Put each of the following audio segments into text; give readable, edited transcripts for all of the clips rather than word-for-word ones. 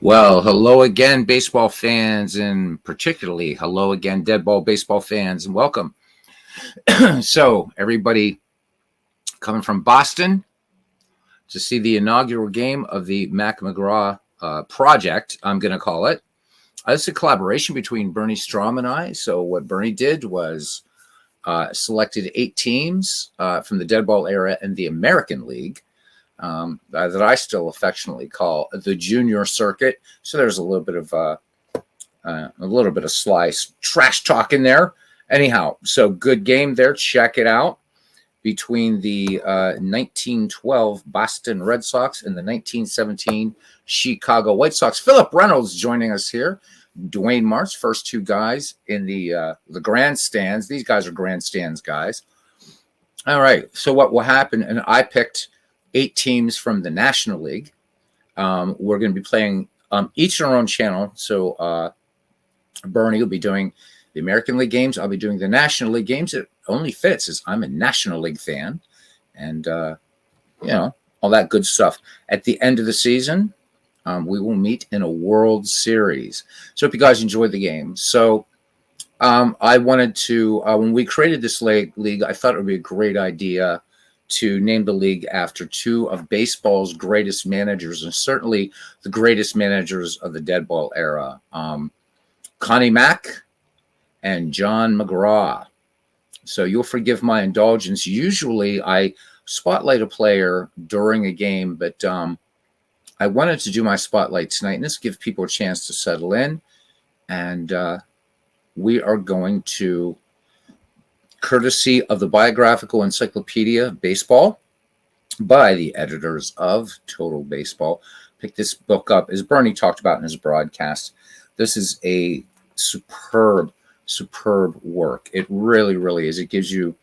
Well, hello again, baseball fans, and particularly hello again, Deadball baseball fans, and welcome. So, everybody coming from Boston to see the inaugural game of the Mack-McGraw Project, I'm going to call it. It's a collaboration between Berni, Stroum, and I. So, what Berni did was selected 8 teams from the Deadball era and the American League. That I still affectionately call the junior circuit. So there's a little bit of slice trash talk in there. Anyhow, so good game there. Check it out. Between the 1912 Boston Red Sox and the 1917 Chicago White Sox. Philip Reynolds joining us here. Dwayne Martz, first 2 guys in the grandstands. These guys are grandstands guys. All right. So what will happen? And I picked 8 teams from the National League. We're going to be playing each on our own channel. So Berni will be doing the American League games. I'll be doing the National League games. It only fits as I'm a National League fan. And, all that good stuff. At the end of the season, we will meet in a World Series. So hope you guys enjoyed the game. So I wanted to, when we created this league, I thought it would be a great idea to name the league after 2 of baseball's greatest managers, and certainly the greatest managers of the Deadball era, Connie Mack and John McGraw. So you'll forgive my indulgence. Usually I spotlight a player during a game, but I wanted to do my spotlight tonight, and this gives people a chance to settle in. And we are going to, courtesy of the Biographical Encyclopedia of Baseball by the editors of Total Baseball, pick this book up, as Berni talked about in his broadcast. This is a superb work. It really, really is. It gives you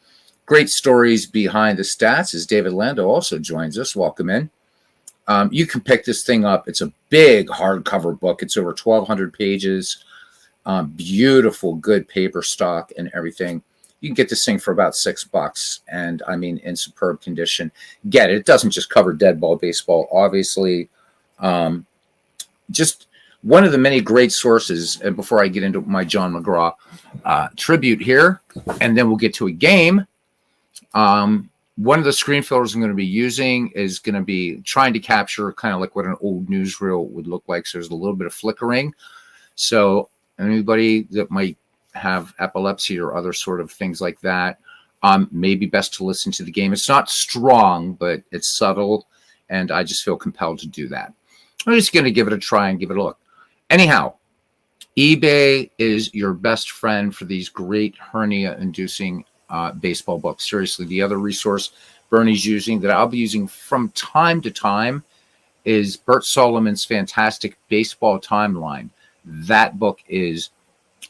great stories behind the stats, as David Lando also joins us. Welcome in. You can pick this thing up. It's a big hardcover book. It's over 1,200 pages. Beautiful, good paper stock and everything. You can get this thing for about $6, and I mean, in superb condition. Get it. It doesn't just cover Deadball baseball, obviously. Just one of the many great sources. And before I get into my John McGraw tribute here, and then we'll get to a game. One of the screen filters I'm going to be using is going to be trying to capture kind of like what an old newsreel would look like. So there's a little bit of flickering. So anybody that might have epilepsy or other sort of things like that, maybe best to listen to the game. It's not strong, but it's subtle, and I just feel compelled to do that. I'm just going to give it a try and give it a look. Anyhow, eBay is your best friend for these great hernia-inducing baseball books. Seriously, the other resource Berni's using that I'll be using from time to time is Bert Solomon's fantastic Baseball Timeline. That book is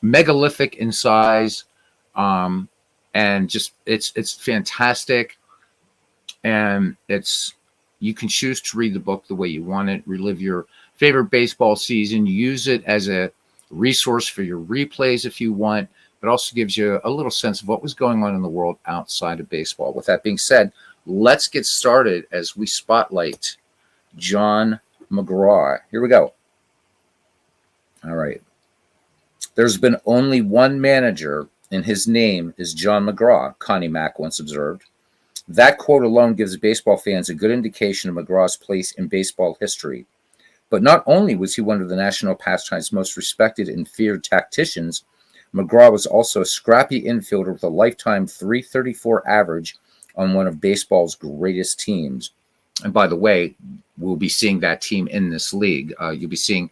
megalithic in size, and just it's fantastic, and you can choose to read the book the way you want it, relive your favorite baseball season, use it as a resource for your replays if you want, but also gives you a little sense of what was going on in the world outside of baseball. With that being said, let's get started as we spotlight John McGraw. Here we go. All right. There's been only one manager, and his name is John McGraw, Connie Mack once observed. That quote alone gives baseball fans a good indication of McGraw's place in baseball history. But not only was he one of the national pastime's most respected and feared tacticians, McGraw was also a scrappy infielder with a lifetime .334 average on one of baseball's greatest teams. And by the way, we'll be seeing that team in this league. You'll be seeing...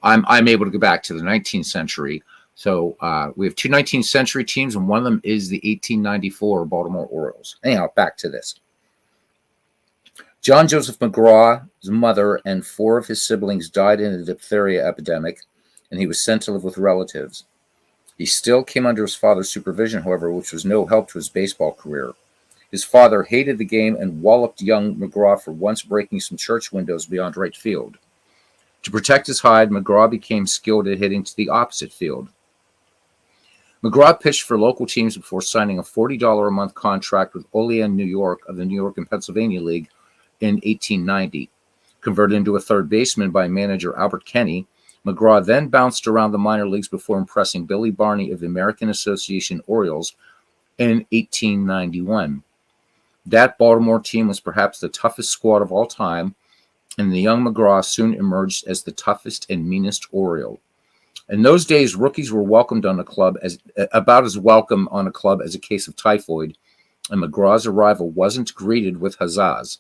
I'm able to go back to the 19th century. So we have 2 19th century teams, and one of them is the 1894 Baltimore Orioles. Anyhow, back to this. John Joseph McGraw's mother and 4 of his siblings died in a diphtheria epidemic, and he was sent to live with relatives. He still came under his father's supervision, however, which was no help to his baseball career. His father hated the game and walloped young McGraw for once breaking some church windows beyond right field. To protect his hide, McGraw became skilled at hitting to the opposite field. McGraw pitched for local teams before signing a $40 a month contract with Olean, New York of the New York and Pennsylvania League in 1890. Converted into a third baseman by manager Albert Kenney, McGraw then bounced around the minor leagues before impressing Billy Berni of the American Association Orioles in 1891. That Baltimore team was perhaps the toughest squad of all time, and the young McGraw soon emerged as the toughest and meanest Oriole. In those days, rookies were welcomed on the club as about as welcome on a club as a case of typhoid, and McGraw's arrival wasn't greeted with huzzas.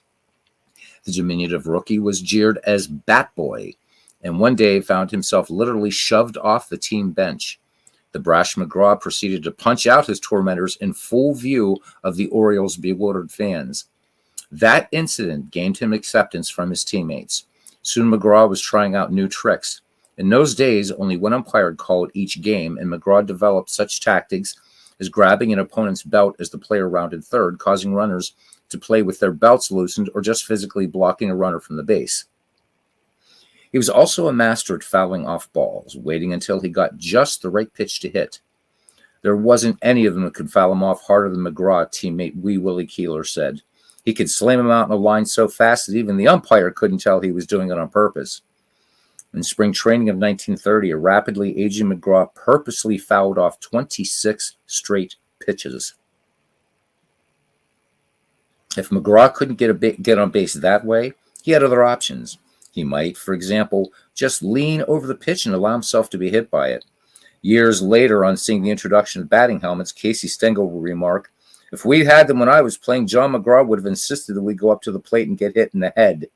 The diminutive rookie was jeered as Bat Boy, and one day found himself literally shoved off the team bench. The brash McGraw proceeded to punch out his tormentors in full view of the Orioles' bewildered fans. That incident gained him acceptance from his teammates. Soon McGraw was trying out new tricks. In those days, only one umpire called each game, and McGraw developed such tactics as grabbing an opponent's belt as the player rounded third, causing runners to play with their belts loosened or just physically blocking a runner from the base. He was also a master at fouling off balls, waiting until he got just the right pitch to hit. There wasn't any of them that could foul him off harder than McGraw, teammate Wee Willie Keeler said. He could slam him out in a line so fast that even the umpire couldn't tell he was doing it on purpose. In spring training of 1930, a rapidly aging McGraw purposely fouled off 26 straight pitches. If McGraw couldn't get on base that way, he had other options. He might, for example, just lean over the pitch and allow himself to be hit by it. Years later, on seeing the introduction of batting helmets, Casey Stengel will remark, "If we'd had them when I was playing, John McGraw would have insisted that we go up to the plate and get hit in the head."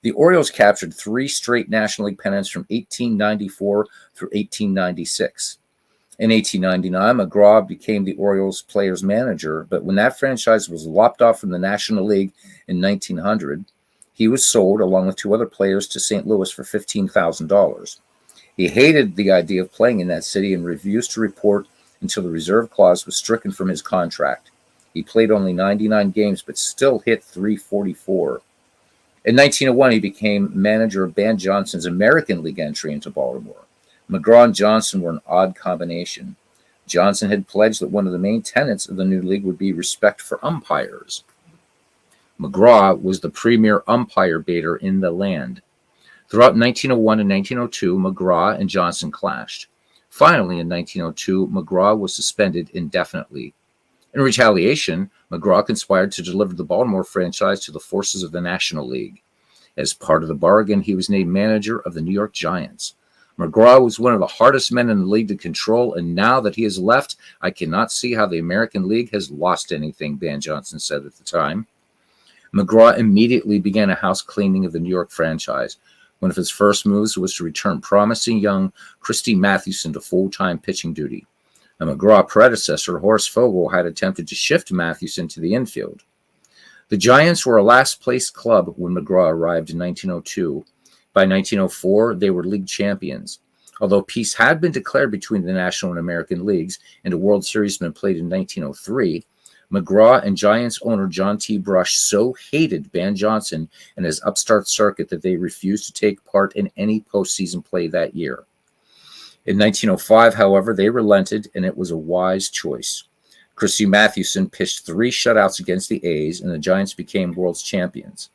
The Orioles captured 3 straight National League pennants from 1894 through 1896. In 1899, McGraw became the Orioles players' manager, but when that franchise was lopped off from the National League in 1900, he was sold, along with 2 other players, to St. Louis for $15,000. He hated the idea of playing in that city and refused to report until the reserve clause was stricken from his contract. He played only 99 games, but still hit .344. In 1901, he became manager of Ban Johnson's American League entry into Baltimore. McGraw and Johnson were an odd combination. Johnson had pledged that one of the main tenets of the new league would be respect for umpires. McGraw was the premier umpire baiter in the land. Throughout 1901 and 1902, McGraw and Johnson clashed. Finally, in 1902, McGraw was suspended indefinitely. In retaliation, McGraw conspired to deliver the Baltimore franchise to the forces of the National League. As part of the bargain, he was named manager of the New York Giants. McGraw was one of the hardest men in the league to control, and now that he has left, I cannot see how the American League has lost anything, Ban Johnson said at the time. McGraw immediately began a house cleaning of the New York franchise. One of his first moves was to return promising young Christy Mathewson to full-time pitching duty. A McGraw predecessor, Horace Fogel, had attempted to shift Mathewson to the infield. The Giants were a last-place club when McGraw arrived in 1902. By 1904, they were league champions. Although peace had been declared between the National and American Leagues and a World Series had been played in 1903, McGraw and Giants owner John T. Brush so hated Ban Johnson and his upstart circuit that they refused to take part in any postseason play that year. In 1905, however, they relented, and it was a wise choice. Christy Mathewson pitched 3 shutouts against the A's, and the Giants became world champions.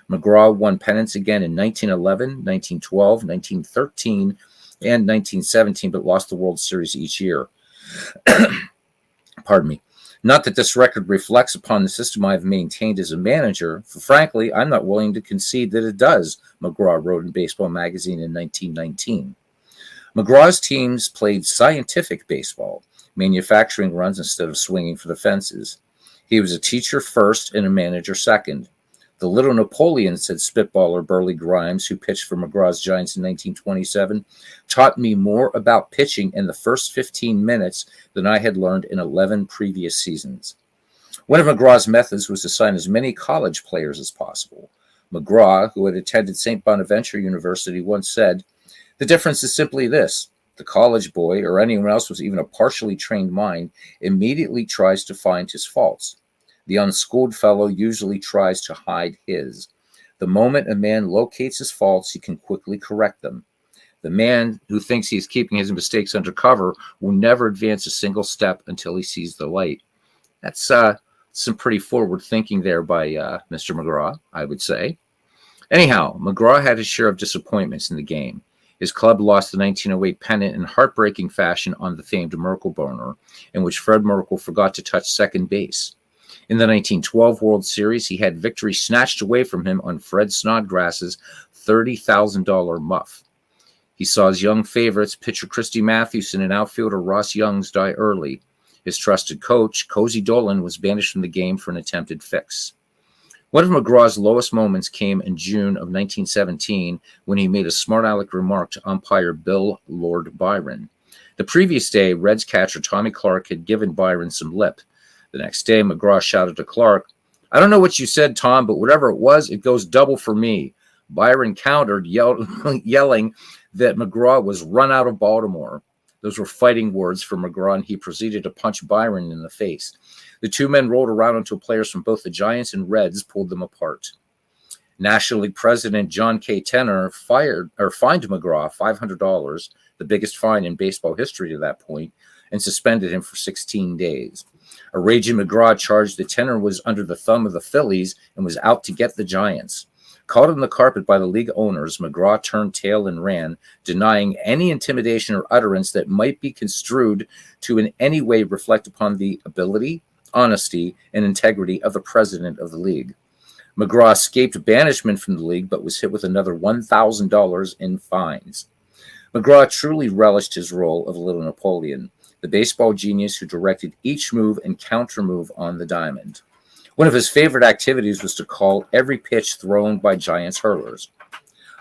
McGraw won pennants again in 1911, 1912, 1913, and 1917, but lost the World Series each year. Pardon me. Not that this record reflects upon the system I have maintained as a manager, for frankly, I'm not willing to concede that it does, McGraw wrote in Baseball Magazine in 1919. McGraw's teams played scientific baseball, manufacturing runs instead of swinging for the fences. He was a teacher first and a manager second. The little Napoleon, said spitballer Burley Grimes, who pitched for McGraw's Giants in 1927, taught me more about pitching in the first 15 minutes than I had learned in 11 previous seasons. One of McGraw's methods was to sign as many college players as possible. McGraw, who had attended St. Bonaventure University, once said, "The difference is simply this. The college boy, or anyone else with even a partially trained mind, immediately tries to find his faults. The unschooled fellow usually tries to hide his. The moment a man locates his faults, he can quickly correct them. The man who thinks he is keeping his mistakes under cover will never advance a single step until he sees the light." That's some pretty forward thinking there by Mr. McGraw, I would say. Anyhow, McGraw had his share of disappointments in the game. His club lost the 1908 pennant in heartbreaking fashion on the famed Merkle burner, in which Fred Merkle forgot to touch second base. In the 1912 World Series, he had victory snatched away from him on Fred Snodgrass's $30,000 muff. He saw his young favorites, pitcher Christy Mathewson and outfielder Ross Youngs, die early. His trusted coach, Cozy Dolan, was banished from the game for an attempted fix. One of McGraw's lowest moments came in June of 1917 when he made a smart-aleck remark to umpire Bill Lord Byron. The previous day, Reds catcher Tommy Clark had given Byron some lip. The next day, McGraw shouted to Clark, "I don't know what you said, Tom, but whatever it was, it goes double for me." Byron countered, yelling that McGraw was run out of Baltimore. Those were fighting words for McGraw, and he proceeded to punch Byron in the face. The two men rolled around until players from both the Giants and Reds pulled them apart. National League President John K. Tenner fined McGraw $500, the biggest fine in baseball history to that point, and suspended him for 16 days. A raging McGraw charged that Tenner was under the thumb of the Phillies and was out to get the Giants. Caught on the carpet by the league owners, McGraw turned tail and ran, denying any intimidation or utterance that might be construed to in any way reflect upon the ability, honesty, and integrity of the president of the league. McGraw escaped banishment from the league, but was hit with another $1,000 in fines. McGraw truly relished his role of Little Napoleon, the baseball genius who directed each move and counter-move on the diamond. One of his favorite activities was to call every pitch thrown by Giants hurlers.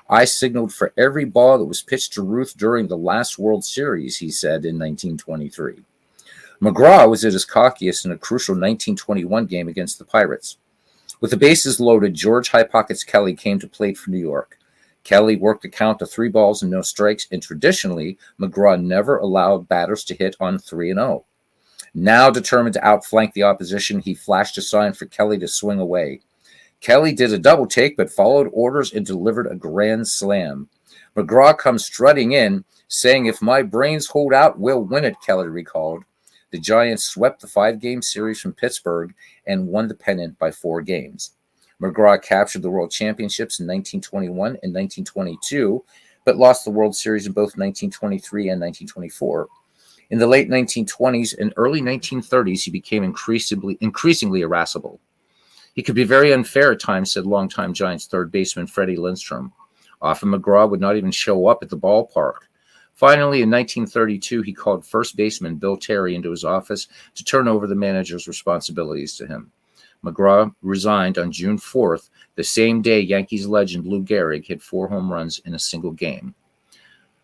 "I signaled for every ball that was pitched to Ruth during the last World Series," he said in 1923. McGraw was at his cockiest in a crucial 1921 game against the Pirates. With the bases loaded, George High Pockets Kelly came to plate for New York. Kelly worked the count to 3 balls and no strikes, and traditionally, McGraw never allowed batters to hit on 3-0. Now determined to outflank the opposition, he flashed a sign for Kelly to swing away. Kelly did a double take, but followed orders and delivered a grand slam. McGraw comes strutting in, saying, "If my brains hold out, we'll win it," Kelly recalled. The Giants swept the 5-game series from Pittsburgh and won the pennant by 4 games. McGraw captured the World Championships in 1921 and 1922, but lost the World Series in both 1923 and 1924. In the late 1920s and early 1930s, he became increasingly irascible. He could be very unfair at times, said longtime Giants third baseman Freddie Lindstrom. Often McGraw would not even show up at the ballpark. Finally, in 1932, he called first baseman Bill Terry into his office to turn over the manager's responsibilities to him. McGraw resigned on June 4th, the same day Yankees legend Lou Gehrig hit 4 home runs in a single game.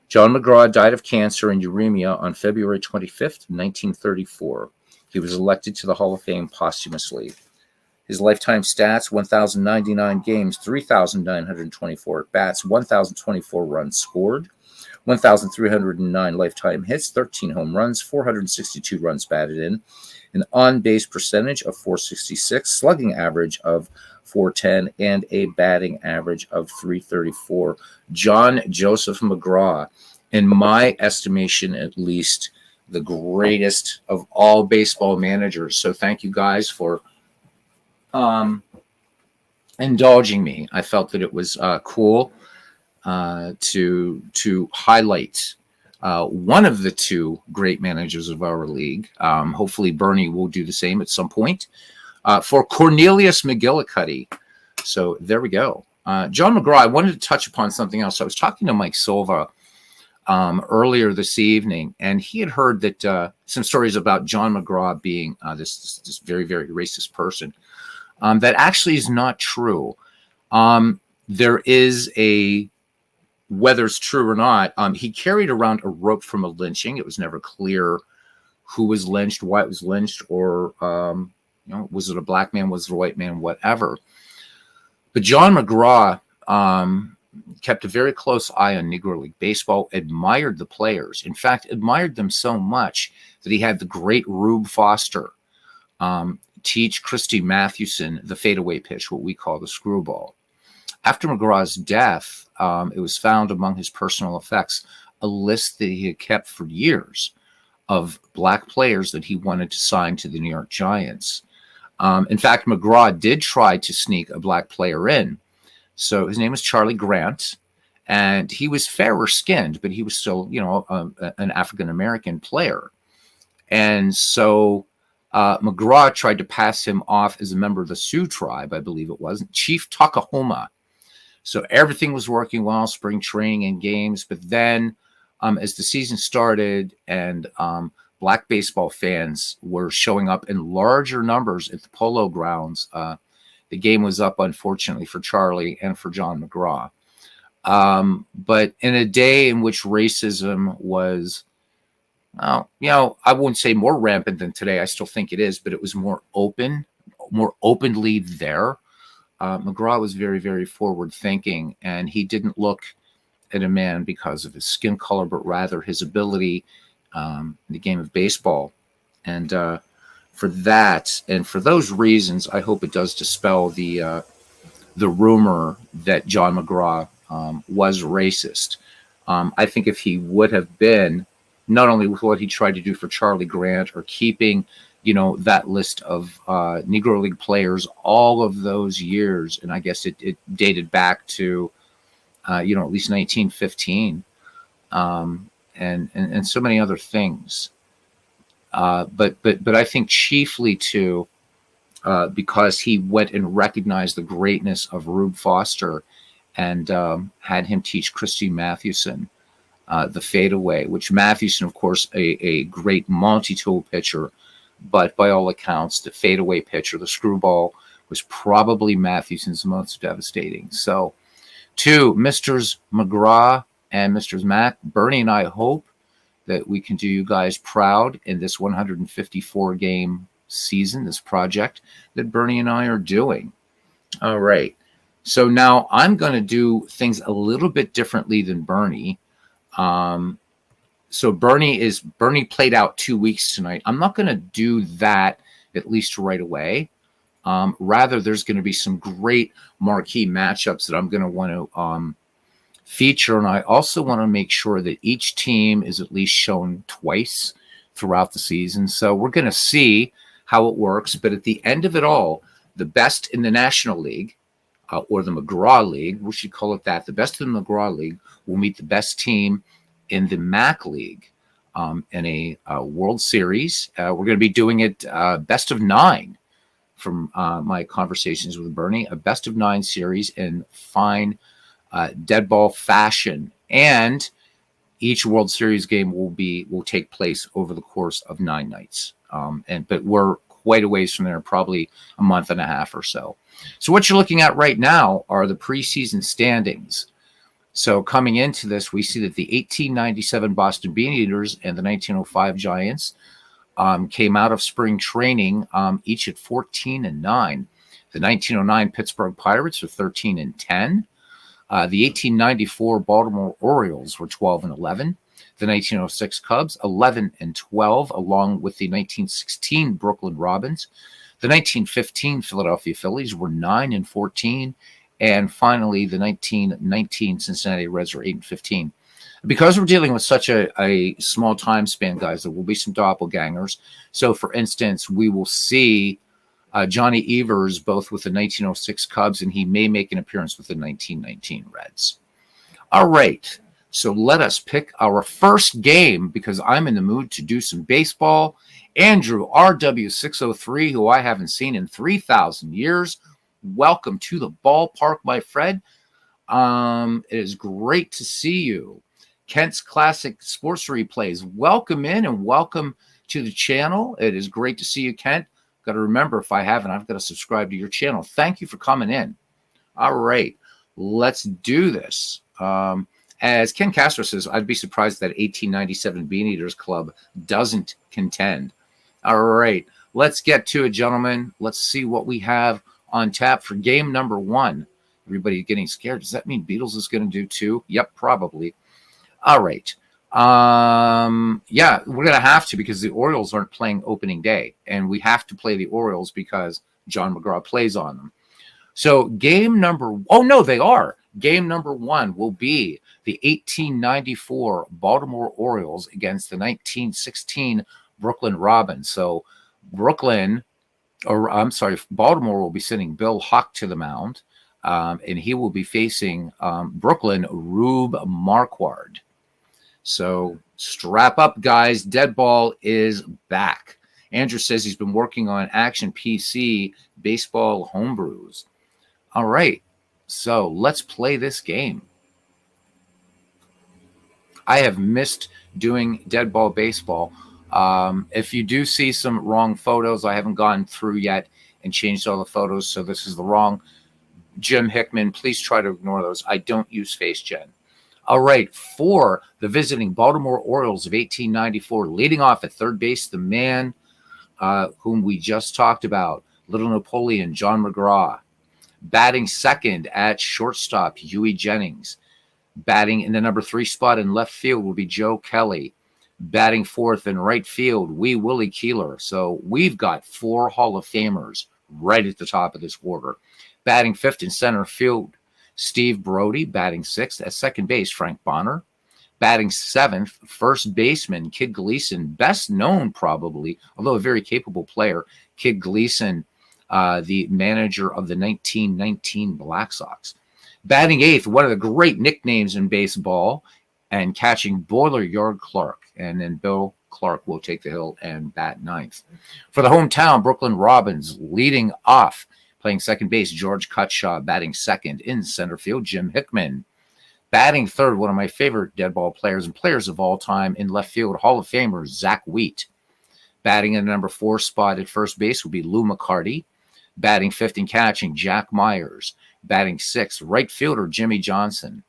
John McGraw died of cancer and uremia on February 25th, 1934. He was elected to the Hall of Fame posthumously. His lifetime stats: 1,099 games, 3,924 at-bats, 1,024 runs scored, 1,309 lifetime hits, 13 home runs, 462 runs batted in, an on-base percentage of .466, slugging average of .410, and a batting average of .334. John Joseph McGraw, in my estimation at least, the greatest of all baseball managers. So thank you guys for indulging me. I felt that it was cool to highlight one of the 2 great managers of our league. Hopefully Berni will do the same at some point for Cornelius McGillicuddy. So there we go. John McGraw, I wanted to touch upon something else. I was talking to Mike Silva earlier this evening, and he had heard that some stories about John McGraw being this very, very racist person. That actually is not true. There is whether it's true or not, he carried around a rope from a lynching. It was never clear who was lynched, why it was lynched, or was it a black man, was it a white man, whatever. But John McGraw kept a very close eye on Negro League Baseball, admired the players. In fact, admired them so much that he had the great Rube Foster teach Christy Mathewson the fadeaway pitch, what we call the screwball. After McGraw's death, it was found among his personal effects a list that he had kept for years of black players that he wanted to sign to the New York Giants. In fact, McGraw did try to sneak a black player in, So his name was Charlie Grant, and he was fairer skinned, but he was still, an African American player. And so McGraw tried to pass him off as a member of the Sioux tribe, I believe it was, Chief Takahoma. So everything was working well, spring training and games. But then as the season started and black baseball fans were showing up in larger numbers at the polo grounds, the game was up, unfortunately, for Charlie and for John McGraw. But in a day in which racism was, I wouldn't say more rampant than today. I still think it is, but it was more openly there. McGraw was very, very forward thinking, and he didn't look at a man because of his skin color, but rather his ability in the game of baseball. And for that, and for those reasons, I hope it does dispel the rumor that John McGraw was racist. I think if he would have been, not only with what he tried to do for Charlie Grant or keeping, that list of Negro League players all of those years, and I guess it dated back to, at least 1915, and so many other things. But I think chiefly too, because he went and recognized the greatness of Rube Foster and had him teach Christy Mathewson the fadeaway, which Mathewson, of course, a great multi-tool pitcher, but by all accounts, the fadeaway pitcher, the screwball, was probably Mathewson's most devastating. So to Mr. McGraw and Mr. Mack, Bernie and I hope that we can do you guys proud in this 154 game season, this project that Bernie and I are doing. All right. So now I'm going to do things a little bit differently than Bernie. So Bernie played out 2 weeks tonight. I'm not going to do that, at least right away. Rather, there's going to be some great marquee matchups that I'm going to want to feature. And I also want to make sure that each team is at least shown twice throughout the season. So we're going to see how it works. But at the end of it all, the best in the National League, or the McGraw League, we should call it that, the best in the McGraw League will meet the best team in the Mack League in a World Series. We're going to be doing it best of 9 from my conversations with Bernie, a best of 9 series in fine deadball fashion. And each World Series game will take place over the course of 9 nights. But we're quite a ways from there, probably a month and a half or so. So what you're looking at right now are the preseason standings. So coming into this, we see that the 1897 Boston Beaneaters and the 1905 Giants came out of spring training each at 14-9. The 1909 Pittsburgh Pirates were 13-10. The 1894 Baltimore Orioles were 12-11. The 1906 Cubs 11-12, along with the 1916 Brooklyn Robins. The 1915 Philadelphia Phillies were 9-14. And finally, the 1919 Cincinnati Reds are 8-15. Because we're dealing with such a small time span, guys, there will be some doppelgangers. So, for instance, we will see Johnny Evers both with the 1906 Cubs, and he may make an appearance with the 1919 Reds. All right, so let us pick our first game because I'm in the mood to do some baseball. Andrew RW603, who I haven't seen in 3,000 years. Welcome to the ballpark, my friend. It is great to see you. Kent's Classic Sports Replays, welcome in and welcome to the channel. It is great to see you, Kent. Got to remember, if I haven't, I've got to subscribe to your channel. Thank you for coming in. All right, let's do this. As Ken Castro says, I'd be surprised that 1897 Beaneaters Club doesn't contend. All right, let's get to it, gentlemen. Let's see what we have on tap for game number 1. Everybody getting scared. Does that mean Beatles is going to do 2? Yep, probably. All right. Yeah, we're going to have to because the Orioles aren't playing opening day. And we have to play the Orioles because John McGraw plays on them. So game number... Oh, no, they are. Game number 1 will be the 1894 Baltimore Orioles against the 1916 Brooklyn Robins. So Baltimore will be sending Bill Hawk to the mound. and he will be facing Brooklyn Rube Marquard. So strap up, guys. Deadball is back. Andrew says he's been working on Action PC baseball homebrews. All right, so let's play this game. I have missed doing Deadball baseball. If you do see some wrong photos, I haven't gone through yet and changed all the photos, so this is the wrong Jim Hickman. Please try to ignore those. I don't use FaceGen. All right, for the visiting Baltimore Orioles of 1894, leading off at third base, the man whom we just talked about, Little Napoleon, John McGraw. Batting second at shortstop, Huey Jennings. Batting in the number 3 spot in left field will be Joe Kelly. Batting fourth in right field, Wee Willie Keeler. So we've got 4 Hall of Famers right at the top of this order. Batting fifth in center field, Steve Brody. Batting sixth at second base, Frank Bonner. Batting seventh, first baseman, Kid Gleason, best known probably, although a very capable player, Kid Gleason, the manager of the 1919 Black Sox. Batting eighth, one of the great nicknames in baseball, and catching Boiler Yard Clark. And then Bill Clark will take the hill and bat ninth. For the hometown, Brooklyn Robins leading off, playing second base, George Cutshaw. Batting second in center field, Jim Hickman. Batting third, one of my favorite Deadball players and players of all time in left field, Hall of Famer Zach Wheat. Batting in the number 4 spot at first base will be Lou McCarty. Batting fifth and catching, Jack Myers. Batting sixth, right fielder Jimmy Johnson.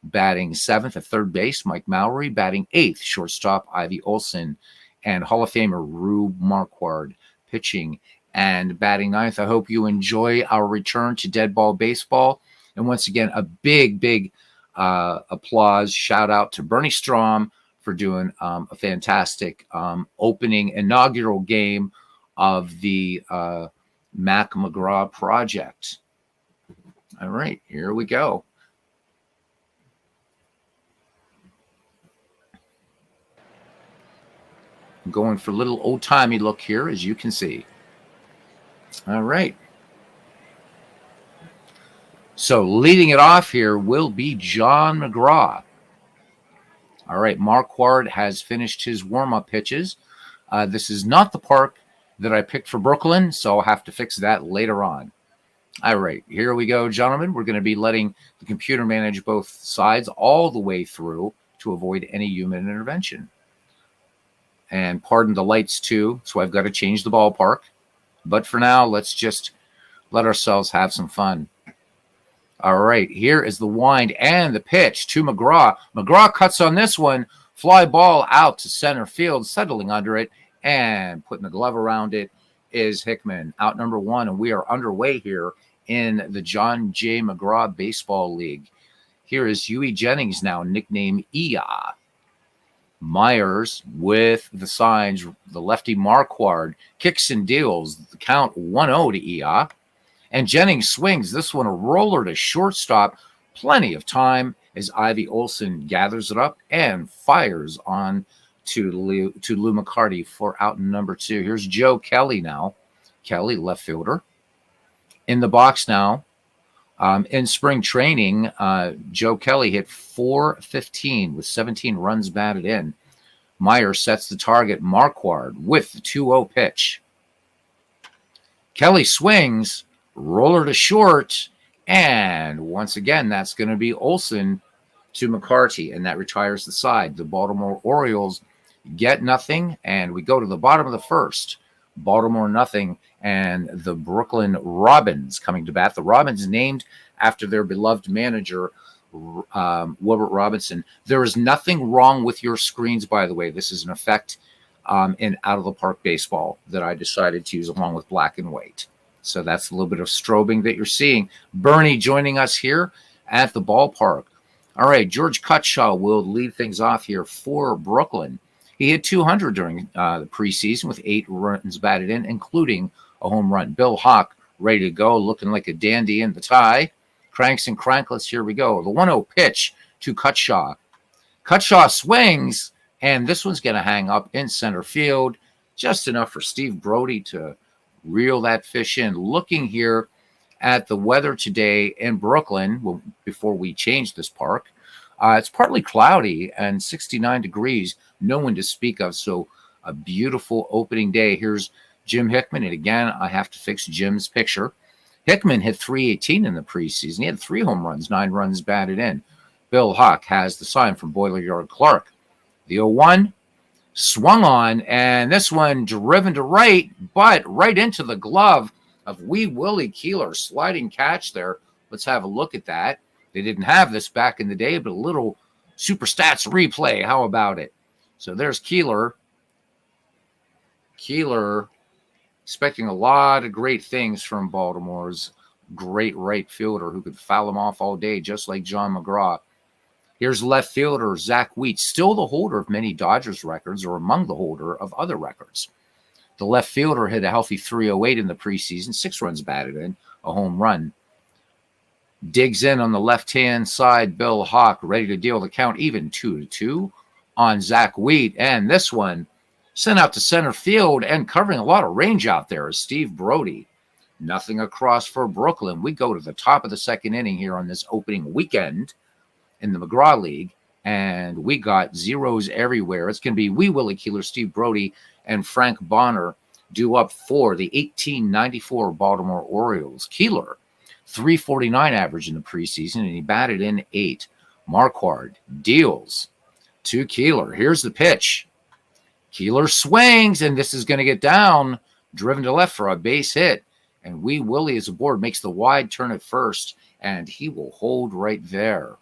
Batting seventh at third base, Mike Mowry. Batting eighth, shortstop Ivy Olson. And Hall of Famer Rube Marquard pitching and batting ninth. I hope you enjoy our return to Deadball Baseball. And once again, a big applause, shout out to Berni Stroum for doing a fantastic opening inaugural game of the Mack-McGraw Project. All right, here we go. I'm going for a little old-timey look here, as you can see. All right. So leading it off here will be John McGraw. All right, Marquard has finished his warm-up pitches. This is not the park that I picked for Brooklyn, so I'll have to fix that later on. All right, here we go, gentlemen. We're going to be letting the computer manage both sides all the way through to avoid any human intervention. And pardon the lights, too, so I've got to change the ballpark. But for now, let's just let ourselves have some fun. All right, here is the wind and the pitch to McGraw. McGraw cuts on this one. Fly ball out to center field, settling under it, and putting the glove around it is Hickman. Out number 1, and we are underway here in the John J. McGraw Baseball League. Here is Huey Jennings now, nicknamed Ia. Myers with the signs, the lefty Marquard kicks and deals, the count 1-0 to Ia. And Jennings swings this one, a roller to shortstop. Plenty of time as Ivy Olson gathers it up and fires on to Lou McCarty for out number 2. Here's Joe Kelly now. Kelly, left fielder. In the box now. In spring training, Joe Kelly hit .415 with 17 runs batted in. Myers sets the target, Marquard, with the 2-0 pitch. Kelly swings, roller to short, and once again, that's going to be Olson to McCarty, and that retires the side. The Baltimore Orioles get nothing, and we go to the bottom of the first. Baltimore nothing, and the Brooklyn Robins coming to bat. The Robins named after their beloved manager, Wilbert Robinson. There is nothing wrong with your screens, by the way. This is an effect in out-of-the-park baseball that I decided to use along with black and white. So that's a little bit of strobing that you're seeing. Bernie joining us here at the ballpark. All right, George Cutshaw will lead things off here for Brooklyn. He hit 200 during the preseason with 8 runs batted in, including a home run. Bill Hawk ready to go, looking like a dandy in the tie. Cranks and cranklets, here we go. The 1-0 pitch to Cutshaw. Cutshaw swings, and this one's going to hang up in center field. Just enough for Steve Brody to reel that fish in. Looking here at the weather today in Brooklyn, well, before we change this park, it's partly cloudy and 69 degrees, no one to speak of. So a beautiful opening day. Here's Jim Hickman. And again, I have to fix Jim's picture. Hickman hit 318 in the preseason. He had 3 home runs, 9 runs batted in. Bill Hawk has the sign from Boiler Yard Clark. The 0-1 swung on, and this one driven to right, but right into the glove of Wee Willie Keeler. Sliding catch there. Let's have a look at that. They didn't have this back in the day, but a little Super Stats replay. How about it? So there's Keeler. Keeler expecting a lot of great things from Baltimore's great right fielder who could foul him off all day, just like John McGraw. Here's left fielder Zach Wheat, still the holder of many Dodgers records, or among the holder of other records. The left fielder hit a healthy 308 in the preseason, 6 runs batted in, a home run. Digs in on the left-hand side, Bill Hawk, ready to deal the count even 2-2 on Zach Wheat. And this one sent out to center field and covering a lot of range out there is Steve Brody. Nothing across for Brooklyn. We go to the top of the second inning here on this opening weekend in the McGraw League, and we got zeros everywhere. It's going to be Wee Willie Keeler, Steve Brody, and Frank Bonner due up for the 1894 Baltimore Orioles. Keeler, 349 average in the preseason, and he batted in 8. Marquard deals to Keeler. Here's the pitch. Keeler swings, and this is going to get down, driven to left for a base hit. And Wee Willie is aboard, makes the wide turn at first, and he will hold right there.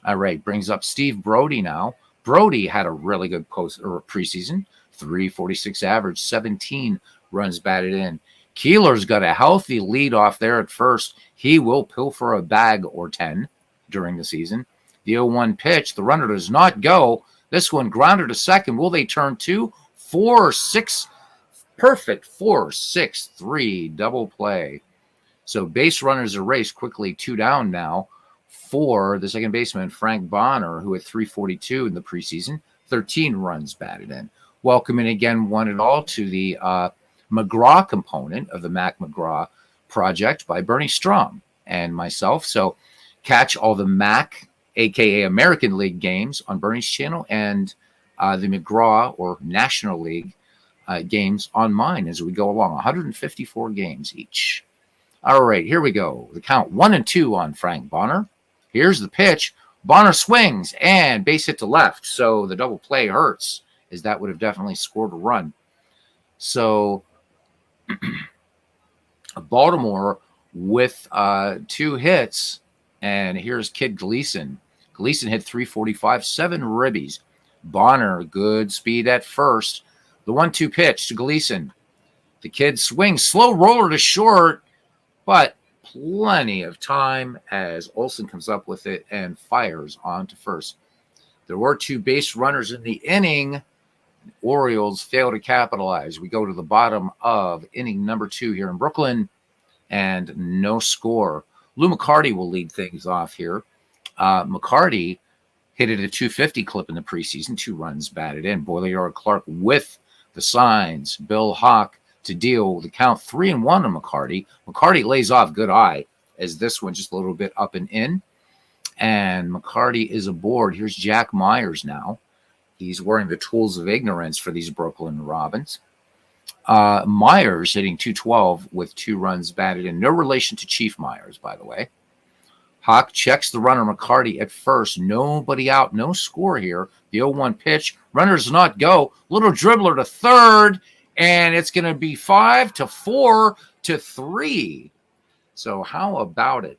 All right, brings up Steve Brody now. Brody had a really good preseason, 346 average, 17 runs batted in. Keeler's got a healthy lead off there at first. He will pilfer a bag or 10 during the season. The 0-1 pitch, the runner does not go. This one grounded to second. Will they turn 2? 4-6. Perfect 4-6-3 double play. So base runners erased quickly, 2 down now for the second baseman, Frank Bonner, who had 342 in the preseason, 13 runs batted in. Welcoming again one and all to the McGraw component of the Mack-McGraw Project by Berni Stroum and myself. So catch all the Mack, a.k.a. American League games on Bernie's channel, and the McGraw or National League games on mine as we go along. 154 games each. All right, here we go. The count 1-2 on Frank Bonner. Here's the pitch. Bonner swings and base hit to left. So the double play hurts, as that would have definitely scored a run. So Baltimore with 2 hits. And here's Kid Gleason. Gleason hit 345, 7 ribbies. Bonner, good speed at first. The 1-2 pitch to Gleason. The kid swings, slow roller to short, but plenty of time as Olsen comes up with it and fires on to first. There were 2 base runners in the inning. Orioles fail to capitalize. We go to the bottom of inning number 2 here in Brooklyn, and no score. Lou McCarty will lead things off here. McCarty hit it a 250 clip in the preseason, 2 runs batted in. Boiler Yard Clark with the signs. Bill Hawk to deal the count 3-1 on McCarty. McCarty lays off good eye as this one just a little bit up and in. And McCarty is aboard. Here's Jack Myers now. He's wearing the tools of ignorance for these Brooklyn Robins. Myers hitting 212 with 2 runs batted in. No relation to Chief Myers, by the way. Hawk checks the runner McCarty at first. Nobody out. No score here. The 0-1 pitch. Runners not go. Little dribbler to third. And it's going to be 5-4-3. So how about it?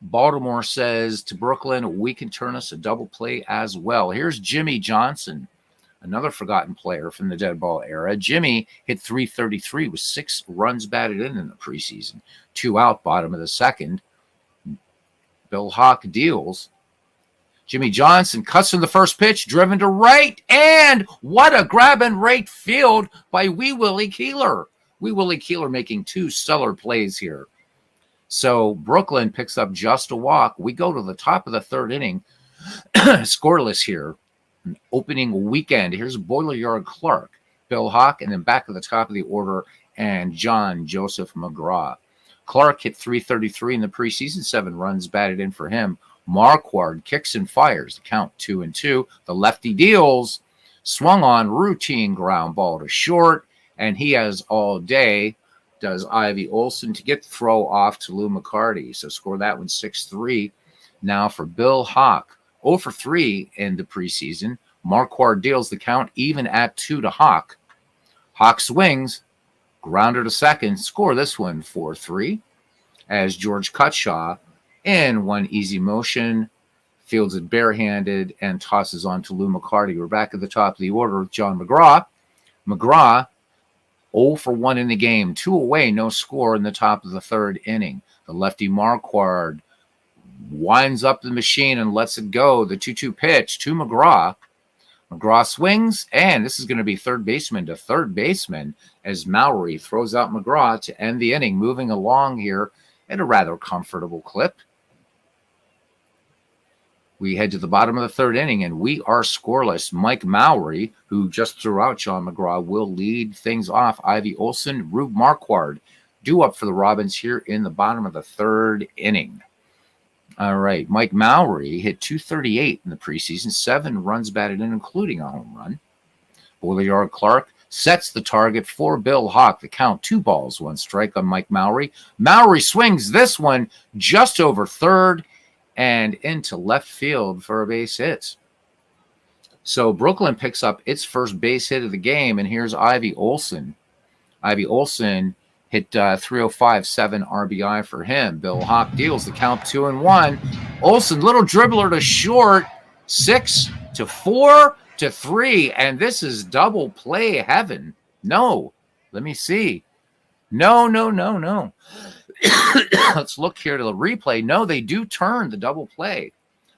Baltimore says to Brooklyn, we can turn us a double play as well. Here's Jimmy Johnson, another forgotten player from the Deadball era. Jimmy hit 333 with 6 runs batted in the preseason. 2 out, bottom of the second. Bill Hawk deals. Jimmy Johnson cuts in the first pitch, driven to right, and what a grab in right field by Wee Willie Keeler. Wee Willie Keeler making 2 stellar plays here. So Brooklyn picks up just a walk. We go to the top of the 3rd inning, scoreless here. An opening weekend. Here's Boiler Yard Clark, Bill Hawk, and then back to the top of the order, and John Joseph McGraw. Clark hit .333 in the preseason, 7 runs batted in for him. Marquard kicks and fires, the count 2-2. The lefty deals, swung on, routine ground ball to short, and he has all day, does Ivy Olson, to get the throw off to Lou McCarty. So score that one 6-3. Now for Bill Hawk, 0 for 3 in the preseason. Marquard deals the count even at 2 to Hawk. Hawk swings, grounder to second, score this one 4-3 as George Cutshaw, in one easy motion, fields it barehanded and tosses on to Lou McCarty. We're back at the top of the order with John McGraw. McGraw, 0 for 1 in the game, 2 away, no score in the top of the third inning. The lefty Marquard winds up the machine and lets it go. The 2-2 pitch to McGraw. McGraw swings, and this is going to be third baseman to third baseman as Mowry throws out McGraw to end the inning, moving along here at a rather comfortable clip. We head to the bottom of the third inning, and we are scoreless. Mike Mowry, who just threw out John McGraw, will lead things off. Ivy Olson, Rube Marquard due up for the Robins here in the bottom of the third inning. All right, Mike Mowry hit .238 in the preseason, 7 runs batted in, including a home run. Boilyard Clark sets the target for Bill Hawk. The count, 2 balls, 1 strike on Mike Mowry. Mowry swings this one just over third and into left field for a base hit. So Brooklyn picks up its first base hit of the game, and here's Ivy Olson. Ivy Olson hit 305, 7 RBI for him. Bill Hawk deals the count 2-1. Olson, little dribbler to short, 6-4-3, and this is double play heaven. No, let me see. No. Let's look here to the replay. No, they do turn the double play.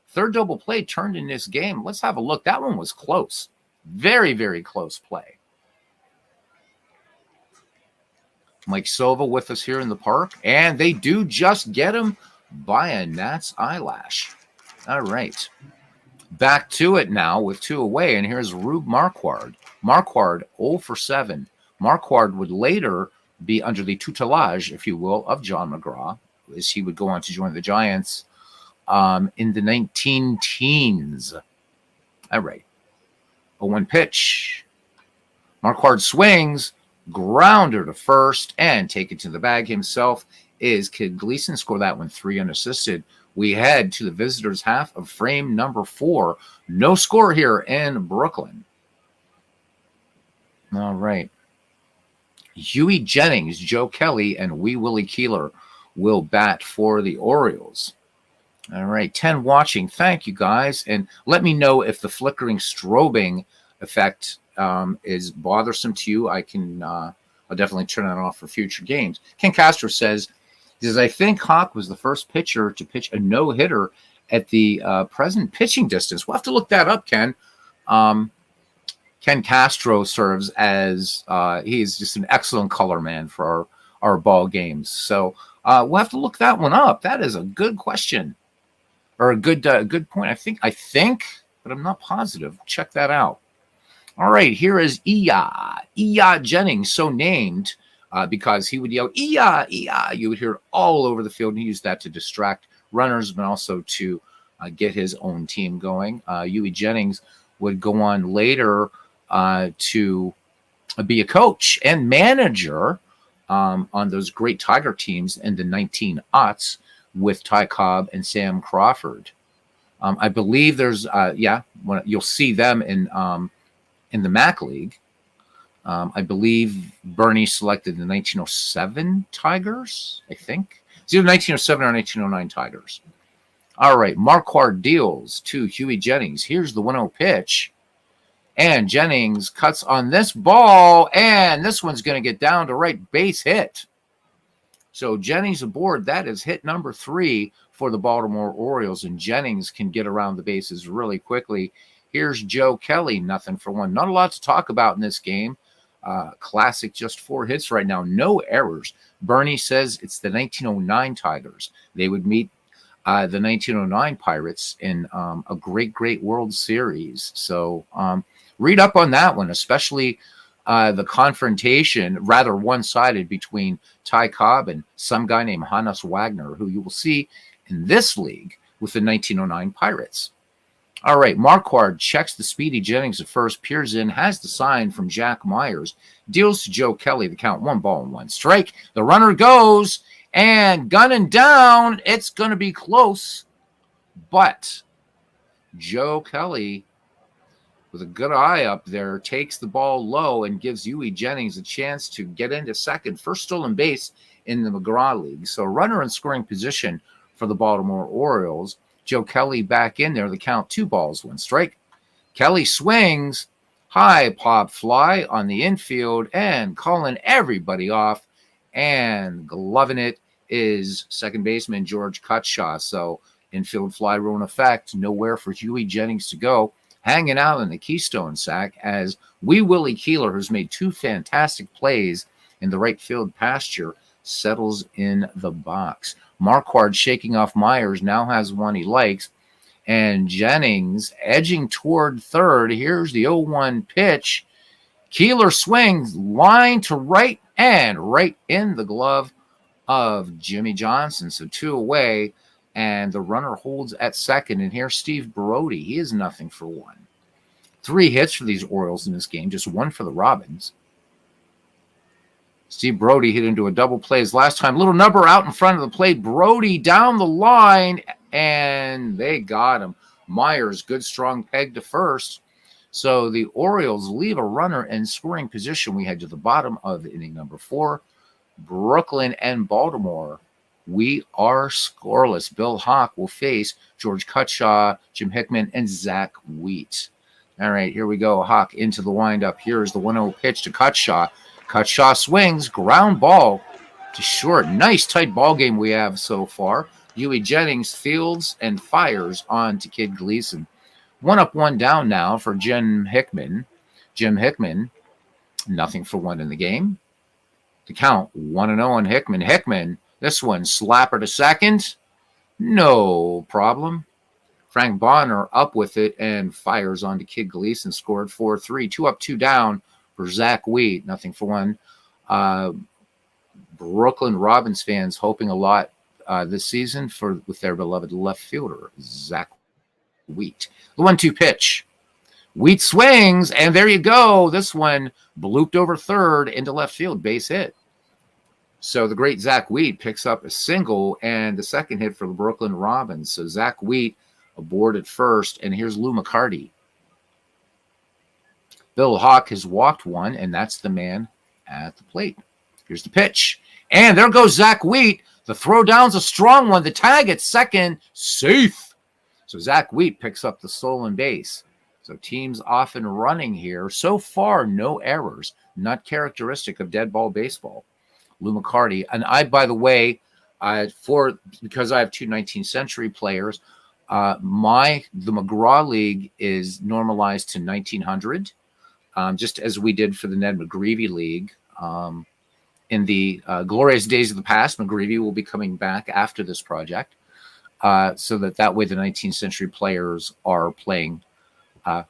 Third double play turned in this game. Let's have a look. That one was close. Very, very close play. Mike Silva with us here in the park, and they do just get him by a gnat's eyelash. All right. Back to it now with 2 away, and here's Rube Marquard. Marquard 0 for 7. Marquard would later be under the tutelage, if you will, of John McGraw, as he would go on to join the Giants in the 19-teens. All right. 0-1 pitch. Marquard swings, grounder to first, and take it to the bag himself is Kid Gleason. Score that one 3 unassisted. We head to the visitors' half of frame number 4. No score here in Brooklyn. All right. Huey Jennings, Joe Kelly, and Wee Willie Keeler will bat for the Orioles. All right, 10 watching. Thank you, guys. And let me know if the flickering strobing effect is bothersome to you. I'll definitely turn that off for future games. Ken Castro says, I think Hawk was the first pitcher to pitch a no-hitter at the present pitching distance. We'll have to look that up, Ken. Ken Castro serves as he's just an excellent color man for our ball games. So we'll have to look that one up. That is a good question, or a good point. I think, but I'm not positive. Check that out. All right, here is Iya Jennings, so named because he would yell Iya, Iya. You would hear it all over the field, and he used that to distract runners, but also to get his own team going. Huey Jennings would go on later to be a coach and manager on those great Tiger teams in the 1900s with Ty Cobb and Sam Crawford. I believe there's you'll see them in the Mack League. I believe Berni selected the 1907 Tigers, I think. It's either 1907 or 1909 Tigers. All right, Marquard deals to Huey Jennings. Here's the 1-0 pitch. And Jennings cuts on this ball, and this one's going to get down to right, base hit. So Jennings aboard. That is hit number 3 for the Baltimore Orioles, and Jennings can get around the bases really quickly. Here's Joe Kelly, 0-for-1. Not a lot to talk about in this game. Classic, just 4 hits right now, no errors. Berni says it's the 1909 Tigers. They would meet the 1909 Pirates in a great World Series. So read up on that one, especially the confrontation, rather one-sided, between Ty Cobb and some guy named Hannes Wagner, who you will see in this league with the 1909 Pirates. All right, Marquard checks the Speedy Jennings at first, peers in, has the sign from Jack Myers, deals to Joe Kelly, the count 1-1. The runner goes, and gunning down, it's going to be close, but Joe Kelly, with a good eye up there, takes the ball low and gives Huey Jennings a chance to get into second. First stolen base in the McGraw League. So runner in scoring position for the Baltimore Orioles. Joe Kelly back in there. The count 2-1. Kelly swings. High pop fly on the infield and calling everybody off. And gloving it is second baseman George Cutshaw. So infield fly rule in effect. Nowhere for Huey Jennings to go. Hanging out in the Keystone sack as Wee Willie Keeler, who's made 2 fantastic plays in the right field pasture, settles in the box. Marquard shaking off Myers, now has one he likes, and Jennings edging toward third. Here's the 0-1 pitch. Keeler swings, line to right, and right in the glove of Jimmy Johnson. So 2 away. And the runner holds at second. And here's Steve Brody. He is 0-1. 3 hits for these Orioles in this game, just 1 for the Robins. Steve Brody hit into a double play his last time. Little number out in front of the plate. Brody down the line, and they got him. Myers, good strong peg to first. So the Orioles leave a runner in scoring position. We head to the bottom of inning number 4. Brooklyn and Baltimore. We are scoreless. Bill Hawk will face George Cutshaw, Jim Hickman, and Zach Wheat. All right, here we go. Hawk into the windup. Here is the 1-0 pitch to Cutshaw. Cutshaw swings, ground ball to short. Nice tight ball game we have so far. Huey Jennings fields and fires on to Kid Gleason. 1 up, 1 down now for Jim Hickman. Jim Hickman, 0-1 in the game. The count, 1-0 on Hickman. Hickman, this one, slapper to second. No problem. Frank Bonner up with it and fires on to Kid Gleason. Scored 4-3. 2 up, 2 down for Zach Wheat. 0-1. Brooklyn Robins fans hoping a lot this season with their beloved left fielder, Zach Wheat. The 1-2 pitch. Wheat swings, and there you go. This one blooped over third into left field. Base hit. So the great Zach Wheat picks up a single and the second hit for the Brooklyn Robins. So Zach Wheat aboard at first, and here's Lou McCarty. Bill Hawk has walked one, and that's the man at the plate. Here's the pitch. And there goes Zach Wheat. The throw down's a strong one. The tag at second, safe. So Zach Wheat picks up the stolen base. So teams off and running here. So far, no errors. Not characteristic of dead ball baseball. Lou McCarty. And I, by the way, because I have 2 19th century players, the McGraw League is normalized to 1900, just as we did for the Ned McGreevy League. In the glorious days of the past, McGreevy will be coming back after this project, so that way the 19th century players are playing, on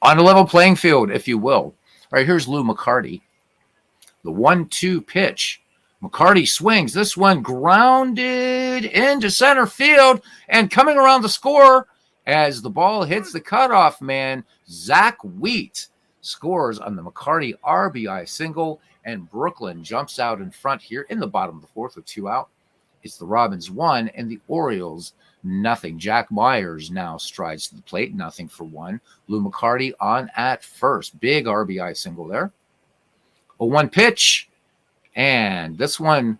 a level playing field, if you will. All right, here's Lou McCarty. The 1-2 pitch. McCarty swings. This one grounded into center field and coming around the score as the ball hits the cutoff man. Zach Wheat scores on the McCarty RBI single, and Brooklyn jumps out in front here in the bottom of the 4th with 2 out. It's the Robins 1 and the Orioles 0. Jack Myers now strides to the plate, 0-1. Lou McCarty on at first. Big RBI single there. A 1 pitch, and this one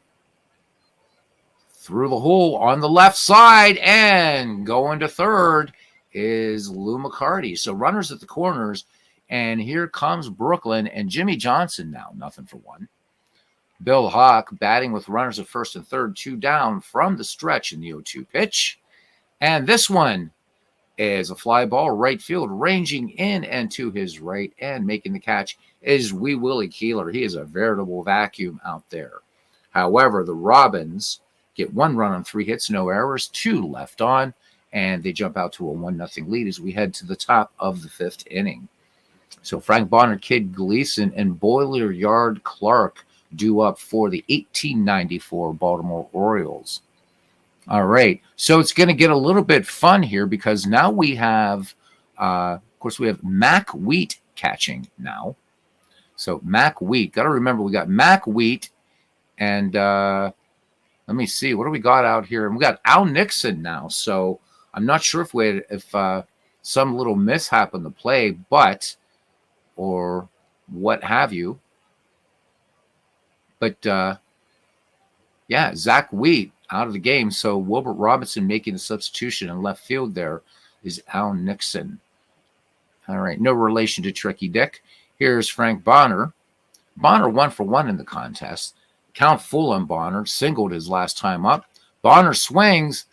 through the hole on the left side, and going to third is Lou McCarty. So runners at the corners, and here comes Brooklyn and Jimmy Johnson now, 0-1. Bill Hawk batting with runners at first and third, 2 down from the stretch in the 0-2 pitch. And this one is a fly ball right field, ranging in and to his right, and making the catch is Wee Willie Keeler. He is a veritable vacuum out there. However, the Robins get 1 run on 3 hits, no errors, 2 left on, and they jump out to a 1-0 lead as we head to the top of the 5th inning. So Frank Bonner, Kid Gleason, and Boiler Yard Clark due up for the 1894 Baltimore Orioles. All right. So it's going to get a little bit fun here because now we have, of course, we have Mac Wheat catching now. So Mac Wheat. Got to remember, we got Mac Wheat and let me see. What do we got out here? And we got Al Nixon now. So I'm not sure if some little mishap on the play, but or what have you. But yeah, Zach Wheat out of the game. So Wilbert Robinson making the substitution in left field there is Al Nixon. All right, no relation to Tricky Dick. Here's Frank Bonner. Bonner 1 for 1 in the contest. Count full on Bonner, singled his last time up. Bonner swings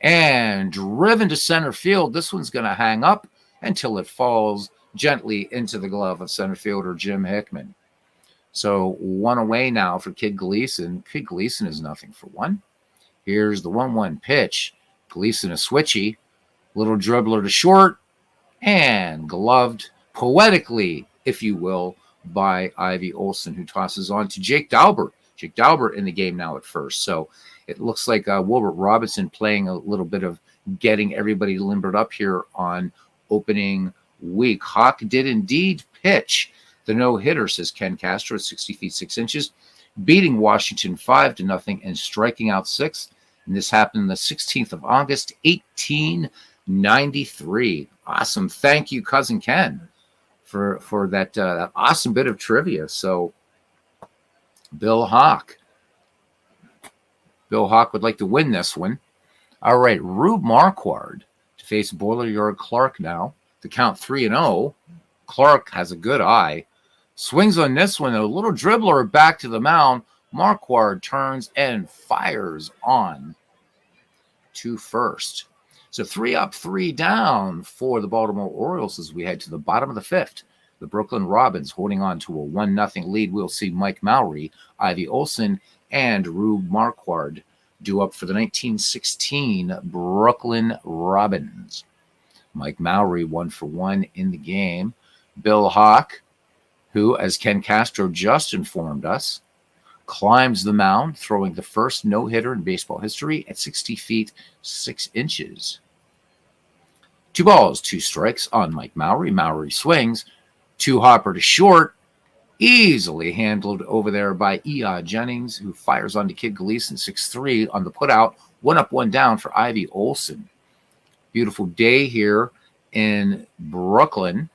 and driven to center field. This one's going to hang up until it falls gently into the glove of center fielder Jim Hickman. So 1 away now for Kid Gleason. Kid Gleason is 0-for-1. Here's the 1-1 pitch. Gleason a switchy. Little dribbler to short. And gloved poetically, if you will, by Ivy Olson, who tosses on to Jake Daubert. Jake Daubert in the game now at first. So it looks like Wilbert Robinson playing a little bit of getting everybody limbered up here on opening week. Hawk did indeed pitch the no-hitter, says Ken Castro, at 60 feet 6 inches, beating Washington 5-0 and striking out 6. And this happened the 16th of August, 1893. Awesome. Thank you, Cousin Ken, for that awesome bit of trivia. So Bill Hawk would like to win this one. All right, Rube Marquard to face Boiler Yard Clark now. To count 3-0. Clark has a good eye. Swings on this one. A little dribbler back to the mound. Marquard turns and fires on to first. So 3 up, 3 down for the Baltimore Orioles as we head to the bottom of the 5th. The Brooklyn Robins holding on to a 1-0 lead. We'll see Mike Mowry, Ivy Olson, and Rube Marquard due up for the 1916 Brooklyn Robins. Mike Mowry 1 for 1 in the game. Bill Hawk, who, as Ken Castro just informed us, climbs the mound, throwing the first no-hitter in baseball history at 60 feet 6 inches. 2 balls, 2 strikes on Mike Mowry. Mowry swings. 2 hopper to short. Easily handled over there by E.A. Jennings, who fires onto Kid Gleason 6-3 on the putout. 1 up, 1 down for Ivy Olson. Beautiful day here in Brooklyn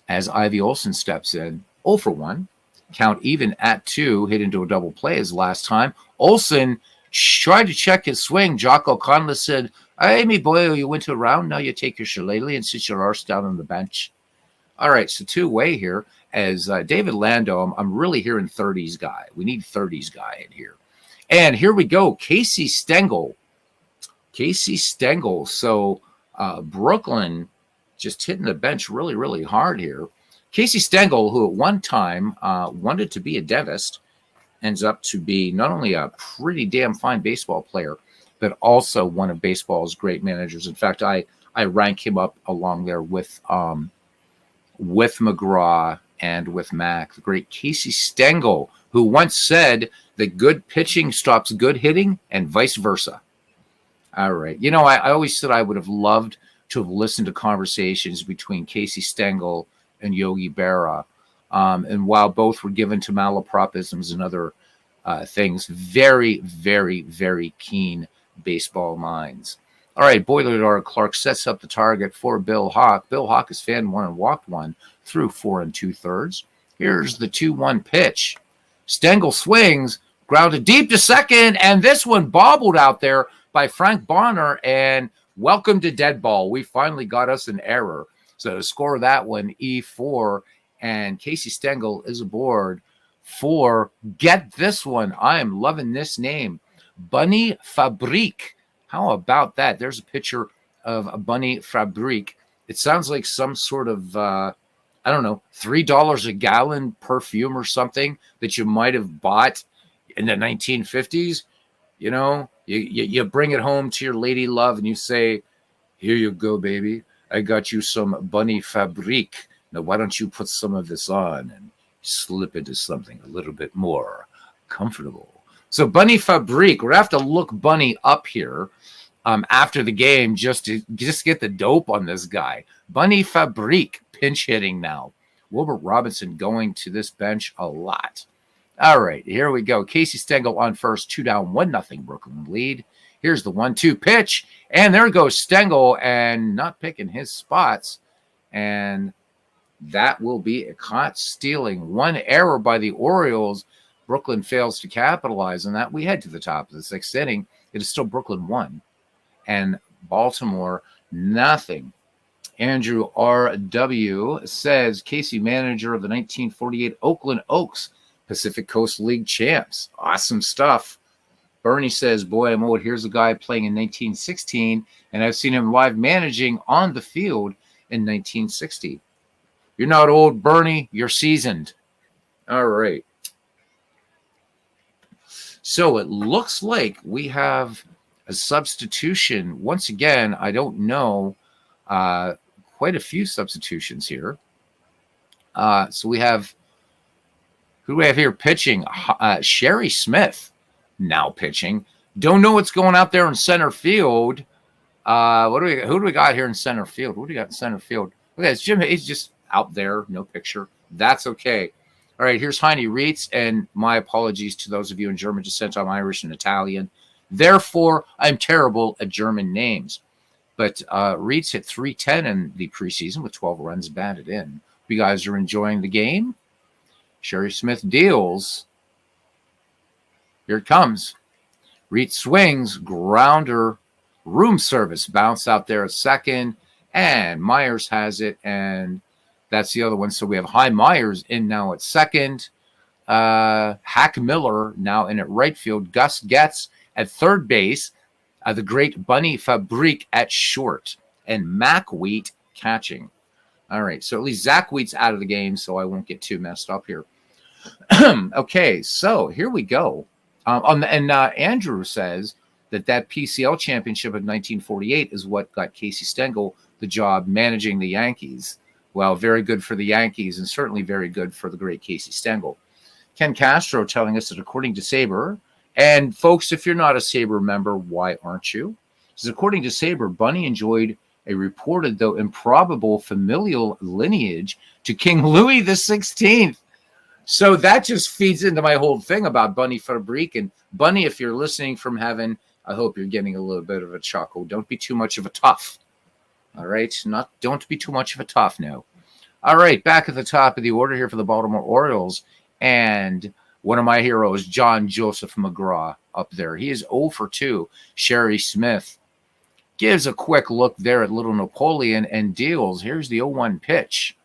as Ivy Olson steps in. 0 for 1. Count even at 2. Hit into a double play as last time. Olson tried to check his swing. Jock O'Connell said, "Hey, me boy, you went to a round. Now you take your shillelagh and sit your arse down on the bench." All right, so 2-way here. As David Lando, I'm really hearing 30s guy. We need 30s guy in here. And here we go. Casey Stengel. So Brooklyn just hitting the bench really, really hard here. Casey Stengel, who at one time wanted to be a dentist, ends up to be not only a pretty damn fine baseball player, but also one of baseball's great managers. In fact, I rank him up along there with McGraw and with Mack. The great Casey Stengel, who once said that good pitching stops good hitting and vice versa. All right. You know, I always said I would have loved to have listened to conversations between Casey Stengel and Yogi Berra. And while both were given to malapropisms and other things, very, very, very keen baseball minds. All right, Boiler Yard Clark sets up the target for Bill Hawk. Bill Hawk is fanned 1 and walked 1 through 4 2/3. Here's the 2-1 pitch. Stengel swings, grounded deep to second, and this one bobbled out there by Frank Bonner, and welcome to Deadball. We finally got us an error. So to score that one, E4, and Casey Stengel is aboard for, get this one, I am loving this name, Bunny Fabrique. How about that? There's a picture of Bunny Fabrique. It sounds like some sort of, I don't know, $3 a gallon perfume or something that you might have bought in the 1950s. You know, you bring it home to your lady love and you say, "Here you go, baby. I got you some Bunny Fabrique. Now, why don't you put some of this on and slip into something a little bit more comfortable? So Bunny Fabrique, we're going to have to look Bunny up here after the game just to get the dope on this guy. Bunny Fabrique, pinch hitting now. Wilbert Robinson going to this bench a lot. All right, here we go. Casey Stengel on first, 2 down, 1-0 Brooklyn lead. Here's the 1-2 pitch, and there goes Stengel, and not picking his spots, and that will be a caught stealing. One error by the Orioles. Brooklyn fails to capitalize on that. We head to the top of the 6th inning. It is still Brooklyn 1 and Baltimore nothing. Andrew R.W. says, Casey, manager of the 1948 Oakland Oaks, Pacific Coast League champs. Awesome stuff. Bernie says, boy, I'm old. Here's a guy playing in 1916, and I've seen him live managing on the field in 1960. You're not old, Bernie. You're seasoned. All right. So it looks like we have a substitution. Once again, I don't know. Quite a few substitutions here. So we have, who do we have here pitching? Sherry Smith now pitching. Don't know what's going out there in center field. Who do we got here in center field? What do we got in center field? Okay, it's Jim. He's just out there, no picture. That's okay. All right, here's Heine Reitz, and my apologies to those of you in German descent. I'm Irish and Italian. Therefore, I'm terrible at German names. But Reitz hit .310 in the preseason with 12 runs batted in. You guys are enjoying the game. Sherry Smith deals. Here it comes. Reitz swings, grounder, room service, bounce out there at second, and Myers has it, and that's the other one. So we have High Myers in now at second. Hack Miller now in at right field. Gus Getz at third base. The great Bunny Fabrique at short, and Mac Wheat catching. All right, so at least Zach Wheat's out of the game, so I won't get too messed up here. Okay, so here we go. Andrew says that PCL championship of 1948 is what got Casey Stengel the job managing the Yankees. Well, very good for the Yankees, and certainly very good for the great Casey Stengel. Ken Castro telling us that according to Sabre, and folks, if you're not a Sabre member, why aren't you? Because according to Sabre, Bunny enjoyed a reported, though improbable, familial lineage to King Louis XVI. So that just feeds into my whole thing about Bunny Fabrique. And Bunny, if you're listening from heaven, I hope you're getting a little bit of a chuckle. Don't be too much of a tough. All right? Don't be too much of a tough now. All right, back at the top of the order here for the Baltimore Orioles. And one of my heroes, John Joseph McGraw, up there. He is 0 for 2. Sherry Smith gives a quick look there at Little Napoleon and deals. Here's the 0-1 pitch.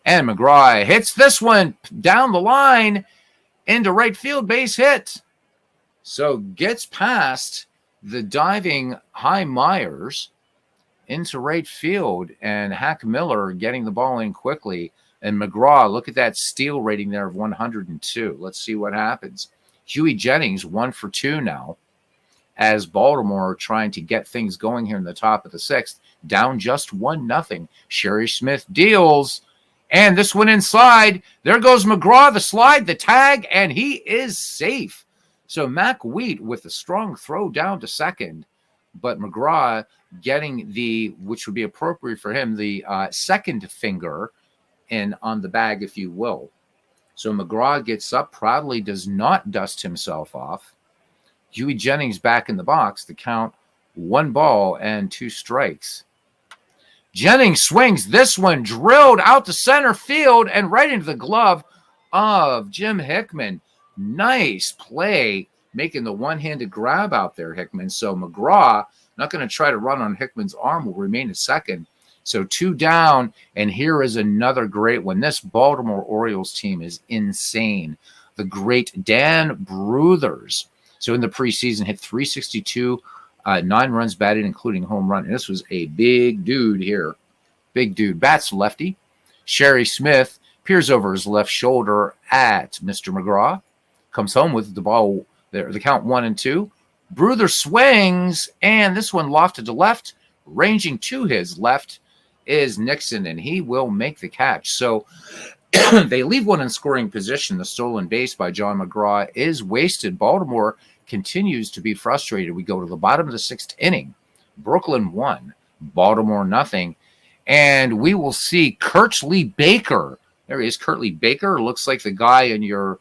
And McGraw hits this one down the line into right field, base hit. So gets past the diving High Myers into right field, and Hack Miller getting the ball in quickly. And McGraw, look at that steal rating there of 102. Let's see what happens. Huey Jennings 1 for 2 now, as Baltimore trying to get things going here in the top of the 6th, down just 1-0. Sherry Smith deals, and this one inside. There goes McGraw, the slide, the tag, and he is safe. So Mac Wheat with a strong throw down to second, but McGraw getting which would be appropriate for him, the second finger in on the bag, if you will. So McGraw gets up, proudly does not dust himself off. Huey Jennings back in the box. The count, 1 ball and 2 strikes. Jennings swings. This one drilled out to center field and right into the glove of Jim Hickman. Nice play, making the one-handed grab out there, Hickman. So McGraw, not going to try to run on Hickman's arm, will remain at second. So 2 down, and here is another great one. This Baltimore Orioles team is insane. The great Dan Bruthers. So in the preseason, hit .362, 9 runs batted, including home run. And this was a big dude here. Big dude. Bats lefty. Sherry Smith peers over his left shoulder at Mr. McGraw. Comes home with the ball there. The count 1-2. Bruther swings, and this one lofted to left. Ranging to his left is Nixon, and he will make the catch. So they leave one in scoring position. The stolen base by John McGraw is wasted. Baltimore continues to be frustrated. We go to the bottom of the 6th inning. Brooklyn 1, Baltimore nothing. And we will see Kirtley Baker. There he is, Kirtley Baker. Looks like the guy in your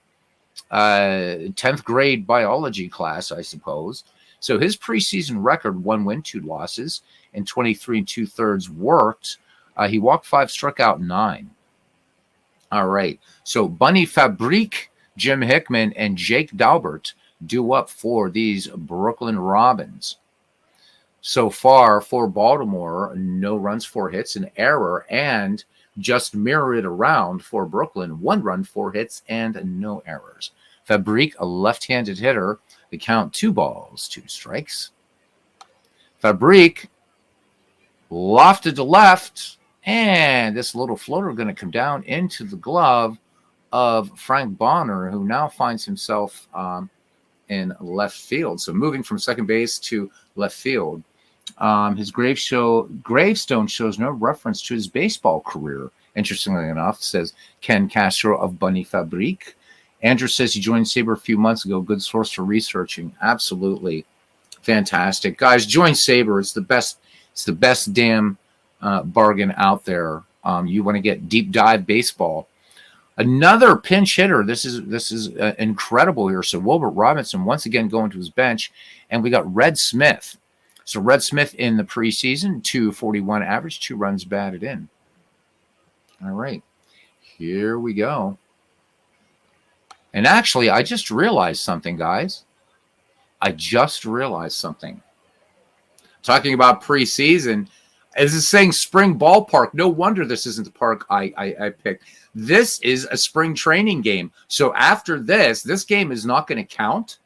10th grade biology class, I suppose. So his preseason record, 1 win, 2 losses, and 23 2/3 worked. He walked 5, struck out 9. All right. So Bunny Fabrique, Jim Hickman, and Jake Dalbert do up for these Brooklyn Robins. So far for Baltimore, no runs, 4 hits, an error, and just mirror it around for Brooklyn, 1 run, 4 hits, and no errors. Fabrique, a left-handed hitter, the count 2 balls, 2 strikes. Fabrique lofted to left, and this little floater going to come down into the glove of Frank Bonner, who now finds himself in left field. So moving from second base to left field. His gravestone shows no reference to his baseball career. Interestingly enough, says Ken Castro of Bunny Fabrique. Andrew says he joined Sabre a few months ago. Good source for researching. Absolutely fantastic, guys. Join Sabre. It's the best. It's the best damn bargain out there. You want to get deep dive baseball. Another pinch hitter. This is incredible here. So Wilbert Robinson once again going to his bench, and we got Red Smith. So Red Smith in the preseason, 241 average, 2 runs batted in. All right, here we go. And actually, I just realized something, guys. I just realized something. Talking about preseason, this is saying spring ballpark. No wonder this isn't the park I picked. This is a spring training game. So after this game is not going to count.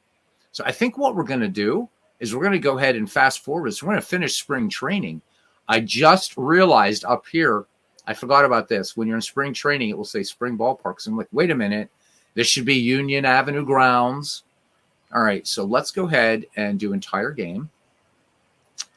So I think what we're going to do is we're going to go ahead and fast forward. So we're going to finish spring training. I just realized up here, I forgot about this. When you're in spring training, it will say spring ballparks. I'm like, wait a minute. This should be Union Avenue grounds. All right, so let's go ahead and do entire game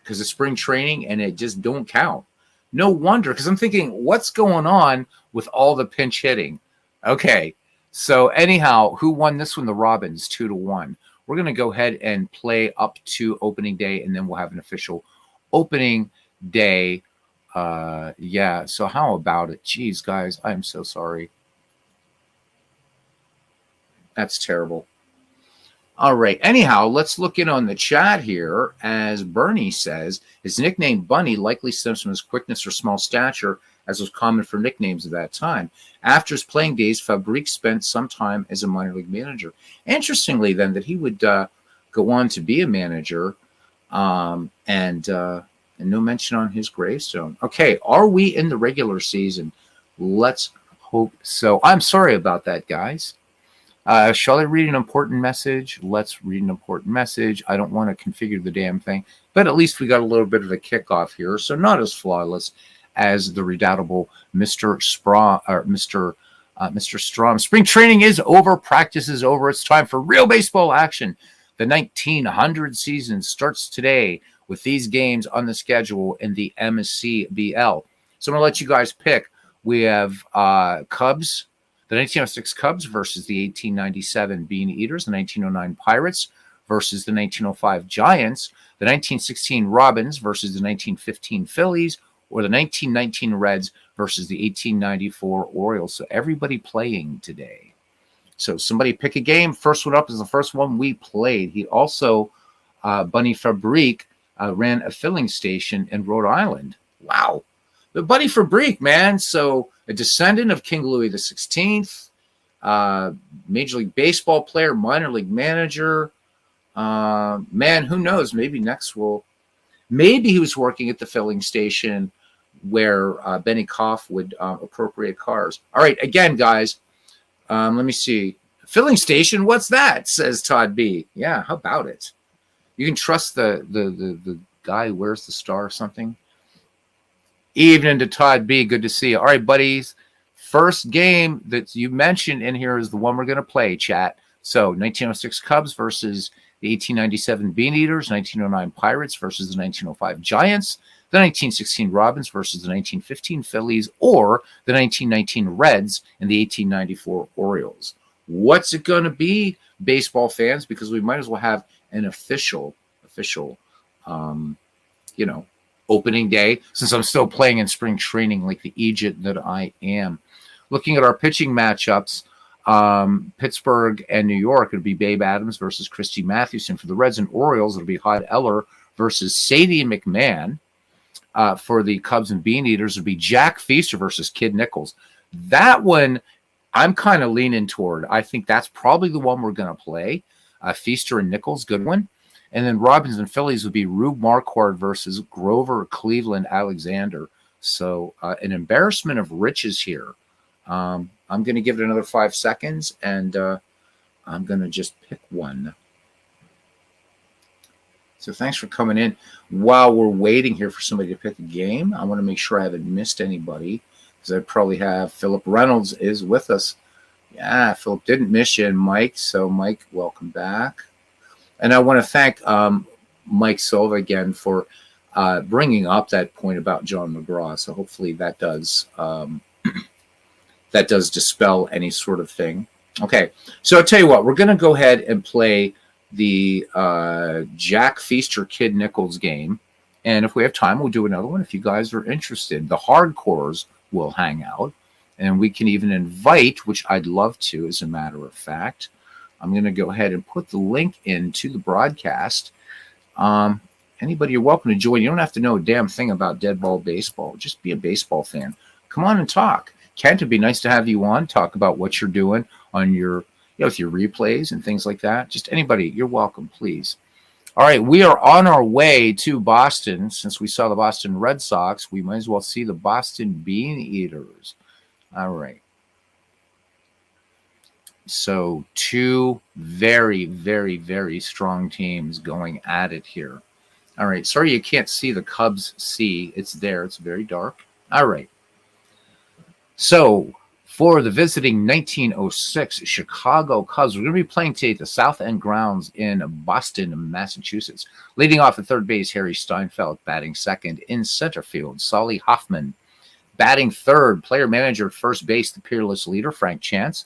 because it's spring training and it just don't count. No wonder, because I'm thinking, what's going on with all the pinch hitting? Okay, so anyhow, who won this one? The Robins, 2-1. We're going to go ahead and play up to opening day, and then we'll have an official opening day. Yeah, so how about it? Jeez, guys, I'm so sorry. That's terrible. All right. Anyhow, let's look in on the chat here. As Bernie says, his nickname Bunny likely stems from his quickness or small stature, as was common for nicknames at that time. After his playing days, Fabrique spent some time as a minor league manager. Interestingly, then, that he would go on to be a manager, and no mention on his gravestone. Okay, are we in the regular season? Let's hope so. I'm sorry about that, guys. Shall I read an important message? Let's read an important message. I don't want to configure the damn thing, but at least we got a little bit of a kickoff here, so not as flawless as the redoubtable Mr. Stroum. Spring training is over. Practice is over. It's time for real baseball action. The 1900 season starts today with these games on the schedule in the MCBL. So I'm going to let you guys pick. We have Cubs. The 1906 Cubs versus the 1897 Bean Eaters, the 1909 Pirates versus the 1905 Giants, the 1916 Robins versus the 1915 Phillies, or the 1919 Reds versus the 1894 Orioles. So everybody playing today. So somebody pick a game. First one up is the first one we played. He also, Bunny Fabrique, ran a filling station in Rhode Island. Wow. The Bunny Fabrique, man. So a descendant of King Louis XVI, Major League Baseball player, minor league manager. Man, who knows? Maybe maybe he was working at the filling station where Benny Koff would appropriate cars. All right, again, guys, let me see. Filling station, what's that? Says Todd B. Yeah, how about it? You can trust the guy who wears the star or something. Evening to Todd B. Good to see you. All right, buddies. First game that you mentioned in here is the one we're going to play, chat. So 1906 Cubs versus the 1897 Bean Eaters, 1909 Pirates versus the 1905 Giants, the 1916 Robins versus the 1915 Phillies, or the 1919 Reds and the 1894 Orioles. What's it going to be, baseball fans? Because we might as well have an official, opening day, since I'm still playing in spring training like the Egypt that I am. Looking at our pitching matchups, Pittsburgh and New York, it'll be Babe Adams versus Christy Mathewson. For the Reds and Orioles, it'll be Hod Eller versus Sadie McMahon. For the Cubs and Bean Eaters, it'll be Jack Feaster versus Kid Nichols. That one, I'm kind of leaning toward. I think that's probably the one we're going to play. Feaster and Nichols, good one. And then Robins and Phillies would be Rube Marquardt versus Grover Cleveland Alexander. So an embarrassment of riches here. I'm going to give it another 5 seconds, and I'm going to just pick one. So thanks for coming in. While we're waiting here for somebody to pick a game, I want to make sure I haven't missed anybody, because I probably have. Philip Reynolds is with us. Yeah, Philip didn't miss you, and Mike. So Mike, welcome back. And I want to thank Mike Silva again for bringing up that point about John McGraw. So hopefully that does dispel any sort of thing. Okay, so I'll tell you what, we're going to go ahead and play the Jack Feaster Kid Nichols game. And if we have time, we'll do another one if you guys are interested. The hardcores will hang out. And we can even invite, which I'd love to, as a matter of fact. I'm going to go ahead and put the link into the broadcast. Anybody, you're welcome to join. You don't have to know a damn thing about Deadball baseball. Just be a baseball fan. Come on and talk. Kent, it'd be nice to have you on. Talk about what you're doing on your, with your replays and things like that. Just anybody, you're welcome, please. All right, we are on our way to Boston. Since we saw the Boston Red Sox, we might as well see the Boston Bean Eaters. All right. So two very, very, very strong teams going at it here. All right. Sorry you can't see the Cubs C. It's there. It's very dark. All right. So for the visiting 1906 Chicago Cubs, we're going to be playing today at the South End Grounds in Boston, Massachusetts. Leading off at third base, Harry Steinfeld. Batting second in center field, Solly Hoffman. Batting third, player manager at first base, the peerless leader, Frank Chance.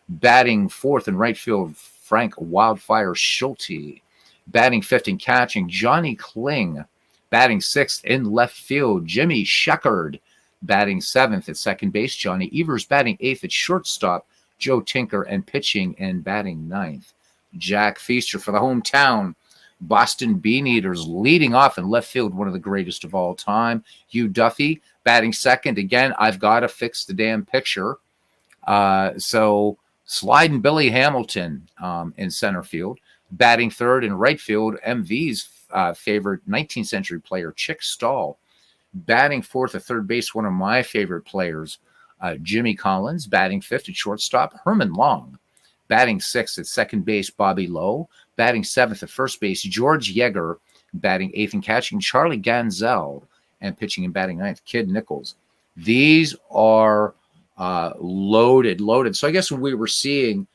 Batting fourth in right field, Frank Wildfire Schulte. Batting fifth and catching, Johnny Kling. Batting sixth in left field, Jimmy Sheckard. Batting seventh at second base, Johnny Evers. Batting eighth at shortstop, Joe Tinker. And pitching and batting ninth, Jack Feaster. For the hometown Boston Bean Eaters, leading off in left field, one of the greatest of all time, Hugh Duffy. Batting second, again, I've got to fix the damn picture. So sliding Billy Hamilton in center field. Batting third in right field, MV's favorite 19th century player, Chick Stahl. Batting fourth at third base, one of my favorite players, Jimmy Collins. Batting fifth at shortstop, Herman Long. Batting sixth at second base, Bobby Lowe. Batting seventh at first base, George Yeager. Batting eighth and catching, Charlie Ganzel. And pitching and batting ninth, Kid Nichols. These are loaded. So I guess when we were seeing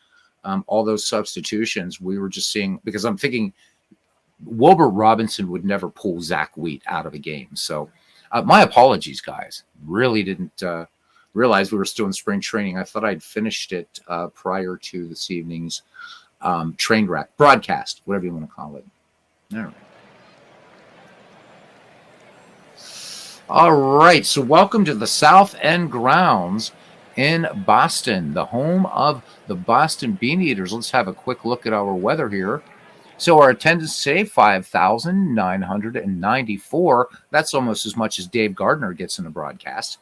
all those substitutions, we were just seeing, because I'm thinking Wilbur Robinson would never pull Zach Wheat out of a game. So my apologies, guys. Really didn't realize we were still in spring training. I thought I'd finished it prior to this evening's train wreck broadcast, whatever you want to call it. All right. All right, so welcome to the South End Grounds in Boston, the home of the Boston Bean Eaters. Let's have a quick look at our weather here. So our attendance today, 5,994. That's almost as much as Dave Gardner gets in a broadcast.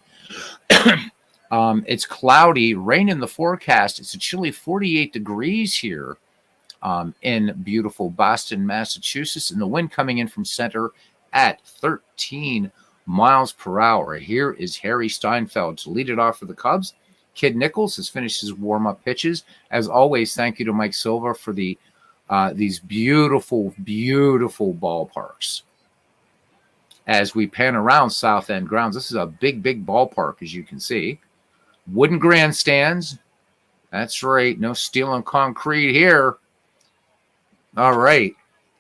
It's cloudy, rain in the forecast. It's a chilly 48 degrees here in beautiful Boston, Massachusetts, and the wind coming in from center at 13 miles per hour. Here is Harry Steinfeld to lead it off for the Cubs. Kid Nichols has finished his warm-up pitches. As always, thank you to Mike Silva for the these beautiful, beautiful ballparks. As we pan around South End Grounds, this is a big, big ballpark, as you can see. Wooden grandstands. That's right. No steel and concrete here. All right.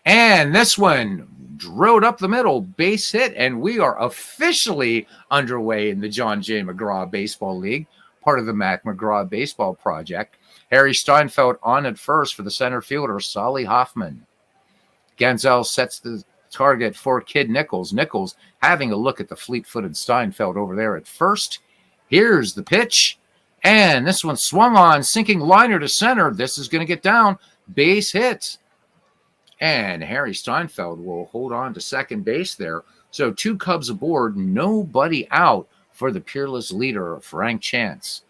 And this one, drilled up the middle, base hit, and we are officially underway in the John J. McGraw Baseball League, part of the Mack-McGraw Baseball Project. Harry Steinfeld on at first for the center fielder, Solly Hoffman. Ganzel sets the target for Kid Nichols. Nichols having a look at the fleet-footed Steinfeld over there at first. Here's the pitch, and this one swung on, sinking liner to center. This is going to get down. Base hit. And Harry Steinfeld will hold on to second base there. So 2 Cubs aboard, nobody out for the peerless leader, Frank Chance.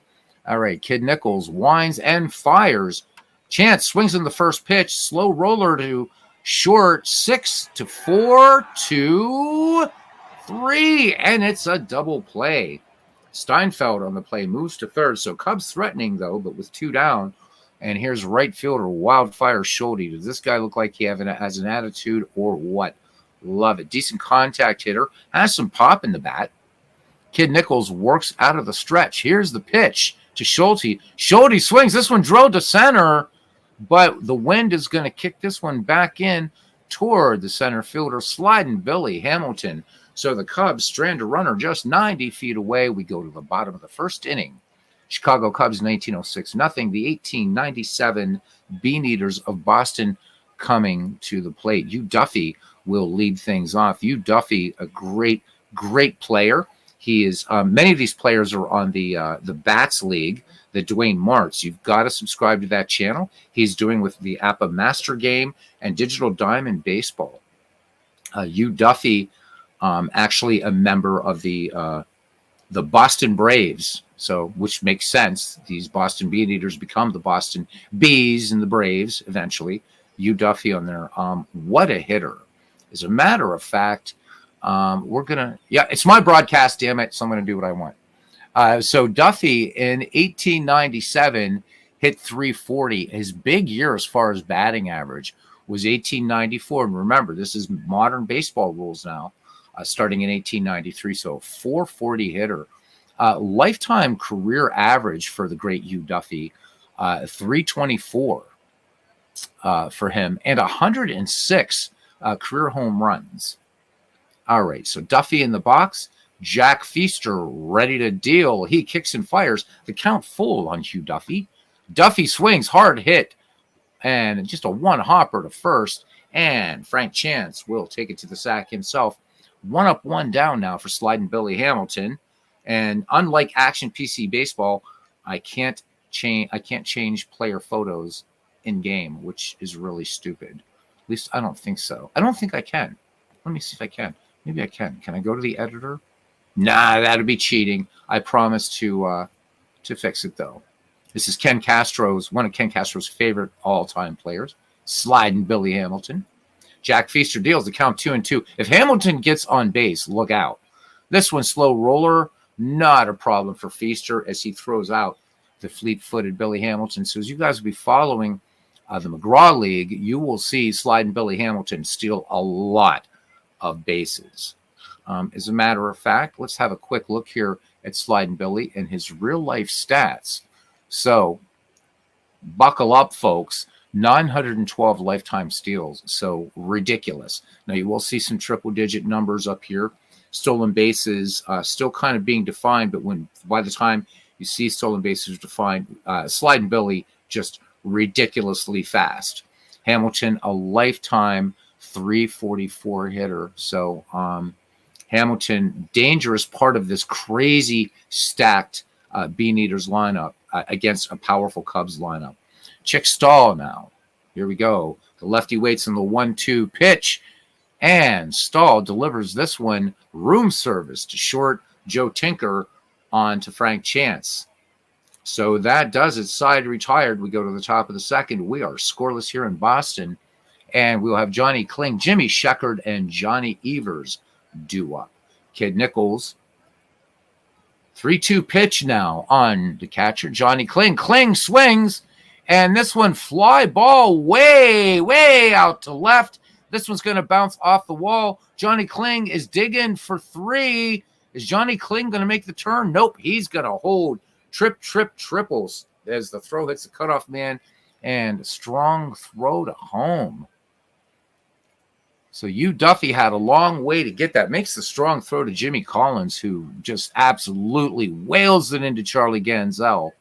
All right, Kid Nichols winds and fires. Chance swings in the first pitch. Slow roller to short, 6-4, 2-3. And it's a double play. Steinfeld on the play moves to third. So Cubs threatening, though, but with 2 down. And here's right fielder Wildfire Schulte. Does this guy look like he has an attitude or what? Love it. Decent contact hitter. Has some pop in the bat. Kid Nichols works out of the stretch. Here's the pitch to Schulte. Schulte swings. This one drove to center, but the wind is going to kick this one back in toward the center fielder, sliding Billy Hamilton. So the Cubs strand a runner just 90 feet away. We go to the bottom of the first inning. Chicago Cubs 1906 nothing. The 1897 Bean Eaters of Boston coming to the plate. Hugh Duffy will lead things off. Hugh Duffy, a great player. He is many of these players are on the Bats League, the Dwayne Martz. You've got to subscribe to that channel. He's doing with the APA Master Game and Digital Diamond Baseball. Hugh Duffy, actually a member of the Boston Braves. So, which makes sense. These Boston Bean Eaters become the Boston Bees and the Braves eventually. Hugh Duffy on there. What a hitter. As a matter of fact, it's my broadcast, damn it, so I'm going to do what I want. So Duffy in 1897 hit 340. His big year as far as batting average was 1894. And remember, this is modern baseball rules now, starting in 1893. So 440 hitter. Lifetime career average for the great Hugh Duffy, 324 for him, and 106 career home runs. All right, so Duffy in the box. Jack Feaster ready to deal. He kicks and fires. The count full on Hugh Duffy. Duffy swings, hard hit, and just a one hopper to first. And Frank Chance will take it to the sack himself. 1 up, 1 down now for sliding Billy Hamilton. And unlike Action PC Baseball, I can't change player photos in game, which is really stupid. At least I don't think so. I don't think I can. Let me see if I can. Maybe I can. Can I go to the editor? Nah, that'd be cheating. I promise to fix it though. This is one of Ken Castro's favorite all-time players, sliding Billy Hamilton. Jack Feaster deals the count 2-2. If Hamilton gets on base, look out. This one slow roller. Not a problem for Feaster as he throws out the fleet-footed Billy Hamilton. So as you guys will be following the McGraw League, you will see sliding Billy Hamilton steal a lot of bases. As a matter of fact, let's have a quick look here at sliding Billy and his real-life stats. So buckle up, folks. 912 lifetime steals. So ridiculous. Now you will see some triple-digit numbers up here. Stolen bases still kind of being defined, but by the time you see stolen bases defined, sliding Billy just ridiculously fast. Hamilton, a lifetime 344 hitter. So Hamilton, dangerous part of this crazy stacked Bean Eaters lineup against a powerful Cubs lineup. Chick Stahl now. Here we go. The lefty waits on the 1-2 pitch. And Stahl delivers this one room service to short. Joe Tinker on to Frank Chance. So that does it. Side retired. We go to the top of the second. We are scoreless here in Boston. And we'll have Johnny Kling, Jimmy Sheckard, and Johnny Evers due up. Kid Nichols. 3-2 pitch now on the catcher, Johnny Kling. Kling swings. And this one fly ball way out to left. This one's going to bounce off the wall. Johnny Kling is digging for 3. Is Johnny Kling going to make the turn? Nope. He's going to hold. Triples as the throw hits the cutoff man. And a strong throw to home. So Hugh Duffy had a long way to get that. Makes the strong throw to Jimmy Collins, who just absolutely wails it into Charlie Ganzel.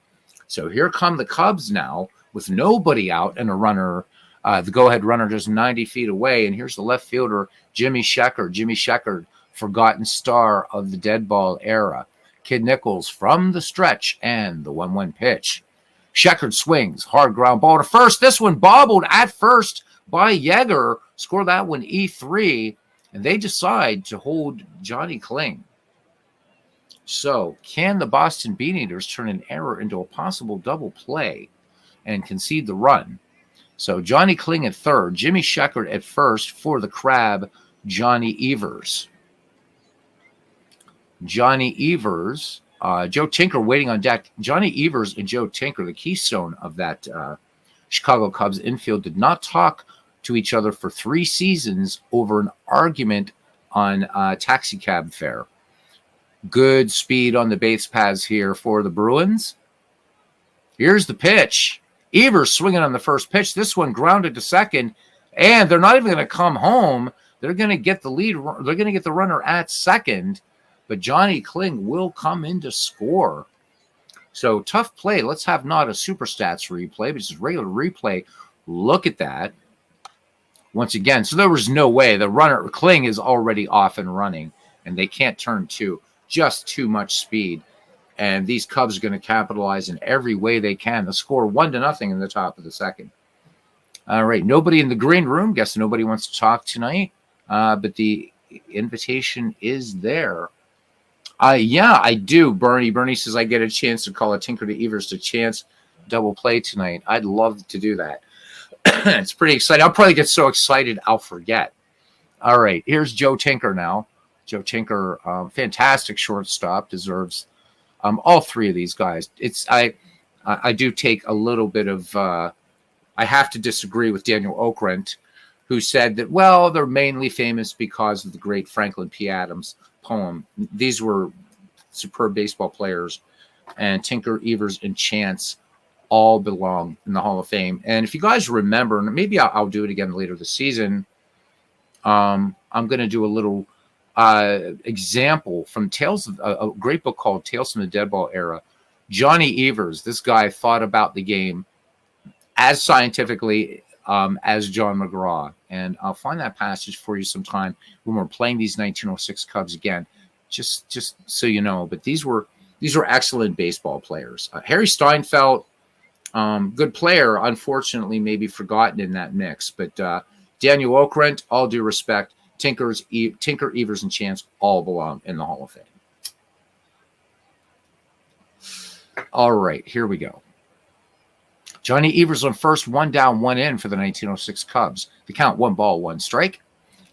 So here come the Cubs now with nobody out and a runner, the go-ahead runner just 90 feet away. And here's the left fielder, Jimmy Sheckard. Jimmy Sheckard, forgotten star of the Deadball era. Kid Nichols from the stretch and the 1-1 pitch. Sheckard swings, hard ground ball to first. This one bobbled at first by Yeager. Score that one E3, and they decide to hold Johnny Kling. So can the Boston Beaneaters turn an error into a possible double play and concede the run? So Johnny Kling at third, Jimmy Sheckard at first for the Crab, Johnny Evers. Johnny Evers, Joe Tinker waiting on deck. Johnny Evers and Joe Tinker, the keystone of that Chicago Cubs infield, did not talk to each other for 3 seasons over an argument on taxi cab fare. Good speed on the base paths here for the Bruins. Here's the pitch. Evers swinging on the first pitch. This one grounded to second, and they're not even going to come home. They're going to get the lead. They're going to get the runner at second, but Johnny Kling will come in to score. So tough play. Let's have not a super stats replay, but just regular replay. Look at that. Once again, so there was no way. The runner, Kling, is already off and running, and they can't turn two. Just too much speed. And these Cubs are going to capitalize in every way they can. The score 1-0 in the top of the second. All right, nobody in the green room. Guess nobody wants to talk tonight, but the invitation is there. Yeah, I do, Bernie. Bernie says I get a chance to call a Tinker to Evers to chance double play tonight. I'd love to do that. It's pretty exciting. I'll probably get so excited I'll forget. All right, here's Joe Tinker now. Joe Tinker, fantastic shortstop, deserves all 3 of these guys. I do take a little bit of I have to disagree with Daniel Okrent, who said that, well, they're mainly famous because of the great Franklin P. Adams poem. These were superb baseball players, and Tinker, Evers, and Chance all belong in the Hall of Fame. And if you guys remember, and maybe I'll do it again later this season, I'm going to do a little example from Tales of a great book called Tales from the Deadball Era. Johnny Evers, this guy thought about the game as scientifically as John McGraw, and I'll find that passage for you sometime when we're playing these 1906 Cubs again, just so you know. But these were excellent baseball players. Harry Steinfeld, good player, unfortunately maybe forgotten in that mix, but Daniel Okrent, all due respect, Tinker, Evers, and Chance all belong in the Hall of Fame. All right, here we go. Johnny Evers on first, 1 down, 1 in for the 1906 Cubs. The count 1 ball, 1 strike.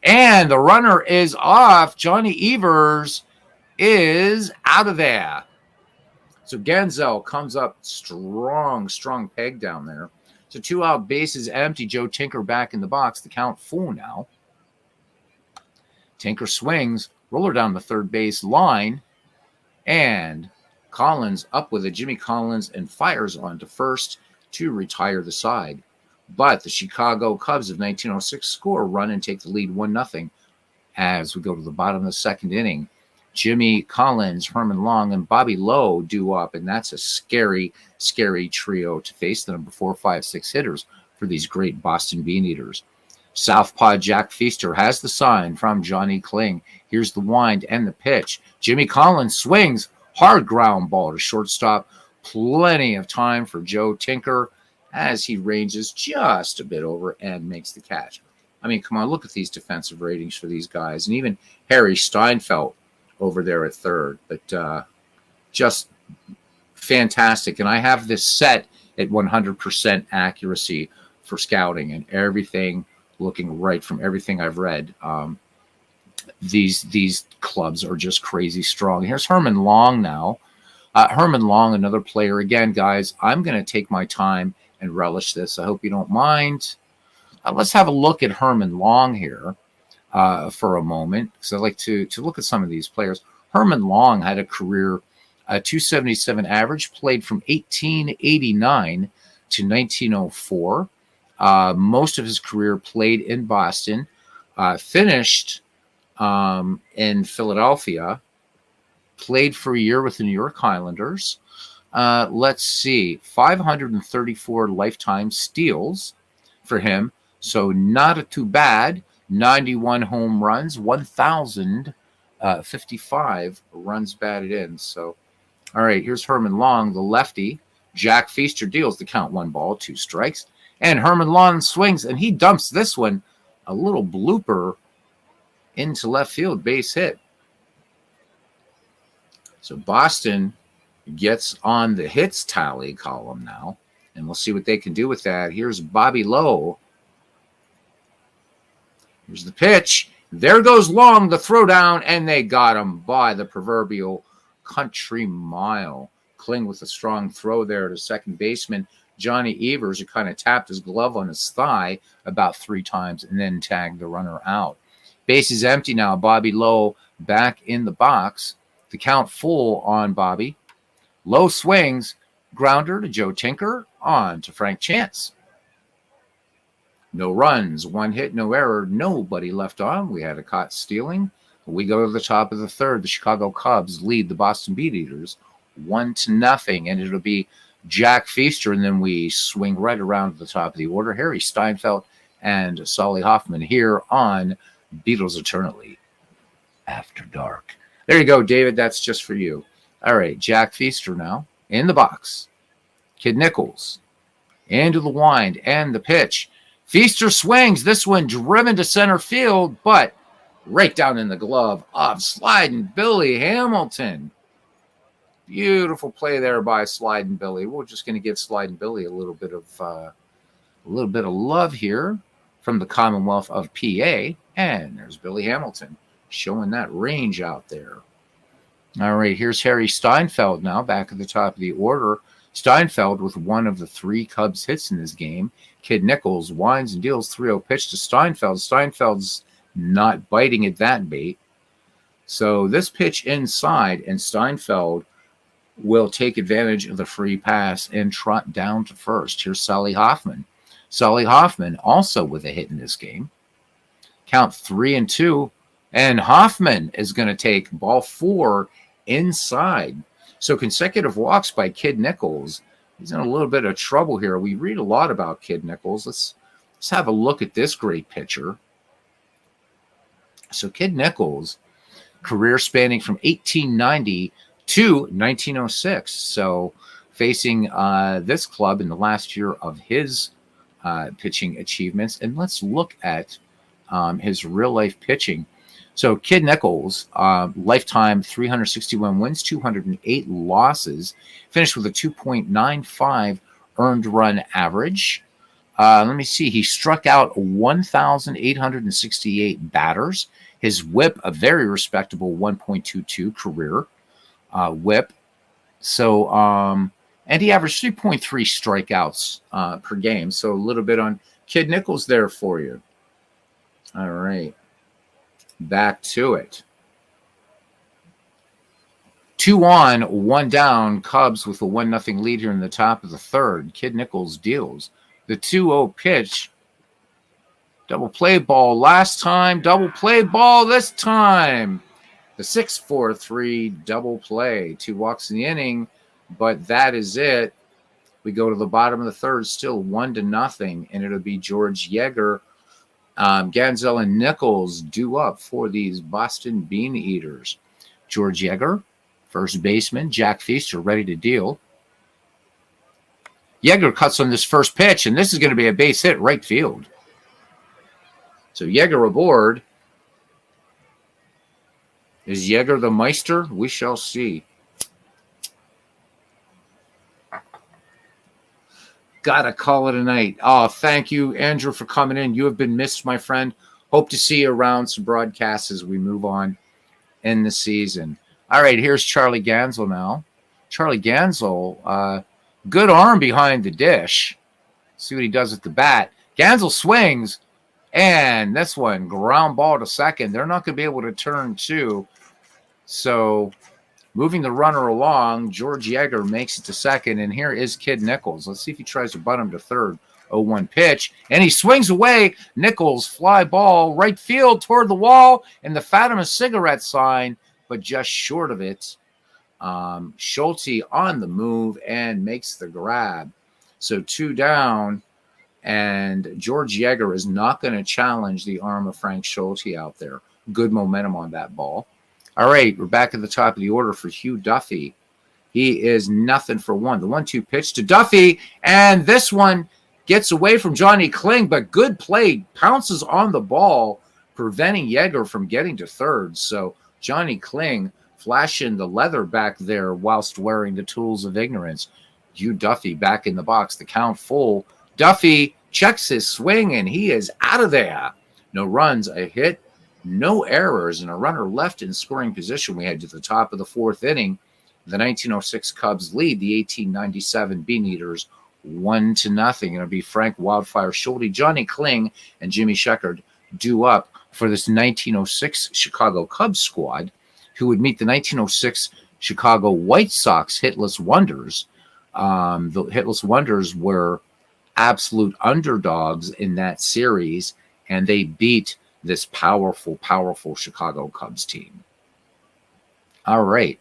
And the runner is off. Johnny Evers is out of there. So Ganzel comes up strong peg down there. So 2 out, bases empty. Joe Tinker back in the box. The count 4 now. Tinker swings, roller down the third base line, and Collins up with it. Jimmy Collins and fires onto first to retire the side. But the Chicago Cubs of 1906 score a run and take the lead 1-0 as we go to the bottom of the second inning. Jimmy Collins, Herman Long, and Bobby Lowe do up, and that's a scary, scary trio to face the number 4, 5, 6 hitters for these great Boston Beaneaters. Southpaw Jack Feaster has the sign from Johnny Kling. Here's the wind and the pitch. Jimmy Collins swings, hard ground ball to shortstop. Plenty of time for Joe Tinker as he ranges just a bit over and makes the catch. I mean, come on, look at these defensive ratings for these guys. And even Harry Steinfeld over there at third. But just fantastic. And I have this set at 100% accuracy for scouting and everything looking right from everything I've read. These clubs are just crazy strong. Here's Herman Long now. Herman Long, another player. Again, guys, I'm going to take my time and relish this. I hope you don't mind. Let's have a look at Herman Long here for a moment, because I'd like to look at some of these players. Herman Long had a career 277 average, played from 1889 to 1904. Most of his career played in Boston. Finished in Philadelphia, played for a year with the New York Highlanders. Let's see, 534 lifetime steals for him. So not too bad. 91 home runs, 1,055 runs batted in. So, all right, here's Herman Long, the lefty. Jack Feaster deals the count, 1 ball, 2 strikes. And Herman Long swings, and he dumps this one, a little blooper into left field, base hit. So Boston gets on the hits tally column now, and we'll see what they can do with that. Here's Bobby Lowe. Here's the pitch. There goes Long, the throwdown, and they got him by the proverbial country mile. Kling with a strong throw there to second baseman Johnny Evers, who kind of tapped his glove on his thigh about 3 times and then tagged the runner out. Base is empty now. Bobby Lowe back in the box. The count full on Bobby. Lowe swings. Grounder to Joe Tinker. On to Frank Chance. No runs, 1 hit, no error. Nobody left on. We had a caught stealing. We go to the top of the third. The Chicago Cubs lead the Boston Beat Eaters 1-0. And it'll be Jack Feaster. And then we swing right around to the top of the order. Harry Steinfeld and Solly Hoffman here on Beatles Eternally After Dark. There you go, David. That's just for you. All right, Jack Feaster now in the box. Kid Nichols into the wind and the pitch. Feaster swings. This one driven to center field, but right down in the glove of Sliding Billy Hamilton. Beautiful play there by Sliding Billy. We're just going to give Sliding Billy a little bit of love here from the Commonwealth of PA. And there's Billy Hamilton showing that range out there. All right, here's Harry Steinfeld now back at the top of the order. Steinfeld with one of the 3 Cubs hits in this game. Kid Nichols winds and deals 3-0 pitch to Steinfeld. Steinfeld's not biting at that bait. So this pitch inside, and Steinfeld will take advantage of the free pass and trot down to first. Here's Solly Hoffman. Solly Hoffman also with a hit in this game. Count 3-2. And Hoffman is going to take ball 4 inside. So consecutive walks by Kid Nichols. He's in a little bit of trouble here. We read a lot about Kid Nichols. Let's have a look at this great pitcher. So Kid Nichols, career spanning from 1890 to 1906. So facing this club in the last year of his pitching achievements. And let's look at his real-life pitching. So Kid Nichols, lifetime 361 wins, 208 losses, finished with a 2.95 earned run average. Let me see. He struck out 1,868 batters. His whip, a very respectable 1.22 career whip. So, and he averaged 3.3 strikeouts per game. So a little bit on Kid Nichols there for you. All right. Back to it. 2 on, 1 down. Cubs with a 1-0 lead here in the top of the third. Kid Nichols deals the 2-0 pitch. Double play ball last time. Double play ball this time. The 6-4-3 double play. 2 walks in the inning, but that is it. We go to the bottom of the third, still 1-0, and it'll be George Yeager. Ganzel and Nichols due up for these Boston Bean Eaters. George Yeager, first baseman. Jack Feaster ready to deal. Yeager cuts on this first pitch, and this is going to be a base hit right field. So Yeager aboard. Is Yeager the Meister? We shall see. Gotta call it a night. Oh, thank you, Andrew, for coming in. You have been missed, my friend. Hope to see you around some broadcasts as we move on in the season. All right, here's Charlie Ganzel now. Charlie Ganzel, good arm behind the dish. See what he does with the bat. Ganzel swings, and this one, ground ball to second. They're not going to be able to turn 2. So moving the runner along, George Yeager makes it to second, and here is Kid Nichols. Let's see if he tries to bunt him to third. 0-1 pitch, and he swings away. Nichols, fly ball, right field toward the wall, and the Fatima cigarette sign, but just short of it. Schulte on the move and makes the grab. So 2 down, and George Yeager is not going to challenge the arm of Frank Schulte out there. Good momentum on that ball. All right, we're back at the top of the order for Hugh Duffy. He is nothing for 1. The 1-2 pitch to Duffy, and this one gets away from Johnny Kling, but good play, pounces on the ball, preventing Yeager from getting to third. So Johnny Kling flashing the leather back there whilst wearing the tools of ignorance. Hugh Duffy back in the box, the count full. Duffy checks his swing, and he is out of there. No runs, a hit, no errors, and a runner left in scoring position. We head to the top of the 4th inning. The 1906 Cubs lead the 1897 Beaneaters 1-0. It'll be Frank Wildfire Schulte, Johnny Kling, and Jimmy Sheckard due up for this 1906 Chicago Cubs squad, who would meet the 1906 Chicago White Sox Hitless Wonders. The Hitless Wonders were absolute underdogs in that series, and they beat this powerful, powerful Chicago Cubs team. All right.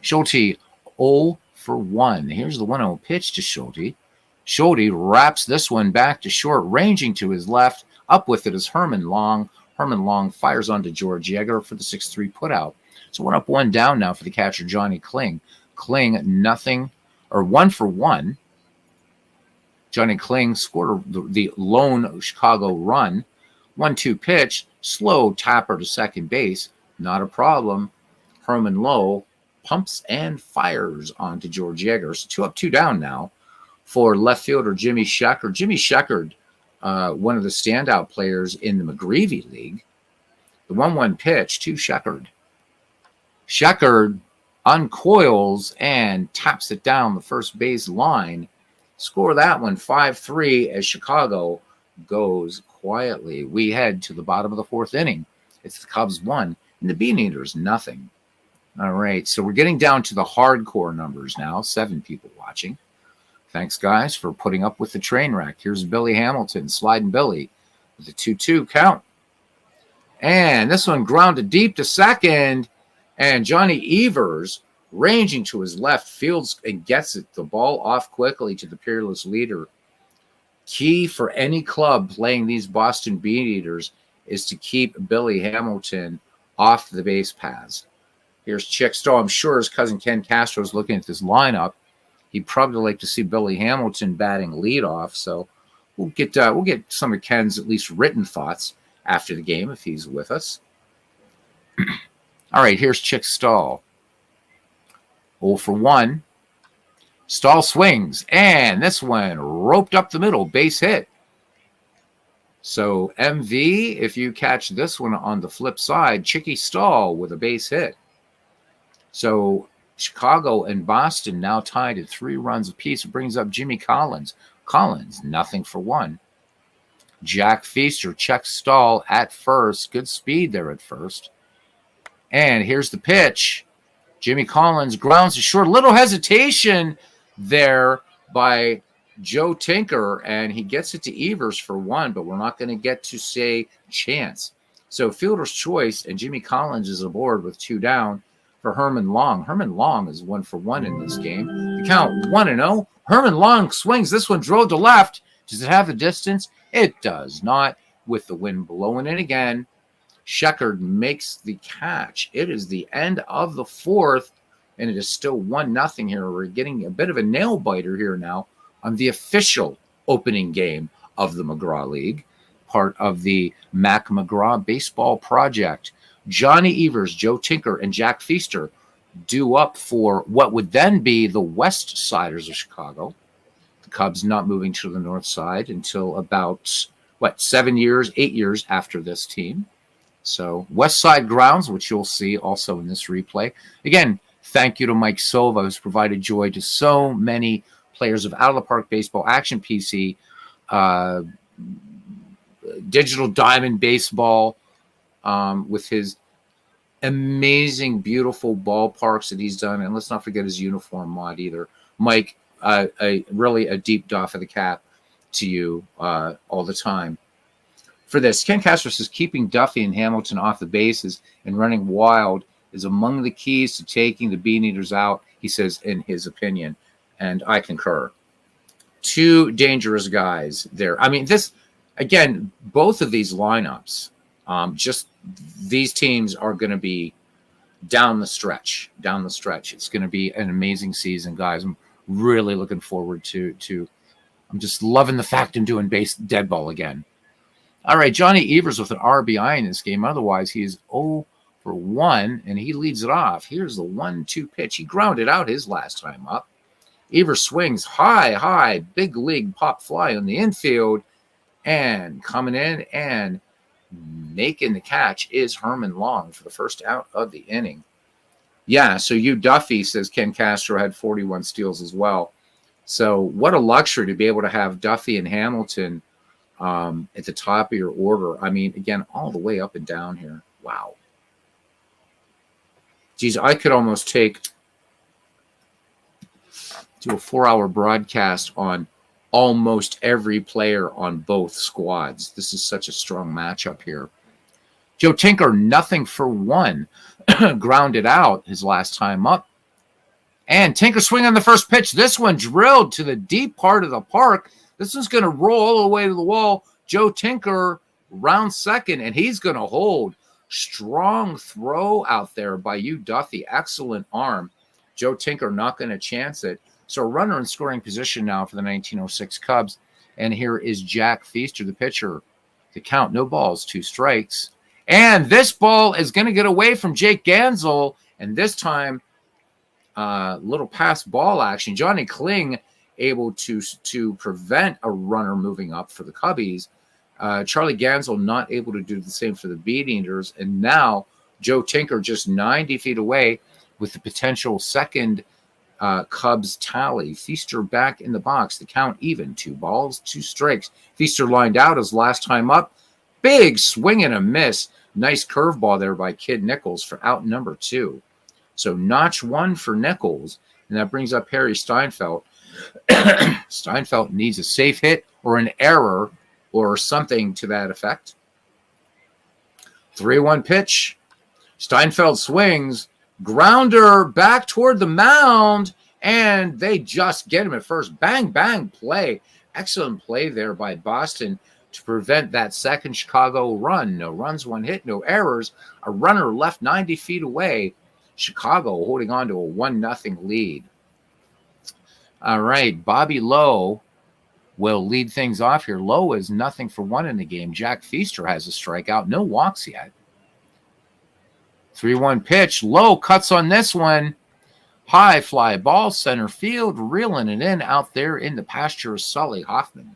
Schulte 0 for 1. Here's the 1-0 pitch to Schulte. Schulte wraps this one back to short, ranging to his left. Up with it is Herman Long. Herman Long fires onto George Yeager for the 6-3 putout. So 1 up, 1 down now for the catcher Johnny Kling. Kling 1 for 1. Johnny Kling scored the lone Chicago run. 1-2 pitch, slow tapper to second base. Not a problem. Herman Lowe pumps and fires onto George Yeager. So 2 up, 2 down now for left fielder Jimmy Sheckard. Jimmy Sheckard, one of the standout players in the McGraw League. The 1-1 pitch to Sheckard. Sheckard uncoils and taps it down the first base line. Score that one 5-3 as Chicago goes quietly. We head to the bottom of the 4th inning. It's the Cubs 1 and the Beaneaters nothing. All right, so we're getting down to the hardcore numbers now. 7 people watching. Thanks, guys, for putting up with the train wreck. Here's Billy Hamilton, sliding Billy with a 2-2 count. And this one grounded deep to second, and Johnny Evers, ranging to his left, fields and gets it, the ball off quickly to the peerless leader. Key for any club playing these Boston Beaneaters is to keep Billy Hamilton off the base paths. Here's Chick Stoll. I'm sure his cousin Ken Castro is looking at this lineup. He'd probably like to see Billy Hamilton batting leadoff. So we'll get some of Ken's at least written thoughts after the game if he's with us. All right, here's Chick Stoll. 0 for 1. Stoll swings, and this one roped up the middle, base hit. So MV, if you catch this one on the flip side, Chicky Stoll with a base hit. So Chicago and Boston now tied at 3 runs apiece. It brings up Jimmy Collins. Collins, 0 for 1. Jack Feaster checks Stoll at first. Good speed there at first. And here's the pitch. Jimmy Collins grounds to short. Little hesitation there by Joe Tinker, and he gets it to Evers for 1, but we're not going to get to say chance. So fielder's choice, and Jimmy Collins is aboard with 2 down for Herman Long. Herman Long is 1 for 1 in this game. The count 1-0. Herman Long swings. This one drove to left. Does it have the distance? It does not. With the wind blowing in again, Sheckard makes the catch. It is the end of the 4th, and it is still 1-0 here. We're getting a bit of a nail biter here now on the official opening game of the McGraw League, part of the Mack-McGraw Baseball Project. Johnny Evers, Joe Tinker, and Jack Feaster due up for what would then be the West Siders of Chicago. The Cubs not moving to the North Side until about, 8 years after this team. So West Side grounds, which you'll see also in this replay. Again, thank you to Mike Silva, who's provided joy to so many players of Out of the Park Baseball, Action PC, Digital Diamond Baseball, with his amazing, beautiful ballparks that he's done. And let's not forget his uniform mod either. Mike, really a deep doff of the cap to you all the time. For this, Ken Castro says keeping Duffy and Hamilton off the bases and running wild is among the keys to taking the Beaneaters out, he says, in his opinion. And I concur. Two dangerous guys there. I mean, this, again, both of these lineups, just these teams are going to be down the stretch. It's going to be an amazing season, guys. I'm really looking forward to I'm just loving the fact I'm doing dead ball again. All right, Johnny Evers with an RBI in this game. Otherwise, he is 0 for 1, and he leads it off. Here's the 1-2 pitch. He grounded out his last time up. Evers swings high, big league pop fly on the infield, and coming in and making the catch is Herman Long for the first out of the inning. Yeah, so you Duffy, says Ken Castro, had 41 steals as well. So what a luxury to be able to have Duffy and Hamilton at the top of your order. I mean, again, all the way up and down here. Wow. Geez, I could almost do a 4-hour broadcast on almost every player on both squads. This is such a strong matchup here. Joe Tinker, nothing for 1. Grounded out his last time up. And Tinker swing on the first pitch. This one drilled to the deep part of the park. This one's going to roll all the way to the wall. Joe Tinker round second, and he's going to hold. Strong throw out there by you, Duffy. Excellent arm. Joe Tinker not going to chance it. So a runner in scoring position now for the 1906 Cubs. And here is Jack Feaster, the pitcher. The count, no balls, 2 strikes. And this ball is going to get away from Jake Gansel. And this time, little pass ball action. Johnny Kling able to prevent a runner moving up for the Cubbies. Charlie Gansel not able to do the same for the Beaneaters. And now Joe Tinker just 90 feet away with the potential second Cubs tally. Feaster back in the box. The count even. 2 balls, 2 strikes. Feaster lined out his last time up. Big swing and a miss. Nice curveball there by Kid Nichols for out number 2. So notch 1 for Nichols. And that brings up Harry Steinfeld. Steinfeld needs a safe hit or an error or something to that effect. 3-1 pitch. Steinfeld swings. Grounder back toward the mound. And they just get him at first. Bang, bang play. Excellent play there by Boston to prevent that second Chicago run. No runs, 1 hit, no errors. A runner left 90 feet away. Chicago holding on to a 1-0 lead. All right, Bobby Lowe will lead things off here. Lowe is 0 for 1 in the game. Jack Feaster has a strikeout. No walks yet. 3-1 pitch. Lowe cuts on this one. High fly ball, center field, reeling it in out there in the pasture of Sully Hoffman.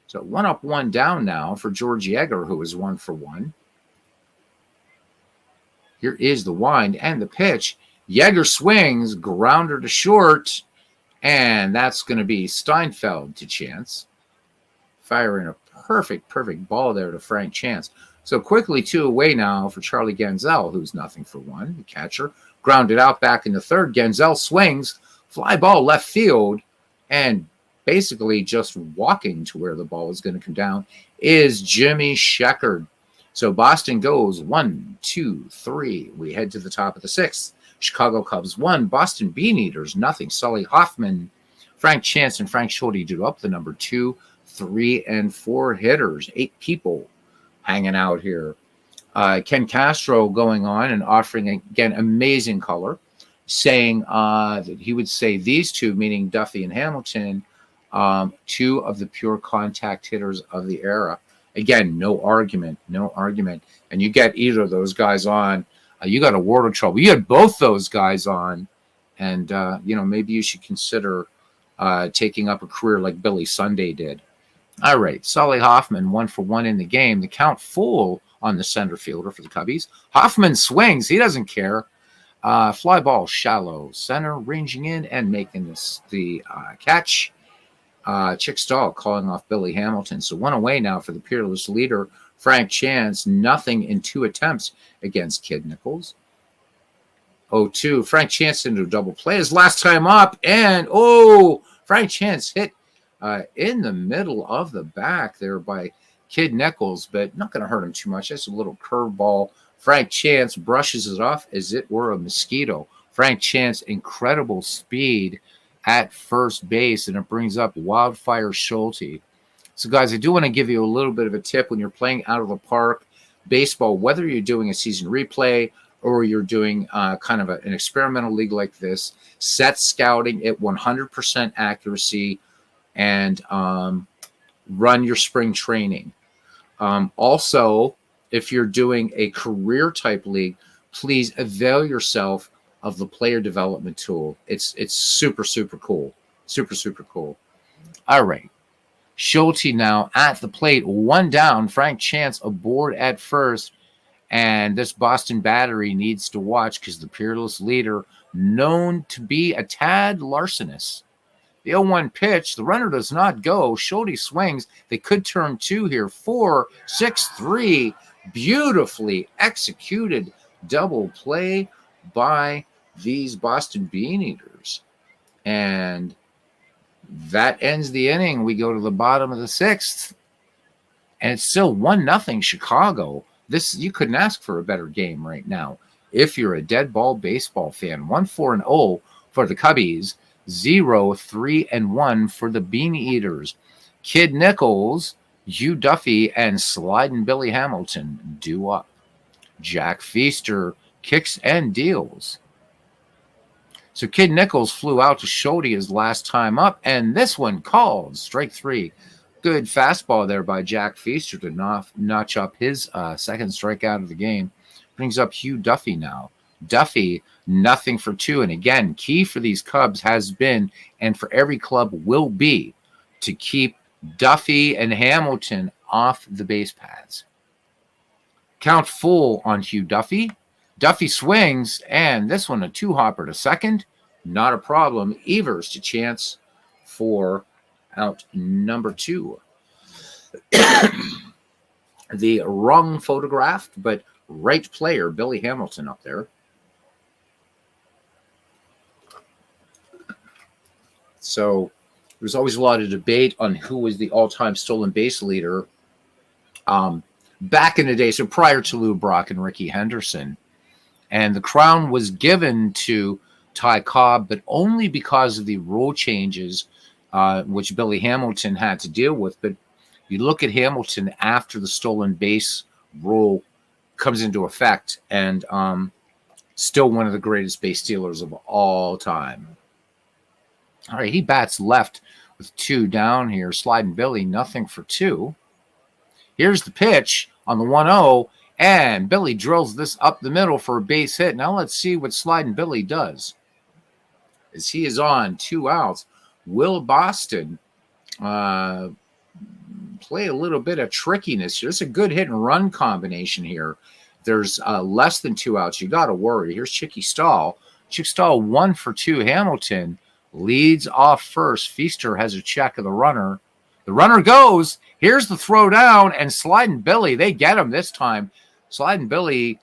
So 1 up, 1 down now for George Yeager, who is 1 for 1. Here is the wind and the pitch. Yeager swings, grounder to short, and that's going to be Steinfeld to Chance. Firing a perfect ball there to Frank Chance. So quickly 2 away now for Charlie Gansel, who's 0 for 1. The catcher grounded out back in the third. Gansel swings, fly ball left field, and basically just walking to where the ball is going to come down is Jimmy Sheckard. So Boston goes 1, 2, 3. We head to the top of the 6th. Chicago Cubs 1, Boston Beaneaters 0. Sully Hoffman, Frank Chance, and Frank Schulte do up the number 2, 3, and 4 hitters. 8 people hanging out here. Ken Castro going on and offering, again, amazing color, saying that he would say these 2, meaning Duffy and Hamilton, 2 of the pure contact hitters of the era. Again, no argument. And you get either of those guys on, you got a world of trouble. You had both those guys on, and maybe you should consider taking up a career like Billy Sunday did. All right, Sully Hoffman 1 for 1 in the game. The count full on the center fielder for the Cubbies. Hoffman swings. He doesn't care. Fly ball shallow center, ranging in and making the catch. Chick Stahl calling off Billy Hamilton. So 1 away now for the peerless leader, Frank Chance. 0 in 2 attempts against Kid Nichols. 0-2. Frank Chance into a double play his last time up. And, Frank Chance hit in the middle of the back there by Kid Nichols, but not going to hurt him too much. That's a little curveball. Frank Chance brushes it off as it were a mosquito. Frank Chance, incredible speed at first base, and it brings up Wildfire Schulte. So, guys, I do want to give you a little bit of a tip when you're playing out of the park baseball, whether you're doing a season replay or you're doing kind of an experimental league like this, set scouting at 100% accuracy and run your spring training. Also, if you're doing a career type league, please avail yourself of the player development tool. It's super, super cool. Super, super cool. All right. Schulte now at the plate, one down. Frank Chance aboard at first. And this Boston battery needs to watch because the peerless leader, known to be a tad larcenous. The 0-1 pitch, the runner does not go. Schulte swings. They could turn 2 here. 4, 6, 3. Beautifully executed double play by these Boston Bean Eaters. And that ends the inning. We go to the bottom of the 6th. And it's still 1-0 Chicago. This, you couldn't ask for a better game right now. If you're a Deadball baseball fan, 1-4-0 for the Cubbies, 0-3-1 for the Bean Eaters. Kid Nichols, Hugh Duffy, and Slidin' Billy Hamilton due up. Jack Feaster kicks and deals. So Kid Nichols flew out to Schulte his last time up, and this one called strike 3. Good fastball there by Jack Feaster to notch up his second strikeout of the game. Brings up Hugh Duffy now. Duffy, 0-for-2. And again, key for these Cubs has been, and for every club will be, to keep Duffy and Hamilton off the base paths. Count full on Hugh Duffy. Duffy swings, and this one a 2-hopper to second. Not a problem. Evers to Chance for out number 2. The wrong photographed, but right player, Billy Hamilton up there. So there's always a lot of debate on who was the all-time stolen base leader back in the day, so prior to Lou Brock and Ricky Henderson. And the crown was given to Ty Cobb, but only because of the rule changes which Billy Hamilton had to deal with. But you look at Hamilton after the stolen base rule comes into effect, and still one of the greatest base stealers of all time. All right, he bats left with 2 down here. Sliding Billy, 0-for-2. Here's the pitch on the 1-0, and Billy drills this up the middle for a base hit. Now let's see what Sliding Billy does. As he is on 2 outs, will Boston play a little bit of trickiness here? It's a good hit and run combination here. There's less than 2 outs. You got to worry. Here's Chicky Stahl. Chick Stahl, 1-for-2. Hamilton leads off first. Feaster has a check of the runner. The runner goes. Here's the throw down, and Sliding Billy, they get him this time. Sliding Billy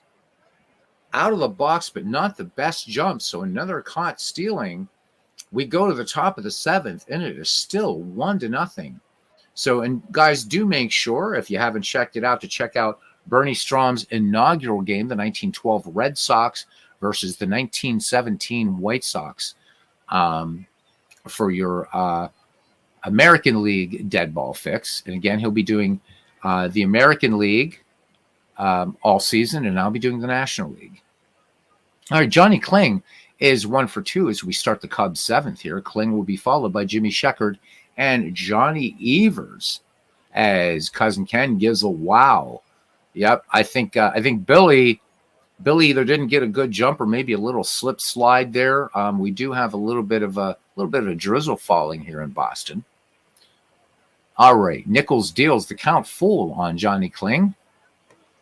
out of the box, but not the best jump. So another caught stealing. We go to the top of the 7th, and it is still 1-0. So, and guys, do make sure, if you haven't checked it out, to check out Bernie Strom's inaugural game, the 1912 Red Sox versus the 1917 White Sox, for your American League Deadball fix. And again, he'll be doing the American League all season, and I'll be doing the National League. All right, Johnny Kling is 1-for-2 as we start the Cubs 7th here. Kling will be followed by Jimmy Sheckard and Johnny Evers as Cousin Ken gives a wow. Yep, I think Billy either didn't get a good jump or maybe a little slip slide there. We do have a little bit of a drizzle falling here in Boston. All right, Nichols deals the count full on Johnny Kling.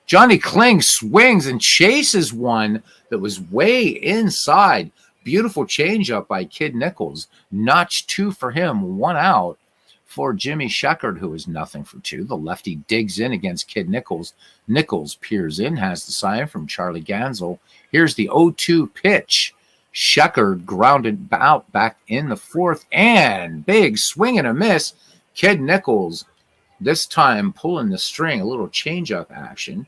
Johnny Kling swings and chases one that was way inside. Beautiful changeup by Kid Nichols. Notch 2 for him, 1 out for Jimmy Sheckard, who is 0-for-2. The lefty digs in against Kid Nichols. Nichols peers in, has the sign from Charlie Gansel. Here's the 0-2 pitch. Sheckard grounded out back in the fourth, and big swing and a miss. Kid Nichols this time pulling the string, a little changeup action.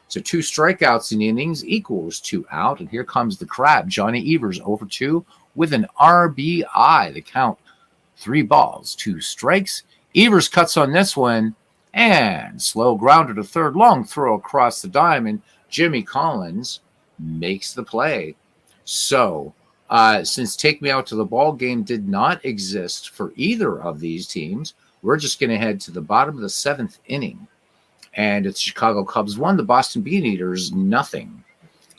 So 2 strikeouts in the innings equals 2 out. And here comes the crab, Johnny Evers, over 2 with an RBI. The count, 3 balls, 2 strikes. Evers cuts on this one, and slow grounder to third, long throw across the diamond. Jimmy Collins makes the play. So since Take Me Out to the Ball Game did not exist for either of these teams, we're just going to head to the bottom of the 7th inning. And it's Chicago Cubs 1, the Boston Beaneaters nothing.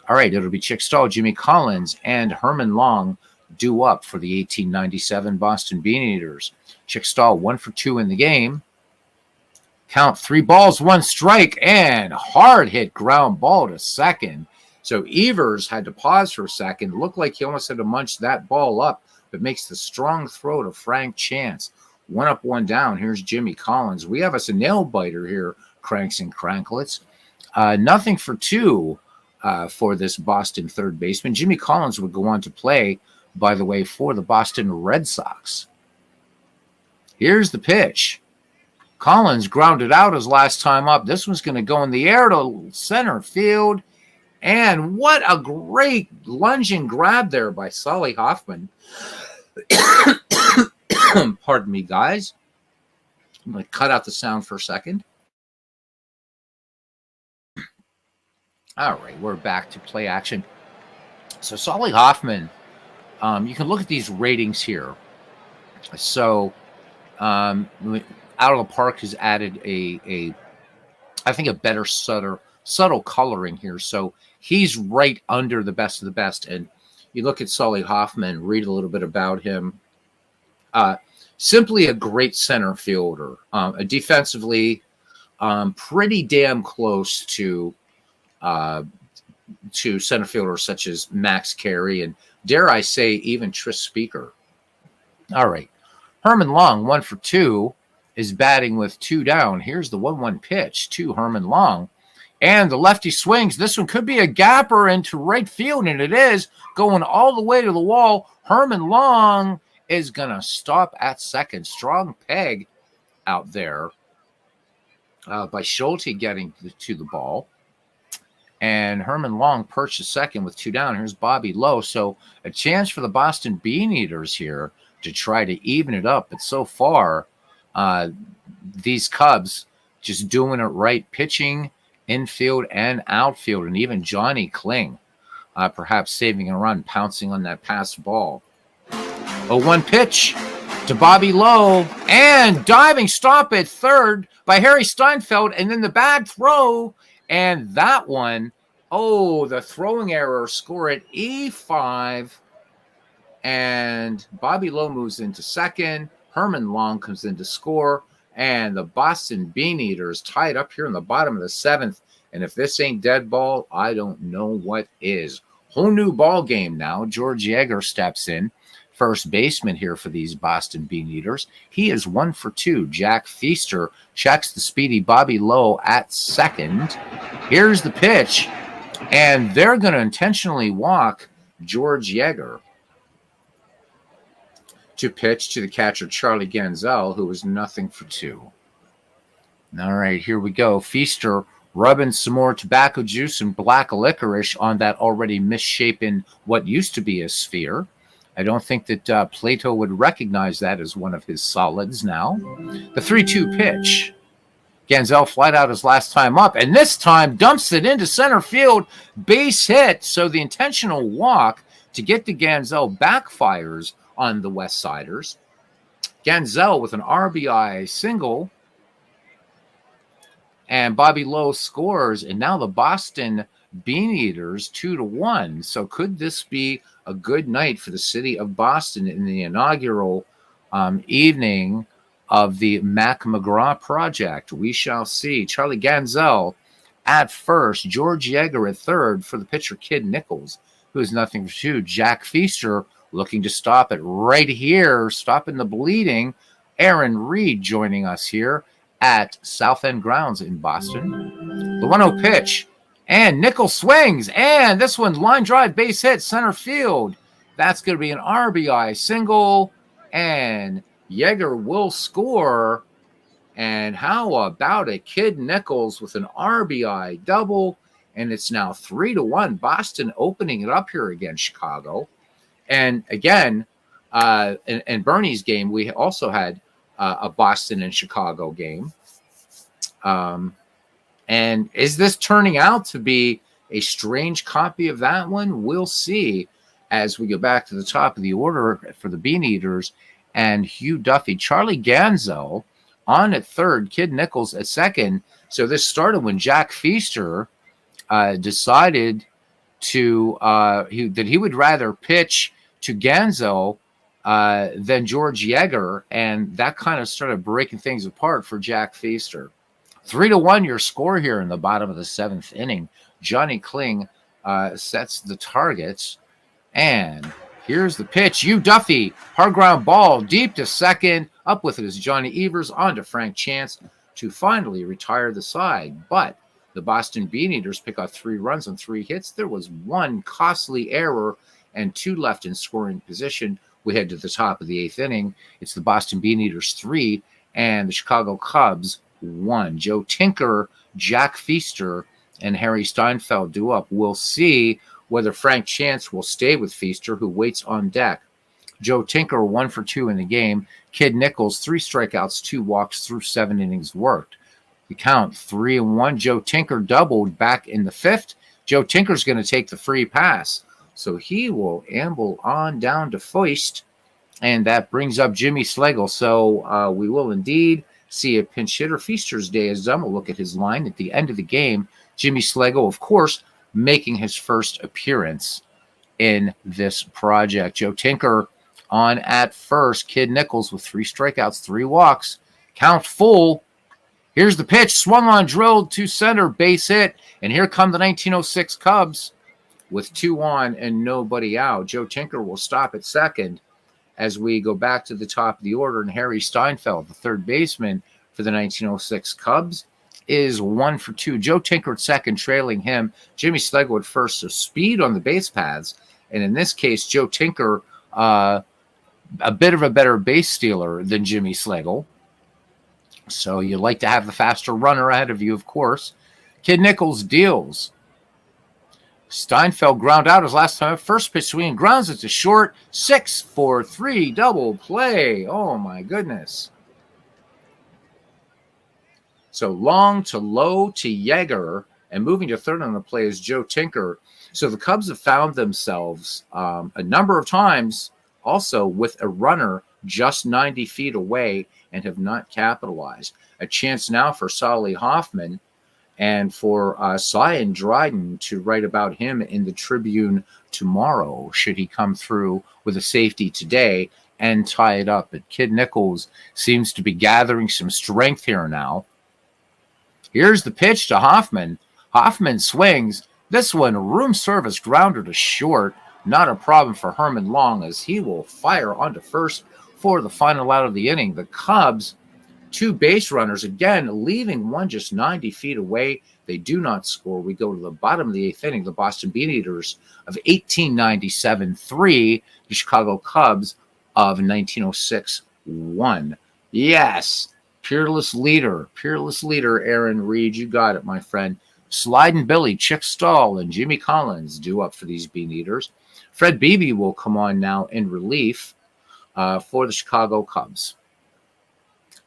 All right, it'll be Chick Stahl, Jimmy Collins, and Herman Long due up for the 1897 Boston Beaneaters. Chick Stahl 1 for 2 in the game. Count 3 balls, 1 strike, and hard hit ground ball to second. So Evers had to pause for a second. Looked like he almost had to munch that ball up, but makes the strong throw to Frank Chance. 1 up, 1 down. Here's Jimmy Collins. We have us a nail biter here, cranks and cranklets. Nothing for 2 for this Boston third baseman. Jimmy Collins would go on to play, by the way, for the Boston Red Sox. Here's the pitch. Collins grounded out his last time up. This one's going to go in the air to center field. And what a great lunging grab there by Solly Hoffman. Pardon me, guys. I'm going to cut out the sound for a second. All right, we're back to play action. So Solly Hoffman, you can look at these ratings here. So Out of the Park has added I think a better subtle coloring here. So he's right under the best of the best. And you look at Solly Hoffman, read a little bit about him. Simply a great center fielder. Defensively, pretty damn close to center fielders such as Max Carey and, dare I say, even Tris Speaker. All right. Herman Long, 1 for 2, is batting with 2 down. Here's the 1-1 pitch to Herman Long. And the lefty swings. This one could be a gapper into right field, and it is, going all the way to the wall. Herman Long is going to stop at second. Strong peg out there by Schulte getting to the ball. And Herman Long perched second with 2 down. Here's Bobby Lowe. So a chance for the Boston Beaneaters here to try to even it up. But so far, these Cubs just doing it right, pitching, infield, and outfield. And even Johnny Kling perhaps saving a run, pouncing on that passed ball. 0-1 pitch to Bobby Lowe, and diving stop at third by Harry Steinfeld, and then the bad throw, and that one, the throwing error, score at E5, and Bobby Lowe moves into second. Herman Long comes in to score, and the Boston Beaneaters tied up here in the bottom of the 7th, and if this ain't dead ball, I don't know what is. Whole new ball game now. George Yeager steps in, first baseman here for these Boston Beaneaters. He is 1 for 2. Jack Feaster checks the speedy Bobby Lowe at second. Here's the pitch, and they're going to intentionally walk George Yeager to pitch to the catcher, Charlie Ganzel, who was 0 for 2. All right, here we go. Feaster rubbing some more tobacco juice and black licorice on that already misshapen what used to be a sphere. I don't think that Plato would recognize that as one of his solids now. The 3-2 pitch. Ganzel flied out his last time up, and this time dumps it into center field. Base hit, so the intentional walk to get to Ganzel backfires on the West Siders. Ganzel with an RBI single, and Bobby Lowe scores, and now the Boston Beaneaters 2-1. So could this be a good night for the city of Boston in the inaugural evening of the Mack-McGraw Project? We shall see. Charlie Ganzel at first, George Yeager at third for the pitcher Kid Nichols, who is 0 for 2. Jack Feaster looking to stop it right here, stopping the bleeding. Aaron Reed joining us here at South End Grounds in Boston. The 1-0 pitch, and Nichols swings, and this one line drive base hit center field. That's going to be an RBI single, and Yeager will score. And how about it? Kid Nichols with an RBI double, and it's now 3-1. Boston opening it up here against Chicago. And again, in Bernie's game, we also had a Boston and Chicago game. And is this turning out to be a strange copy of that one? We'll see as we go back to the top of the order for the Bean Eaters. And Hugh Duffy, Charlie Ganzo on at third, Kid Nichols at second. So this started when Jack Feaster decided that he would rather pitch to Ganzo than George Yeager, and that kind of started breaking things apart for Jack Feaster. 3-1 your score here in the bottom of the seventh inning. Johnny Kling sets the targets, and here's the pitch. Hugh Duffy, hard ground ball deep to second. Up with it is Johnny Evers, on to Frank Chance to finally retire the side. But the Boston Bean Eaters pick up 3 runs on 3 hits. There was one costly error and 2 left in scoring position. We head to the top of the 8th inning. It's the Boston Bean Eaters 3 and the Chicago Cubs 1. Joe Tinker, Jack Feaster, and Harry Steinfeld do up. We'll see whether Frank Chance will stay with Feaster, who waits on deck. Joe Tinker 1 for 2 in the game. Kid Nichols 3 strikeouts, 2 walks through 7 innings worked. The count 3-1. Joe Tinker doubled back in the 5th. Joe Tinker's going to take the free pass, so he will amble on down to first, and that brings up Jimmy Schlegel. So we will indeed see a pinch hitter. Feaster's day is done. We'll look at his line at the end of the game. Jimmy Schlegel, of course, making his first appearance in this project. Joe Tinker on at first. Kid Nichols with 3 strikeouts, 3 walks. Count full. Here's the pitch. Swung on, drilled to center, base hit. And here come the 1906 Cubs with 2 on and nobody out. Joe Tinker will stop at second as we go back to the top of the order. And Harry Steinfeld, the third baseman for the 1906 Cubs, is 1 for 2. Joe Tinker at second, trailing him. Jimmy Schlegel at first, so speed on the base paths. And in this case, Joe Tinker, a bit of a better base stealer than Jimmy Schlegel. So you like to have the faster runner ahead of you, of course. Kid Nichols deals. Steinfeld ground out his last time. First pitch swing, grounds it to short. 6-4-3 double play. Oh, my goodness. So long to low to Yeager, and moving to third on the play is Joe Tinker. So the Cubs have found themselves a number of times also with a runner just 90 feet away and have not capitalized. A chance now for Solly Hoffman and for Cyan Dryden to write about him in the Tribune tomorrow, should he come through with a safety today and tie it up. But Kid Nichols seems to be gathering some strength here now. Here's the pitch to Hoffman. Hoffman swings. This one, room service grounder to short. Not a problem for Herman Long, as he will fire onto first for the final out of the inning. The Cubs, 2 base runners, again, leaving one just 90 feet away. They do not score. We go to the bottom of the 8th inning. The Boston Bean Eaters of 1897-3. The Chicago Cubs of 1906-1. Yes, peerless leader, Aaron Reed. You got it, my friend. Sliding Billy, Chick Stahl, and Jimmy Collins do up for these Bean Eaters. Fred Beebe will come on now in relief for the Chicago Cubs.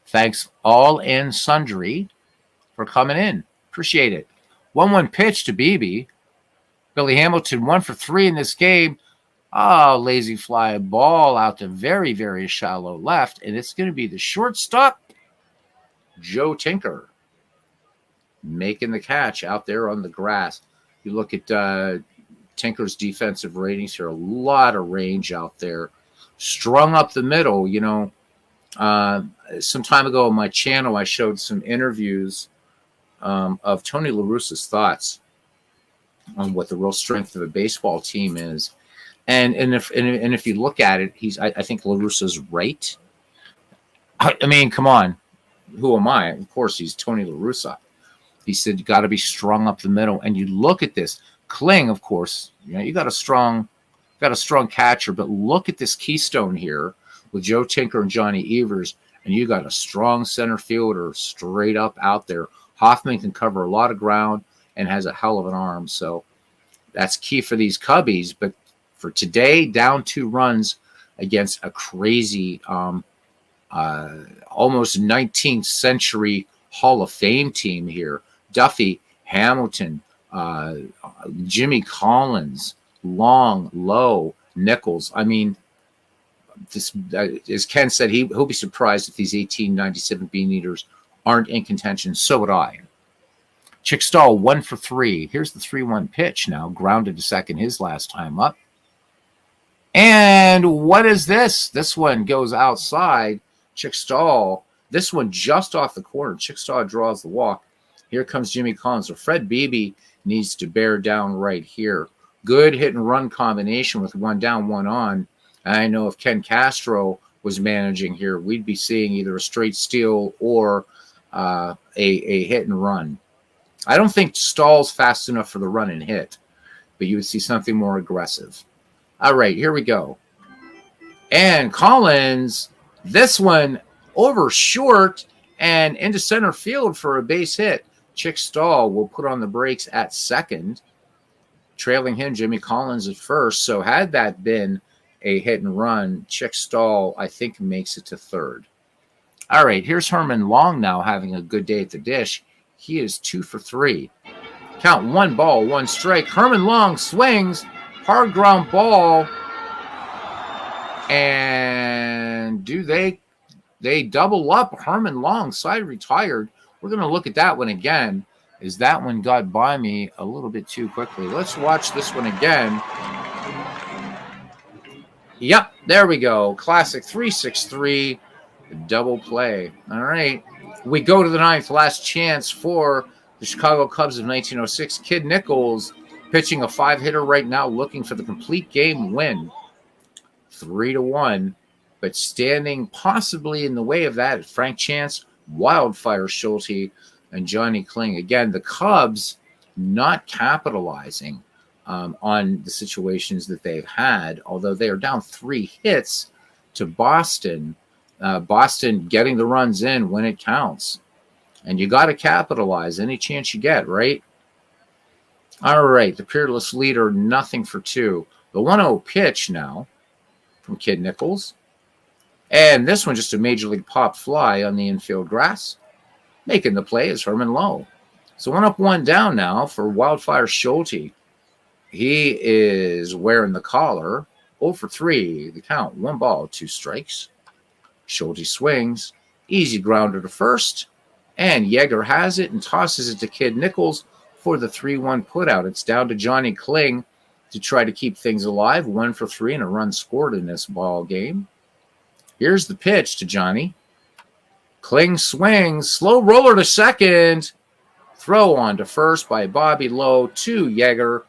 Thanks all and sundry for coming in. Appreciate it. 1-1 pitch to Beebe. Billy Hamilton 1 for 3 in this game. Lazy fly ball out to very, very shallow left, and it's going to be the shortstop, Joe Tinker, making the catch out there on the grass. You look at Tinker's defensive ratings here, a lot of range out there. Strung up the middle, you know. Some time ago on my channel, I showed some interviews of Tony La Russa's thoughts on what the real strength of a baseball team is. And if you look at it, I think La Russa's right. I mean, come on. Who am I? Of course, he's Tony La Russa. He said you got to be strung up the middle. And you look at this. Kling, of course, you know, you got a strong got a strong catcher, but look at this keystone here with Joe Tinker and Johnny Evers, and you got a strong center fielder straight up out there. Hoffman can cover a lot of ground and has a hell of an arm, so that's key for these Cubbies. But for today, down 2 runs against a crazy, almost 19th century Hall of Fame team here. Duffy, Hamilton, Jimmy Collins, Long, Lowe, Nichols. I mean, this, as Ken said, he'll be surprised if these 1897 Bean Eaters aren't in contention. So would I. Chick Stahl, 1 for 3. Here's the 3-1 pitch now, grounded to second his last time up. And what is this? This one goes outside. Chick Stahl, this one just off the corner. Chick Stahl draws the walk. Here comes Jimmy Collins. So Fred Beebe needs to bear down right here. Good hit and run combination with 1 down, 1 on. I know if Ken Castro was managing here, we'd be seeing either a straight steal or a hit and run. I don't think Stahl's fast enough for the run and hit, but you would see something more aggressive. All right, here we go. And Collins, this one over short and into center field for a base hit. Chick Stahl will put on the brakes at second. Trailing him, Jimmy Collins at first. So had that been a hit and run, Chick Stahl, I think, makes it to third. All right, here's Herman Long now having a good day at the dish. He is 2 for 3. Count 1 ball, 1 strike. Herman Long swings. Hard ground ball. And do they double up? Herman Long, side retired. We're going to look at that one again, as that one got by me a little bit too quickly. Let's watch this one again. Yep, there we go. Classic 3-6-3, double play. All right. We go to the 9th, last chance for the Chicago Cubs of 1906. Kid Nichols pitching a 5-hitter right now, looking for the complete game win. 3-1, but standing possibly in the way of that, Frank Chance, Wildfire Schulte, and Johnny Kling. Again, the Cubs not capitalizing on the situations that they've had, although they are down 3 hits to Boston. Boston getting the runs in when it counts. And you got to capitalize any chance you get, right? All right, the peerless leader, nothing for 2. The 1-0 pitch now from Kid Nichols. And this one just a major league pop fly on the infield grass. Making the play is Herman Lowe. So 1 up, 1 down now for Wildfire Schulte. He is wearing the collar. 0 for 3, the count. 1 ball, 2 strikes. Schulte swings. Easy grounder to first. And Yeager has it and tosses it to Kid Nichols for the 3-1 putout. It's down to Johnny Kling to try to keep things alive. 1 for 3 and a run scored in this ball game. Here's the pitch to Johnny. Kling swings. Slow roller to second. Throw on to first by Bobby Lowe to Yeager.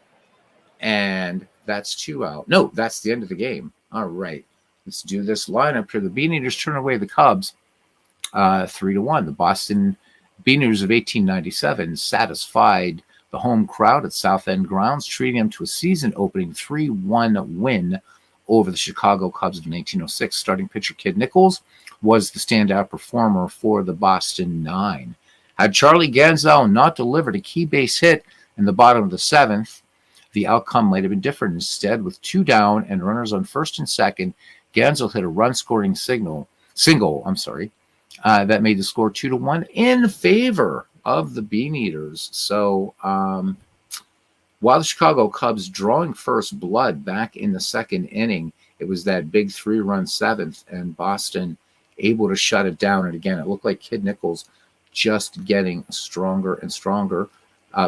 And that's 2 out. No, that's the end of the game. All right. Let's do this lineup here. The Bean Eaters turn away the Cubs 3-1. The Boston Bean Eaters of 1897 satisfied the home crowd at South End Grounds, treating them to a season-opening 3-1 win over the Chicago Cubs of 1906. Starting pitcher Kid Nichols was the standout performer for the Boston Nine. Had Charlie Ganzel not delivered a key base hit in the bottom of the 7th, the outcome might have been different. Instead, with 2 down and runners on first and second, Ganzel hit a run-scoring single, that made the score 2-1 in favor of the Bean Eaters. So while the Chicago Cubs drawing first blood back in the 2nd inning, it was that big 3-run 7th, and Boston able to shut it down. And again, it looked like Kid Nichols just getting stronger and stronger.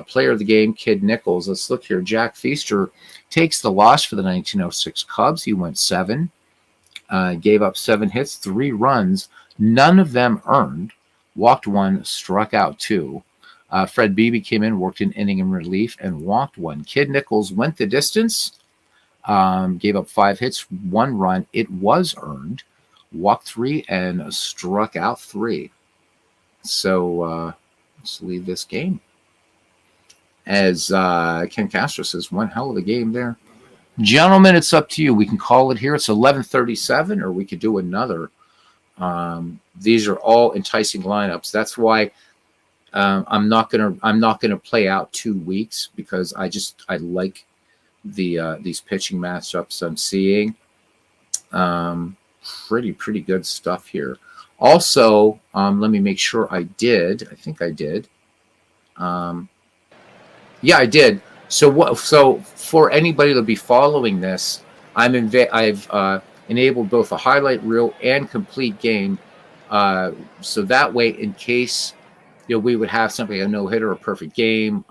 Player of the game, Kid Nichols. Let's look here. Jack Feaster takes the loss for the 1906 Cubs. He went 7, gave up 7 hits, 3 runs, none of them earned, walked 1, struck out 2. Fred Beebe came in, worked an inning in relief, and walked 1. Kid Nichols went the distance, gave up 5 hits, 1 run. It was earned, walked 3, and struck out 3. So let's leave this game. As Ken Castro says, one hell of a game there Gentlemen, it's up to you. We can call it here. It's 11:37, or we could do another. These are all enticing lineups. That's why I'm not gonna play out 2 weeks, because I like these pitching matchups I'm seeing. Pretty good stuff here. Also, let me make sure I did. I think I did. Yeah, I did. So what? So for anybody that'll be following this, I've enabled both a highlight reel and complete game. So that way, in case we would have something like a no hitter, a perfect game,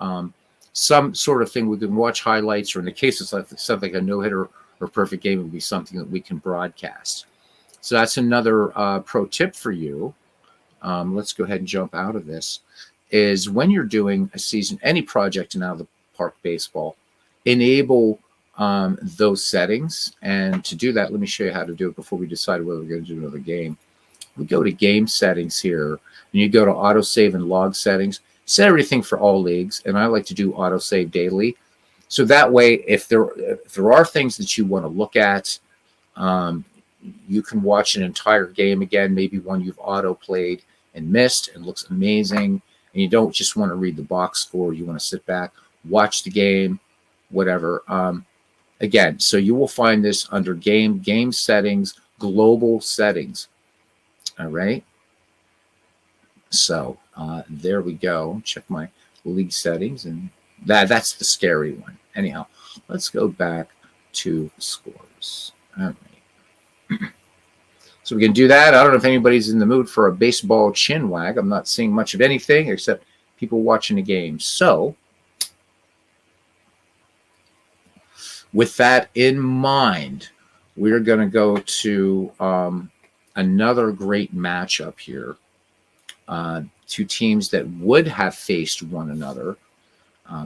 some sort of thing we can watch highlights, or in the case of something like a no hitter or perfect game, would be something that we can broadcast. So that's another pro tip for you. Let's go ahead and jump out of this. Is when you're doing a season, any project in out of the park baseball, enable those settings. And to do that, let me show you how to do it before we decide whether we're going to do another game. We go to game settings here, and you go to autosave and log settings. Set everything for all leagues, and I like to do autosave daily. So that way, if there are things that you want to look at, you can watch an entire game again, maybe one you've auto played and missed and looks amazing, and you don't just want to read the box score. You want to sit back, watch the game, whatever. Again, so you will find this under game settings, global settings. All right. So there we go. Check my league settings, and that's the scary one. Anyhow, let's go back to scores. All right. So we can do that. I don't know if anybody's in the mood for a baseball chin wag. I'm not seeing much of anything except people watching the game. So with that in mind, we're going to go to another great matchup here. Two teams that would have faced one another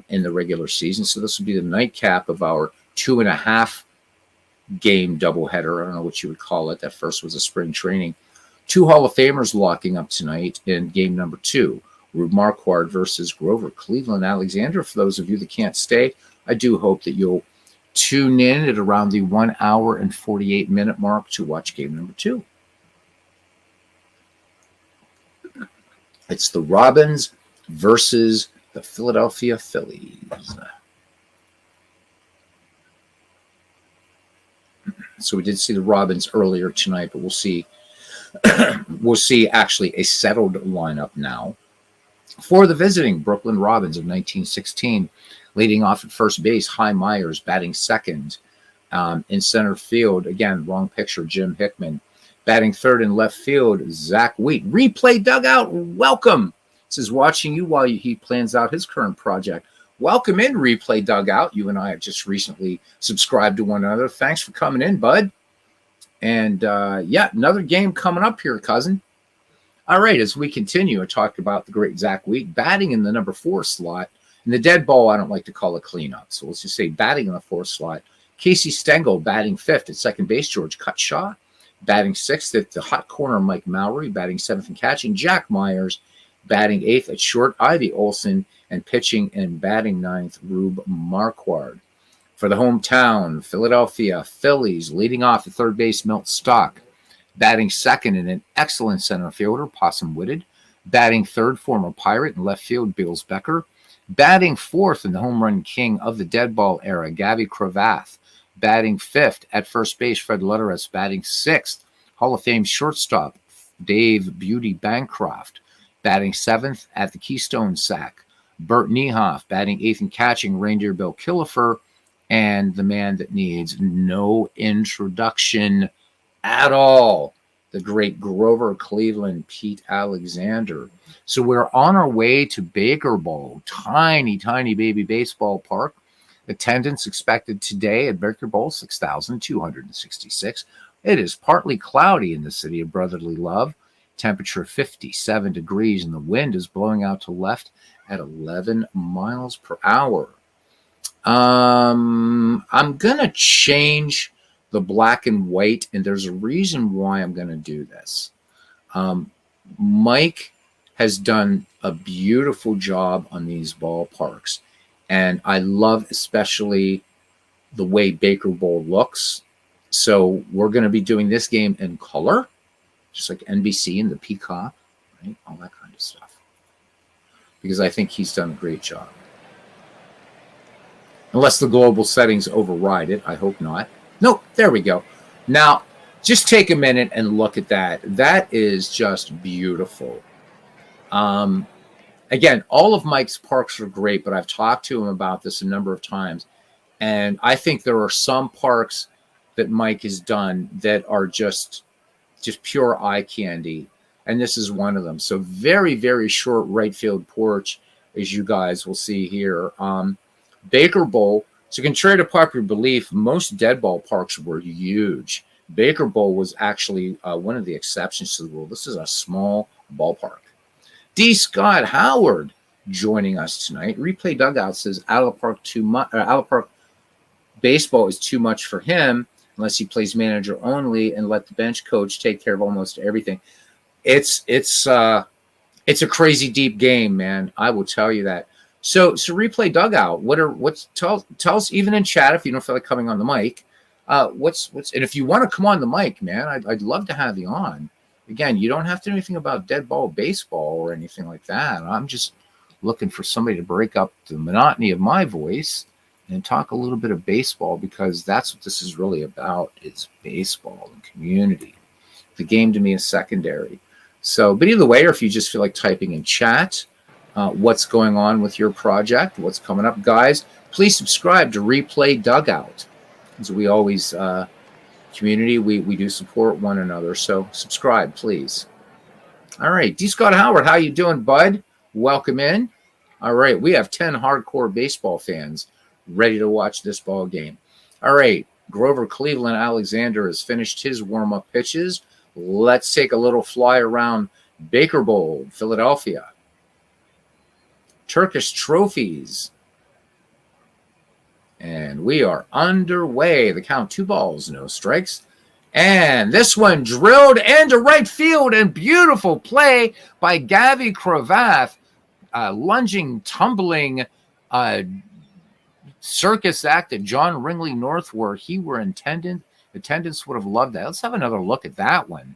in the regular season. So this will be the nightcap of our 2.5 game doubleheader. I don't know what you would call it. That first was a spring training. Two Hall of Famers locking up tonight in game number 2. Rube Marquardt versus Grover Cleveland Alexander. For those of you that can't stay, I do hope that you'll tune in at around the 1 hour and 48 minute mark to watch game number 2. It's the Robins versus the Philadelphia Phillies. So we did see the Robins earlier tonight, but we'll see actually a settled lineup now. For the visiting Brooklyn Robins of 1916, leading off at first base, Hy Myers, batting second. In center field, again, wrong picture, Jim Hickman. Batting third in left field, Zach Wheat. Replay dugout, welcome. This is watching you while he plans out his current project. Welcome in, Replay Dugout. You and I have just recently subscribed to one another. Thanks for coming in, bud. And yeah, another game coming up here, cousin. All right, as we continue, I talked about the great Zach Wheat batting in the number 4 slot. In the dead ball, I don't like to call it cleanup. So let's just say batting in the 4th slot. Casey Stengel batting 5th at second base. George Cutshaw batting 6th at the hot corner. Mike Mowry batting 7th and catching. Jack Myers batting 8th at short. Ivy Olson, and pitching and batting 9th, Rube Marquardt. For the hometown, Philadelphia Phillies, leading off at third base, Milt Stock. Batting second and an excellent center fielder, Possum Whitted. Batting third, former Pirate, in left field, Bills Becker. Batting fourth in the home run king of the Deadball era, Gabby Cravath. Batting fifth at first base, Fred Lutteris. Batting sixth, Hall of Fame shortstop, Dave Beauty Bancroft. Batting seventh at the Keystone sack, Bert Niehoff. Batting 8th and catching, Reindeer Bill Killefer. And the man that needs no introduction at all, the great Grover Cleveland Pete Alexander. So we're on our way to Baker Bowl, tiny baby baseball park. Attendance expected today at Baker Bowl, 6,266. It is partly cloudy in the city of brotherly love. Temperature 57 degrees, and the wind is blowing out to left at 11 miles per hour. I'm going to change the black and white, and there's a reason why I'm going to do this. Mike has done a beautiful job on these ballparks, and I love especially the way Baker Bowl looks. So we're going to be doing this game in color, just like NBC and the Peacock, right? All that kind of stuff. Because I think he's done a great job. Unless the global settings override it. I hope not. Nope, there we go. Now, just take a minute and look at that. That is just beautiful. Again, all of Mike's parks are great, but I've talked to him about this a number of times. And I think there are some parks that Mike has done that are just pure eye candy. And this is one of them. So very, very short right field porch, as you guys will see here. Baker Bowl. So contrary to popular belief, most Deadball parks were huge. Baker Bowl was actually one of the exceptions to the rule. This is a small ballpark. D. Scott Howard joining us tonight. Replay Dugout says Out of Park baseball is too much for him unless he plays manager only and let the bench coach take care of almost everything. It's a crazy deep game, man. I will tell you that. So Replay Dugout. Tell us, even in chat if you don't feel like coming on the mic. What's and if you want to come on the mic, man, I'd love to have you on. Again, you don't have to do anything about Deadball baseball or anything like that. I'm just looking for somebody to break up the monotony of my voice and talk a little bit of baseball, because that's what this is really about, is baseball and community. The game to me is secondary. So, but either way, or if you just feel like typing in chat, what's going on with your project, what's coming up, guys, please subscribe to Replay Dugout. As we always, community, we do support one another. So subscribe, please. All right. D. Scott Howard, how you doing, bud? Welcome in. All right. We have 10 hardcore baseball fans ready to watch this ball game. All right. Grover Cleveland Alexander has finished his warm-up pitches. Let's take a little fly around Baker Bowl, Philadelphia. Turkish trophies. And we are underway. The count, 2 balls, no strikes. And this one drilled into right field, and beautiful play by Gavi Cravath. Lunging, tumbling circus act at John Ringley North, where he were intended. Attendants would have loved that. Let's have another look at that one.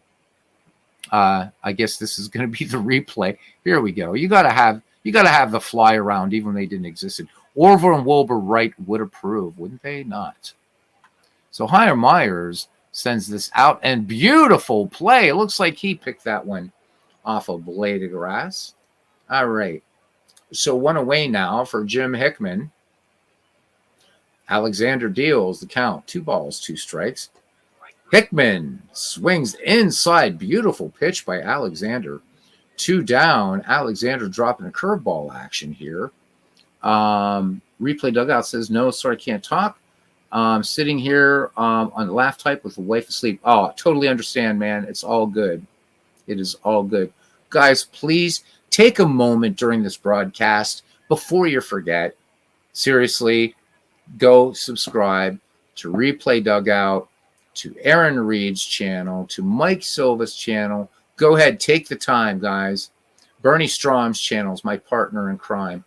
I guess this is going to be the replay. Here we go. You got to have the fly around, even when they didn't exist. Orville and Wilbur Wright would approve, wouldn't they? Not. So Hyer Myers sends this out, and beautiful play. It looks like he picked that one off a blade of grass. All right. So one away now for Jim Hickman. Alexander deals the count, 2 balls, 2 strikes. Hickman swings inside. Beautiful pitch by Alexander. 2 down. Alexander dropping a curveball action here. Replay Dugout says, no, sorry, can't talk. Sitting here on the laugh type with the wife asleep. Oh, totally understand, man. It's all good. It is all good. Guys, please take a moment during this broadcast before you forget. Seriously, go subscribe to Replay Dugout, to Aaron Reed's channel, to Mike Silva's channel. Go ahead, take the time, guys. Bernie Stroum's channel is my partner in crime.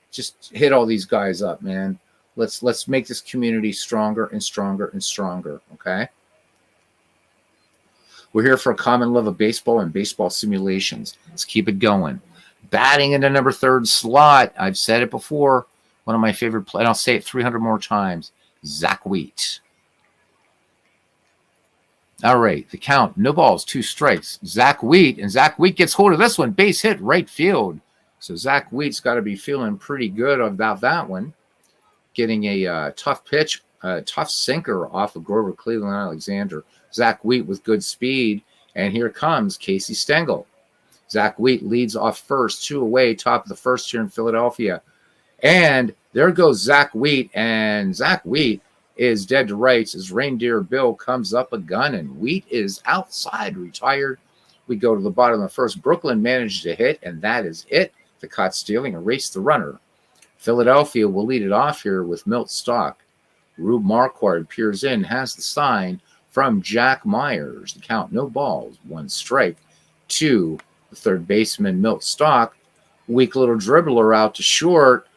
Just hit all these guys up, man. Let's make this community stronger and stronger and stronger, okay? We're here for a common love of baseball and baseball simulations. Let's keep it going. Batting in the number 3rd slot. I've said it before. One of my favorite players. And I'll say it 300 more times. Zach Wheat. All right. The count. No balls, 2 strikes. Zach Wheat. And Zach Wheat gets hold of this one. Base hit, right field. So Zach Wheat's got to be feeling pretty good about that one. Getting a tough pitch, a tough sinker off of Grover Cleveland Alexander. Zach Wheat with good speed. And here comes Casey Stengel. Zach Wheat leads off first, 2 away, top of the first here in Philadelphia. And there goes Zach Wheat. And Zach Wheat is dead to rights as Reindeer Bill comes up a gun. And Wheat is outside, retired. We go to the bottom of the first. Brooklyn managed to hit, and that is it. The caught stealing erased the runner. Philadelphia will lead it off here with Milt Stock. Rube Marquardt peers in, has the sign from Jack Myers. The count, no balls, 1 strike to the third baseman, Milt Stock. Weak little dribbler out to short.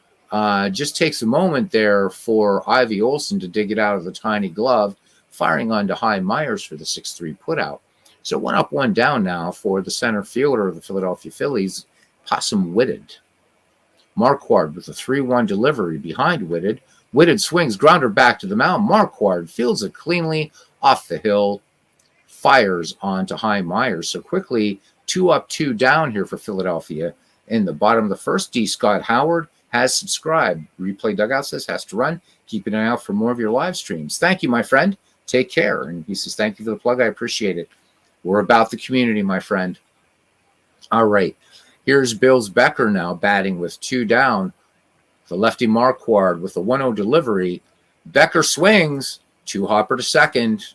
Just takes a moment there for Ivy Olson to dig it out of the tiny glove, firing onto High Myers for the 6-3 putout. So 1 up, 1 down now for the center fielder of the Philadelphia Phillies, Possum Whitted. Marquard with a 3-1 delivery behind Whitted. Whitted swings, grounder back to the mound. Marquard fields it cleanly off the hill, fires onto High Myers. So quickly, 2 up, 2 down here for Philadelphia. In the bottom of the first, D. Scott Howard has subscribed. Replay Dugout says has to run. Keep an eye out for more of your live streams. Thank you, my friend. Take care. And he says, thank you for the plug. I appreciate it. We're about the community, my friend. All right. Here's Bills Becker now batting with 2 down. The lefty Marquard with a 1-0 delivery. Becker swings. 2-hopper to second.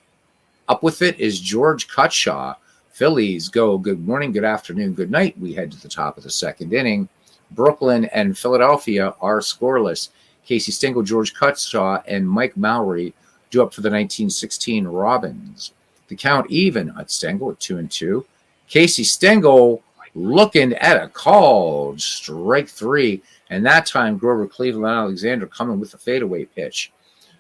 Up with it is George Cutshaw. Phillies go good morning, good afternoon, good night. We head to the top of the second inning. Brooklyn and Philadelphia are scoreless. Casey Stengel, George Cutshaw, and Mike Mowry due up for the 1916 Robins. The count even at Stengel at 2-2. Casey Stengel looking at a called strike 3. And that time, Grover Cleveland Alexander coming with a fadeaway pitch.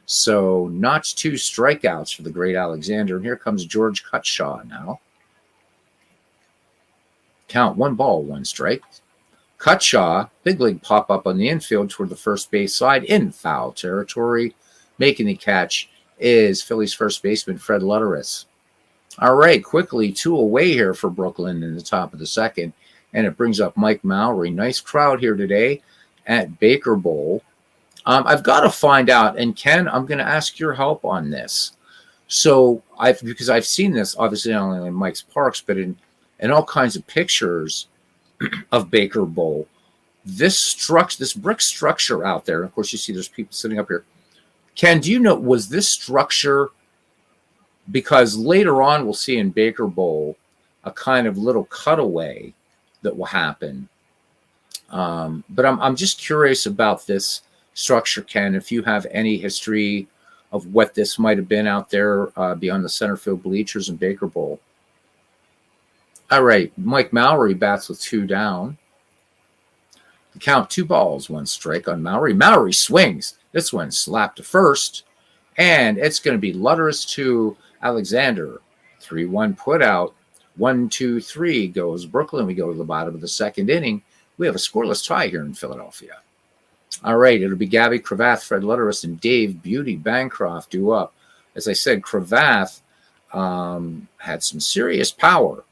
So notch 2 strikeouts for the great Alexander. And here comes George Cutshaw now. Count 1 ball, 1 strike. Cutshaw, big league pop up on the infield toward the first base side in foul territory. Making the catch is Phillies first baseman Fred Lutteris. All right, quickly 2 away here for Brooklyn in the top of the second. And it brings up Mike Mowry. Nice crowd here today at Baker Bowl. I've got to find out, and Ken, I'm going to ask your help on this. So because I've seen this, obviously not only in Mike's Parks, but in all kinds of pictures of Baker Bowl. This brick structure out there, and of course you see there's people sitting up here. Ken, do you know, was this structure, because later on we'll see in Baker Bowl a kind of little cutaway that will happen. But I'm just curious about this structure, Ken, if you have any history of what this might have been out there beyond the center field bleachers in Baker Bowl. All right, Mike Mowry bats with 2 down. The count 2 balls, 1 strike on Mowry. Mowry swings. This one slapped to first. And it's going to be Lutteris to Alexander. 3-1 put out. 1-2-3 goes Brooklyn. We go to the bottom of the second inning. We have a scoreless tie here in Philadelphia. All right, it'll be Gabby Cravath, Fred Lutteris, and Dave Beauty Bancroft due up. As I said, Cravath had some serious power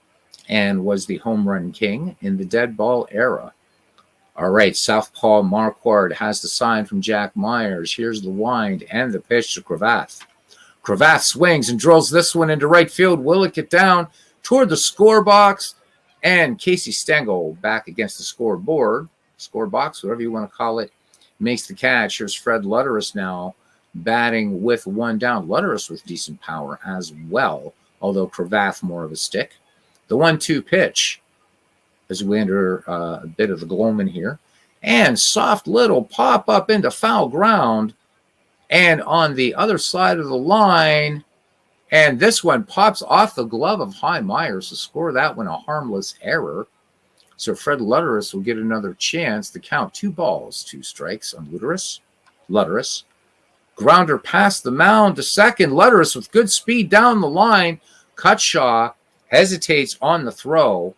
and was the home run king in the dead ball era. All right, Southpaw Marquard has the sign from Jack Myers. Here's the wind and the pitch to Cravath. Cravath swings and drills this one into right field. Will it get down toward the score box? And Casey Stengel back against the scoreboard, score box, whatever you want to call it, makes the catch. Here's Fred Lutteris now batting with 1 down. Lutteris with decent power as well, although Cravath more of a stick. The 1-2 pitch as we enter a bit of the gloaming here. And soft little pop up into foul ground. And on the other side of the line, and this one pops off the glove of High Myers to score that one a harmless error. So Fred Lutteris will get another chance to count 2 balls, 2 strikes on Lutteris. Grounder past the mound to second. Lutteris with good speed down the line. Cutshaw hesitates on the throw,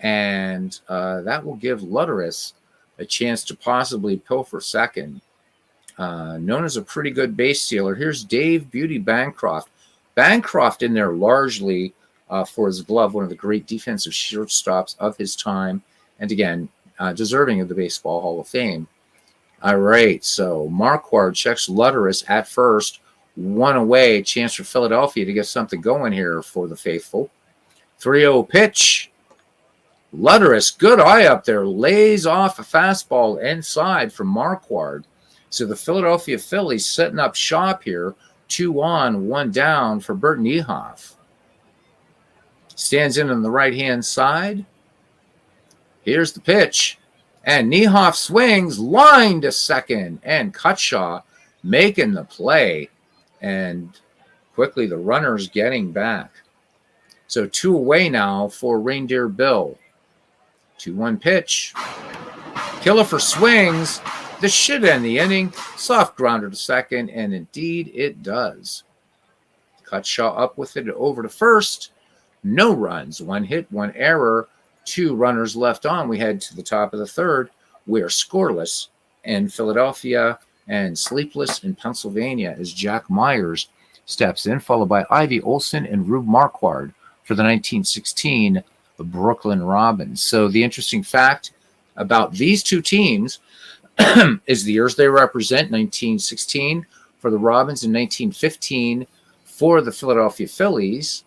and that will give Lutteris a chance to possibly pilfer second. Known as a pretty good base stealer. Here's Dave Beauty Bancroft. Bancroft in there largely for his glove, one of the great defensive shortstops of his time, and again, deserving of the Baseball Hall of Fame. All right, so Marquard checks Lutteris at first. 1 away, chance for Philadelphia to get something going here for the faithful. 3-0 pitch. Lutteris, good eye up there, lays off a fastball inside from Marquard. So the Philadelphia Phillies setting up shop here. 2 on, 1 down for Bert Niehoff. Stands in on the right-hand side. Here's the pitch. And Niehoff swings, line to second. And Cutshaw making the play. And quickly the runner's getting back. So 2 away now for Reindeer Bill. 2-1 pitch. Killefer swings. This should end the inning. Soft grounder to second, and indeed it does. Cutshaw up with it over to first. No runs. 1 hit, 1 error. 2 runners left on. We head to the top of the third. We are scoreless in Philadelphia and sleepless in Pennsylvania as Jack Myers steps in, followed by Ivy Olson and Rube Marquard for the 1916 Brooklyn Robins. So the interesting fact about these two teams is the years they represent, 1916 for the Robins and 1915 for the Philadelphia Phillies,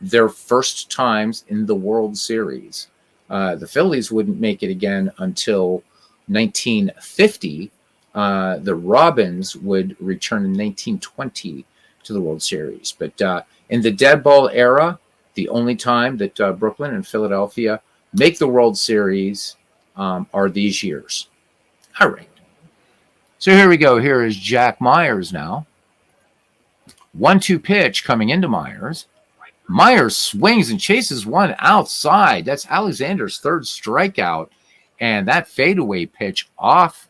their first times in the World Series. The Phillies wouldn't make it again until 1950. The Robins would return in 1920 to the World Series. But in the Deadball era, the only time that Brooklyn and Philadelphia make the World Series are these years. All right. So here we go. Here is Jack Myers now. 1-2 pitch coming into Myers. Myers swings and chases one outside. That's Alexander's third strikeout. And that fadeaway pitch off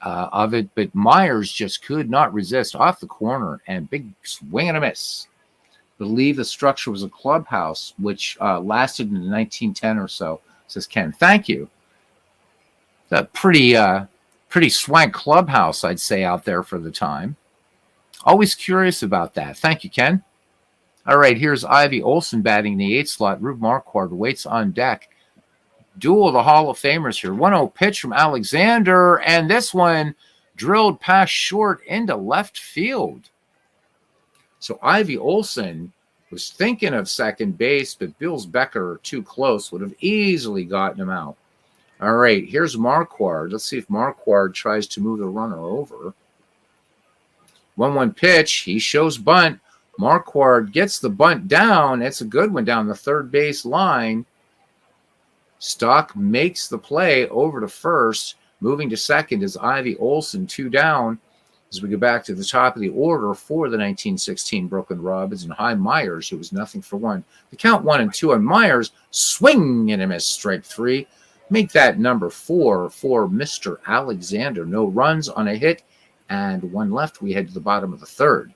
of it, but Myers just could not resist off the corner and big swing and a miss. I believe the structure was a clubhouse, which lasted in 1910 or so, says Ken. Thank you. A pretty swank clubhouse, I'd say, out there for the time. Always curious about that. Thank you, Ken. All right, here's Ivy Olson batting in the 8th slot. Rube Marquard waits on deck. Duel of the Hall of Famers here. 1-0 pitch from Alexander, and this one drilled past short into left field. So Ivy Olson was thinking of second base, but Bills Becker, too close, would have easily gotten him out. All right, here's Marquard. Let's see if Marquard tries to move the runner over. 1-1 pitch. He shows bunt. Marquard gets the bunt down. It's a good one down the third base line. Stock makes the play over to first. Moving to second is Ivy Olson, 2 down. As we go back to the top of the order for the 1916 Brooklyn Robins and High Myers, who was nothing for 1. The count 1-2 on Myers. Swing and a miss, strike 3. Make that number 4 for Mr. Alexander. No runs on a hit and 1 left. We head to the bottom of the third.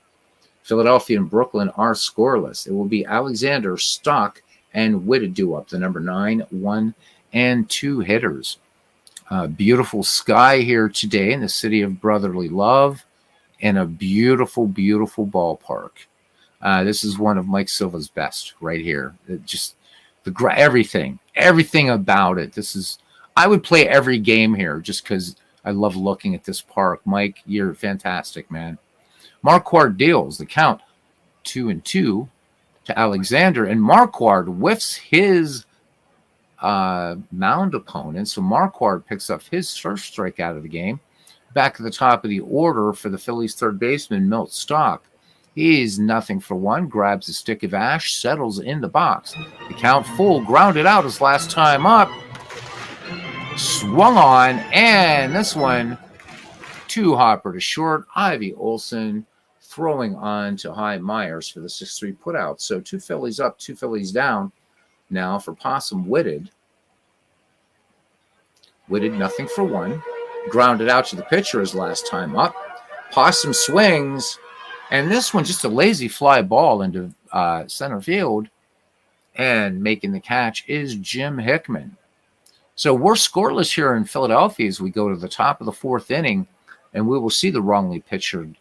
Philadelphia and Brooklyn are scoreless. It will be Alexander, Stock, and Whitted due up, the number 9, 1, and 2 hitters. Beautiful sky here today in the city of brotherly love and a beautiful, beautiful ballpark. This is one of Mike Silva's best right here. Just everything about it. I would play every game here just because I love looking at this park. Mike, you're fantastic, man. Marquard deals the count 2-2 to Alexander, and Marquard whiffs his mound opponent. So Marquard picks up his first strikeout of the game. Back at the top of the order for the Phillies third baseman, Milt Stock. He's nothing for 1, grabs a stick of ash, settles in the box. The count full, grounded out his last time up. Swung on, and this one, 2 hopper to short. Ivy Olson throwing on to High Myers for the 6-3 putout. So 2 Phillies up, 2 Phillies down. Now for Possum, Whitted. Whitted, nothing for 1. Grounded out to the pitcher his last time up. Possum swings, and this one just a lazy fly ball into center field. And making the catch is Jim Hickman. So we're scoreless here in Philadelphia as we go to the top of the 4th inning, and we will see the wrongly pitchered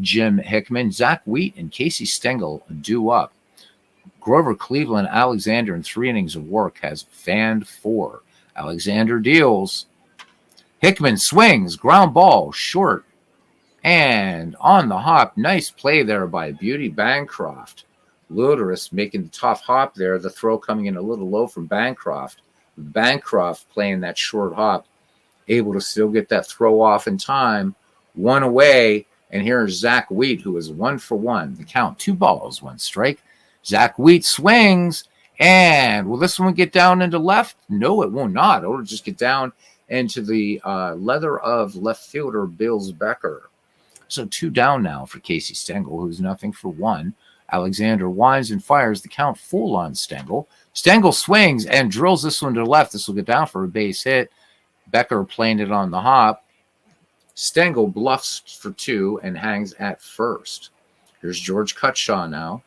Jim Hickman. Zach Wheat and Casey Stengel due up. Grover Cleveland Alexander in 3 innings of work has fanned 4. Alexander deals. Hickman swings, ground ball, short, and on the hop. Nice play there by Beauty Bancroft. Luderus making the tough hop there. The throw coming in a little low from Bancroft. Bancroft playing that short hop, able to still get that throw off in time. 1 away, and here's Zach Wheat, who is 1 for 1. The count, 2 balls, 1 strike. Zach Wheat swings, and will this one get down into left? No, it will not. It'll just get down into the leather of left fielder Bills Becker. So 2 down now for Casey Stengel, who's nothing for 1. Alexander winds and fires, the count full on Stengel. Stengel swings and drills this one to the left. This will get down for a base hit. Becker playing it on the hop. Stengel bluffs for 2 and hangs at first. Here's George Cutshaw now.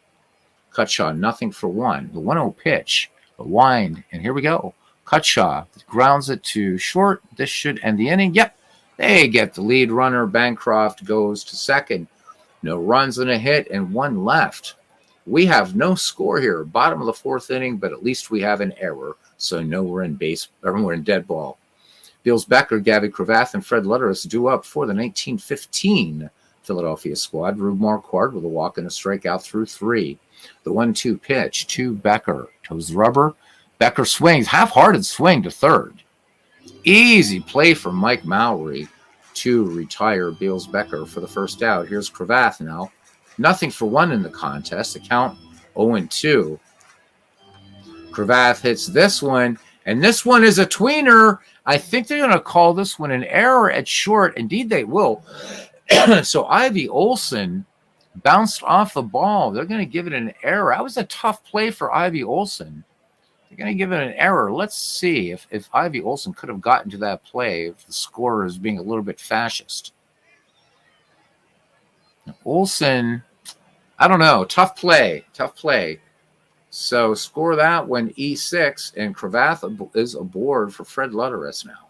Cutshaw, nothing for 1. The 1-0 pitch, the wind, and here we go. Cutshaw grounds it to short. This should end the inning. Yep, they get the lead runner. Bancroft goes to second. No runs and a hit and 1 left. We have no score here. Bottom of the 4th inning, but at least we have an error. So no, we're in dead ball. Beals Becker, Gabby Cravath, and Fred Lutteris due up for the 1915 Philadelphia squad. Rube Marquardt with a walk and a strikeout through 3. The 1-2 pitch to Becker. Toes the rubber. Becker swings. Half-hearted swing to third. Easy play from Mike Mowry to retire Beals Becker for the first out. Here's Cravath now. Nothing for 1 in the contest. The count 0-2. Cravath hits this one, and this one is a tweener. I think they're going to call this one an error at short. Indeed, they will. So Ivy Olson bounced off the ball. They're going to give it an error. That was a tough play for Ivy Olson. They're going to give it an error. Let's see if Ivy Olson could have gotten to that play if the scorer is being a little bit fascist. Olson, I don't know. Tough play. So score that one, E6, and Cravath is aboard for Fred Lutteris now.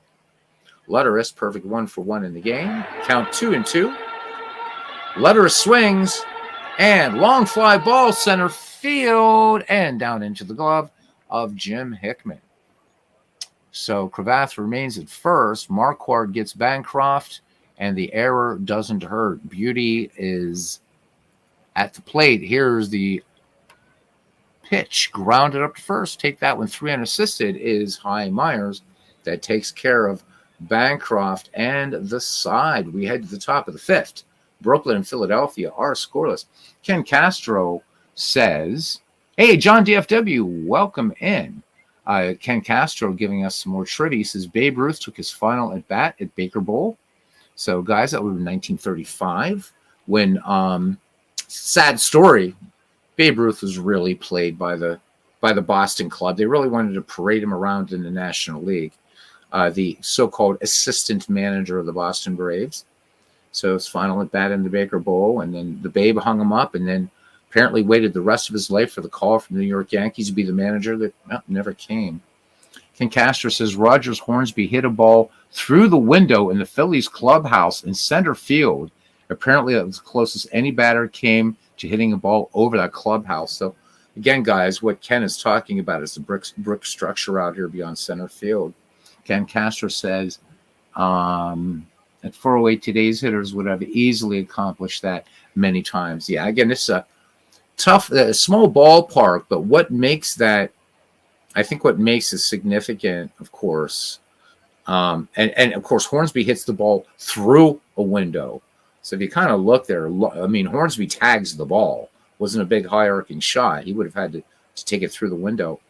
Lutteris, perfect 1 for 1 in the game. Count 2-2. Lutteris swings, and long fly ball center field, and down into the glove of Jim Hickman. So Cravath remains at first. Marquardt gets Bancroft, and the error doesn't hurt. Beauty is at the plate. Here's the pitch, grounded up to first. Take that one, 3 unassisted is Hy Myers. That takes care of Bancroft and the side. We head to the top of the 5th. Brooklyn and Philadelphia are scoreless. Ken Castro says, hey, John DFW, welcome in. Ken Castro giving us some more trivia. He says Babe Ruth took his final at bat at Baker Bowl. So, guys, that would be 1935 when, sad story, Babe Ruth was really played by the Boston club. They really wanted to parade him around in the National League, the so-called assistant manager of the Boston Braves. So his final at bat in the Baker Bowl, and then the Babe hung him up, and then apparently waited the rest of his life for the call from the New York Yankees to be the manager that never came. Ken Castro says Rogers Hornsby hit a ball through the window in the Phillies clubhouse in center field. Apparently that was the closest any batter came to hitting a ball over that clubhouse. So, again, guys, what Ken is talking about is the brick structure out here beyond center field. Ken Castro says at 408, today's hitters would have easily accomplished that many times. Yeah, again, it's a tough, small ballpark, but what makes that, I think what makes it significant, of course, and of course, Hornsby hits the ball through a window. So if you kind of look there, I mean, Hornsby tags the ball. Wasn't a big high-arcing shot. He would have had to take it through the window.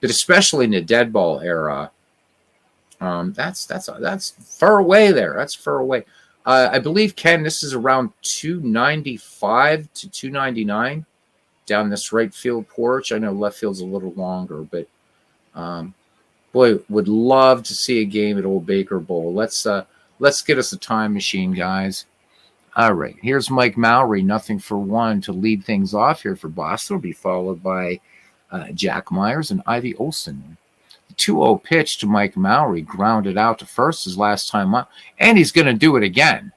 But especially in the dead ball era, that's far away there. That's far away. I believe, Ken, this is around 295 to 299 down this right field porch. I know left field's a little longer, but boy, would love to see a game at Old Baker Bowl. Let's get us a time machine, guys. All right, here's Mike Mowry, nothing for 1 to lead things off here for Boston. Will be followed by Jack Myers and Ivy Olson. The 2-0 pitch to Mike Mowry, grounded out to first his last time up, and he's going to do it again.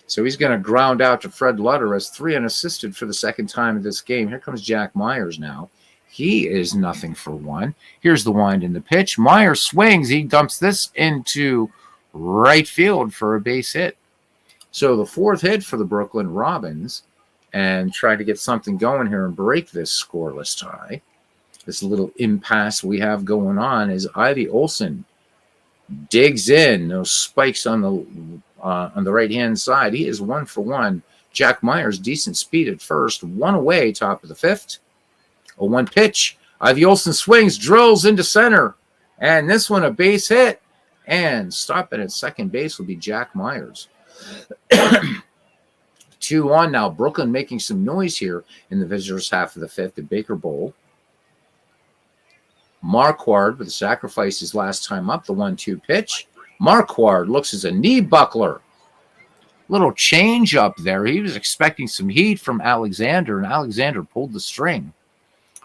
So he's going to ground out to Fred Lutteris, 3 unassisted for the second time in this game. Here comes Jack Myers now. He is nothing for 1. Here's the wind in the pitch. Myers swings. He dumps this into right field for a base hit. So the 4th hit for the Brooklyn Robins, and try to get something going here and break this scoreless tie. This little impasse we have going on is Ivy Olson digs in. Those spikes on the right-hand side. He is 1 for 1. Jack Myers, decent speed at first. 1 away, top of the 5th. A 1 pitch. Ivy Olson swings, drills into center. And this one a base hit. And stopping at second base will be Jack Myers. 2-1 now. Brooklyn making some noise here in the visitors' half of the 5th at Baker Bowl. Marquard with a sacrifice his last time up, the 1-2 pitch. Marquard looks as a knee buckler. Little change up there. He was expecting some heat from Alexander, and Alexander pulled the string.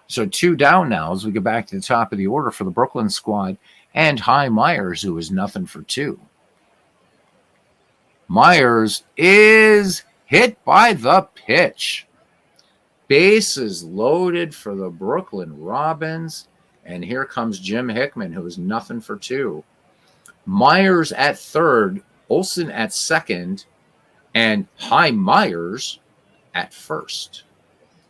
So 2 down now as we go back to the top of the order for the Brooklyn squad, and Hy Myers, who is nothing for 2. Myers is hit by the pitch. Bases loaded for the Brooklyn Robins, and here comes Jim Hickman, who is nothing for 2. Myers at third, Olson at second, and Hy Myers at first.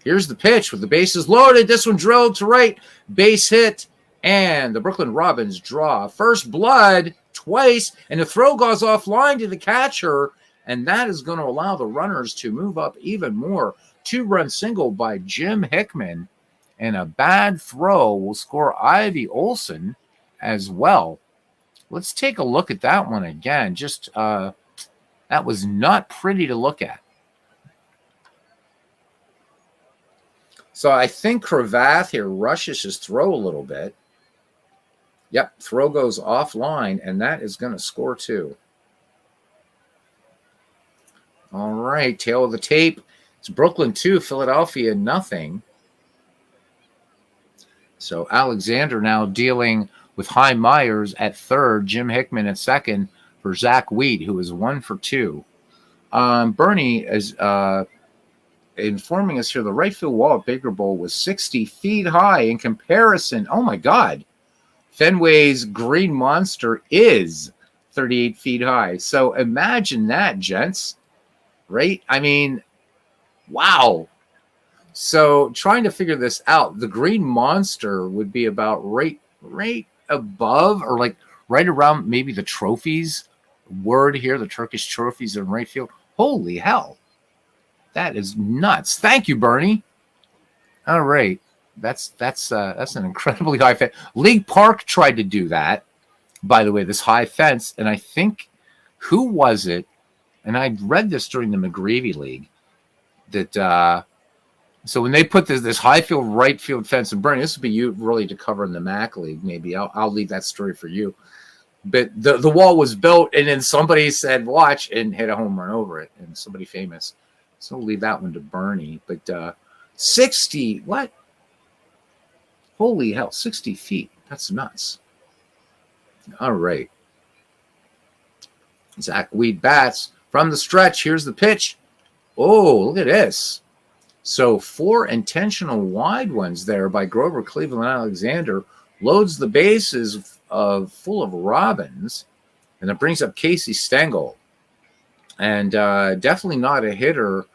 Here's the pitch with the bases loaded. This one drilled to right, base hit, and the Brooklyn Robins draw first blood twice, and the throw goes offline to the catcher, and that is going to allow the runners to move up even more. 2-run single by Jim Hickman, and a bad throw will score Ivy Olson as well. Let's take a look at that one again. Just that was not pretty to look at. So I think Cravath here rushes his throw a little bit. Yep, throw goes offline, and that is going to score 2. All right, tail of the tape. It's Brooklyn 2, Philadelphia nothing. So Alexander now dealing with Hy Myers at third, Jim Hickman at second for Zach Wheat, who is 1 for 2. Berni is informing us here the right field wall at Baker Bowl was 60 feet high in comparison. Oh, my God. Fenway's Green Monster is 38 feet high. So imagine that, gents. Right? I mean, wow. So trying to figure this out, the Green Monster would be about right above or like right around maybe the trophies word here, the Turkish trophies in right field. Holy hell. That is nuts. Thank you, Bernie. All right. That's an incredibly high fence. League Park tried to do that, by the way, this high fence. And I think, who was it? And I read this during the McGraw League, that so when they put this high field, right field fence, and Bernie, this would be you really to cover in the Mack League. Maybe I'll leave that story for you. But the wall was built, and then somebody said, watch, and hit a home run over it, and somebody famous. So we'll leave that one to Bernie. But 60, what? Holy hell, 60 feet. That's nuts. All right. Zach Weed bats from the stretch. Here's the pitch. Oh, look at this. So 4 intentional wide ones there by Grover Cleveland Alexander. Loads the bases full of Robins. And it brings up Casey Stengel. And definitely not a hitter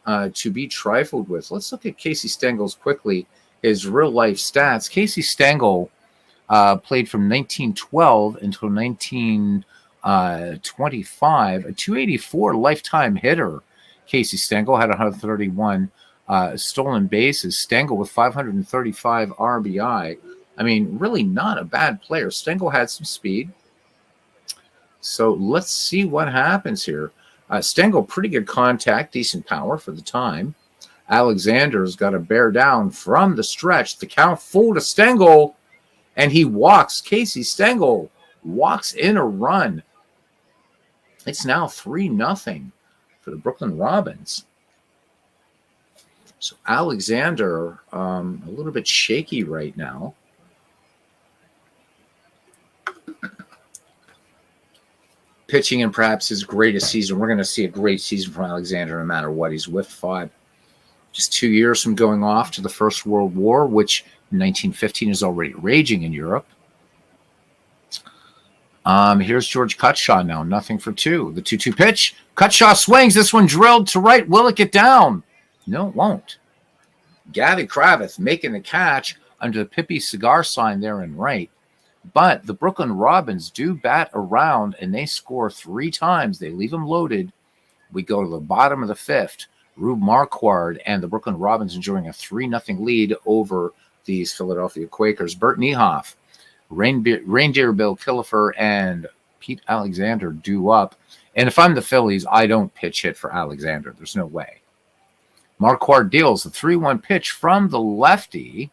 to be trifled with. Let's look at Casey Stengel's quickly, his real-life stats. Casey Stengel played from 1912 until 1925, a 284 lifetime hitter. Casey Stengel had 131 stolen bases. Stengel with 535 RBI. I mean, really not a bad player. Stengel had some speed. So let's see what happens here. Stengel, pretty good contact, decent power for the time. Alexander's got to bear down from the stretch. The count full to Stengel, and he walks. Casey Stengel walks in a run. It's now 3-0 for the Brooklyn Robins. So Alexander, a little bit shaky right now. Pitching in perhaps his greatest season. We're going to see a great season from Alexander no matter what. He's whiffed 5. Just 2 years from going off to the First World War, which in 1915 is already raging in Europe. Here's George Cutshaw now, 0 for 2. The 2-2 pitch. Cutshaw swings. This one drilled to right. Will it get down? No, it won't. Gavin Kravitz making the catch under the Pippi cigar sign there in right. But the Brooklyn Robins do bat around, and they score 3 times. They leave them loaded. We go to the bottom of the 5th. Rube Marquard and the Brooklyn Robins enjoying a 3-0 lead over these Philadelphia Quakers. Bert Niehoff, Reindeer Bill Killefer, and Pete Alexander due up. And if I'm the Phillies, I don't pitch hit for Alexander. There's no way. Marquard deals the 3-1 pitch from the lefty.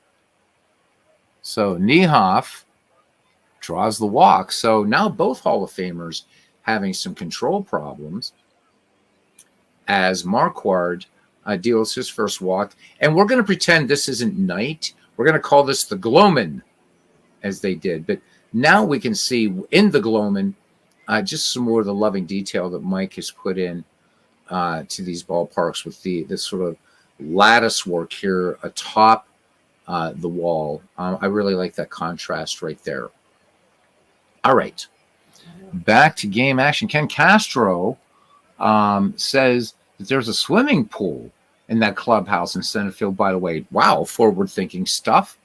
So Niehoff draws the walk. So now both Hall of Famers having some control problems as Marquard deals his first walk. And we're going to pretend this isn't night. We're going to call this the Gloamin', as they did. But now we can see in the Gloamin' just some more of the loving detail that Mike has put in to these ballparks with this sort of lattice work here atop the wall. I really like that contrast right there. All right. Back to game action. Ken Castro says that there's a swimming pool in that clubhouse in center field, by the way. Wow, forward-thinking stuff.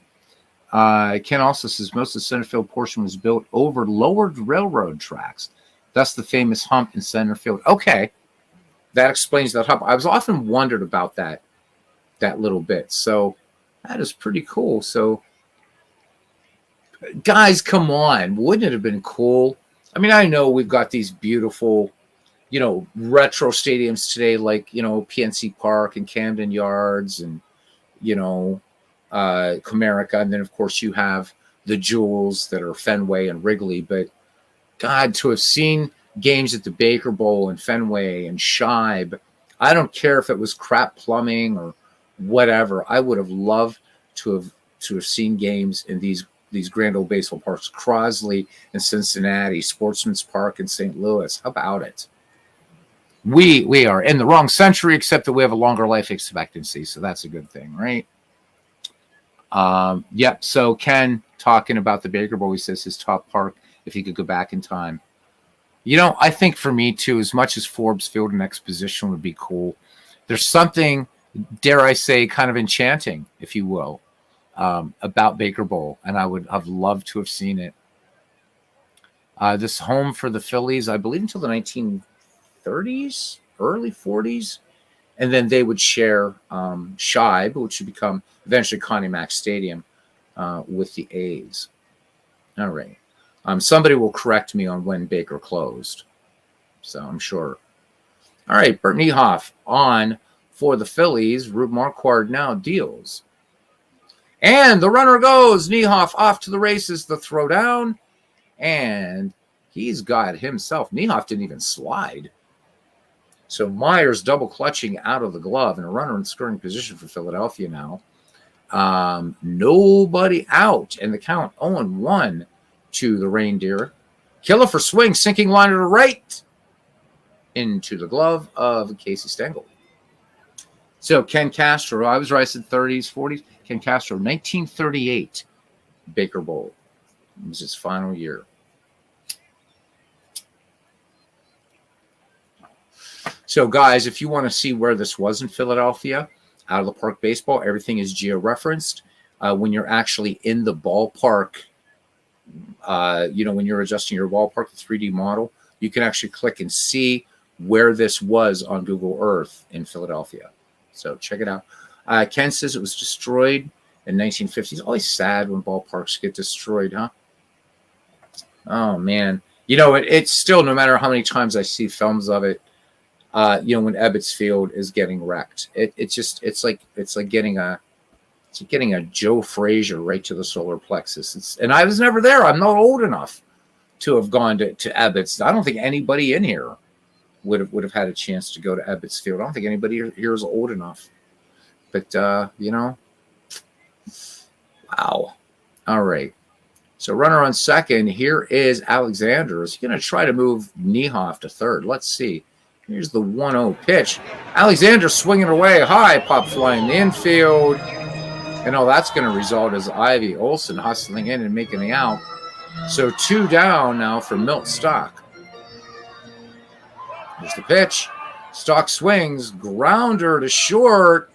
Ken also says most of the center field portion was built over lowered railroad tracks. Thus the famous hump in center field. Okay, that explains that hump. I was often wondered about that little bit. So that is pretty cool. So guys, come on. Wouldn't it have been cool? I mean, I know we've got these beautiful, retro stadiums today, like, PNC Park and Camden Yards and, Comerica. And then, of course, you have the jewels that are Fenway and Wrigley. But, God, to have seen games at the Baker Bowl and Fenway and Shibe, I don't care if it was crap plumbing or whatever. I would have loved to have seen games in these grand old baseball parks, Crosley in Cincinnati, Sportsman's Park in St. Louis. How about it? We are in the wrong century, except that we have a longer life expectancy, so that's a good thing, right? Yep. So Ken talking about the Baker Bowl, he says his top park if he could go back in time. I think for me too, as much as Forbes Field and Exposition would be cool, there's something, dare I say, kind of enchanting, if you will, about Baker Bowl, and I would have loved to have seen it. This home for the Phillies, I believe, until the 1930s, early 40s, and then they would share Shibe, which would become eventually Connie Mack Stadium, with the A's. All right. Somebody will correct me on when Baker closed, so I'm sure. All right, Bert Niehoff on for the Phillies. Rube Marquard now deals. And the runner goes. Niehoff off to the races. The throw down. And he's got himself. Niehoff didn't even slide. So Myers double clutching out of the glove and a runner in scoring position for Philadelphia now. Nobody out. And the count 0-1 to the Reindeer. Killer for swing. Sinking liner to right. Into the glove of Casey Stengel. So Ken Castro, I was right, I said 30s, 40s. Ken Castro, 1938 Baker Bowl. It was his final year. So, guys, if you want to see where this was in Philadelphia, out of the park baseball, everything is geo-referenced. When you're actually in the ballpark, when you're adjusting your ballpark, the 3D model, you can actually click and see where this was on Google Earth in Philadelphia. So check it out. Ken says it was destroyed in 1950s. Always sad when ballparks get destroyed, huh? Oh, man. It's still, no matter how many times I see films of it, when Ebbets Field is getting wrecked, it's like getting a Joe Frazier right to the solar plexus. And I was never there. I'm not old enough to have gone to Ebbets. I don't think anybody in here would have had a chance to go to Ebbets Field. I don't think anybody here is old enough. But, wow. All right. So runner on second. Here is Alexander. Is he going to try to move Niehoff to third? Let's see. Here's the 1-0 pitch. Alexander swinging away. High pop flying in the infield. And that's going to result as Ivy Olson hustling in and making the out. So 2 down now for Milt Stock. Here's the pitch. Stock swings. Grounder to short.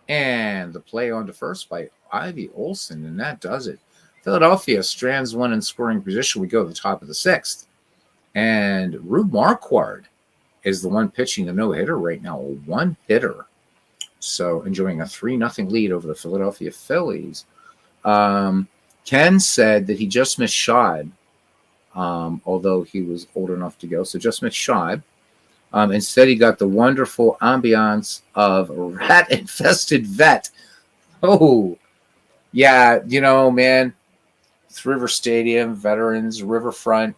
And the play on to first by Ivy Olson. And that does it. Philadelphia strands one in scoring position. We go to the top of the 6th. And Rube Marquard is the one pitching the no-hitter right now. A one-hitter. So enjoying a 3-0 lead over the Philadelphia Phillies. Ken said that he just missed Shibe, although he was old enough to go. So just missed Shibe. Instead, he got the wonderful ambiance of rat-infested vet. Oh, Yeah, you know, man, it's River Stadium, Veterans, Riverfront,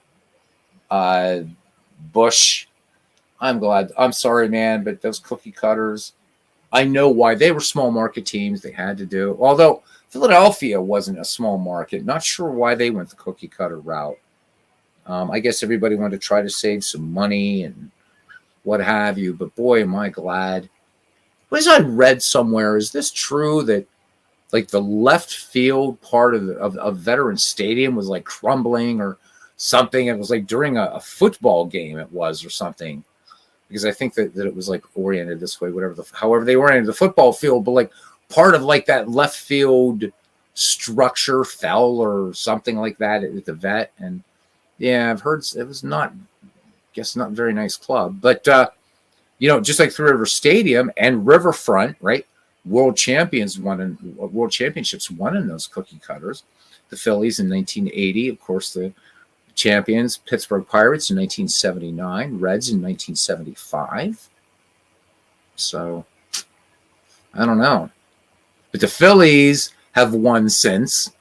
uh, Bush. I'm glad. I'm sorry, man, but those cookie cutters, I know why. They were small market teams. They had to do. Although Philadelphia wasn't a small market. Not sure why they went the cookie cutter route. I guess everybody wanted to try to save some money and what have you. But boy, am I glad. Was I read somewhere? Is this true that like the left field part of Veterans Stadium was like crumbling or something? It was like during a football game. It was or something. Because I think that it was like oriented this way, however they oriented the football field, but like part of like that left field structure fell or something like that at the vet. And yeah, I've heard it was not, guess not very nice club, but you know, just like Three River Stadium and Riverfront, right? World championships won in those cookie cutters. The Phillies in 1980, of course, the champions, Pittsburgh Pirates in 1979, Reds in 1975. So, I don't know. But the Phillies have won since.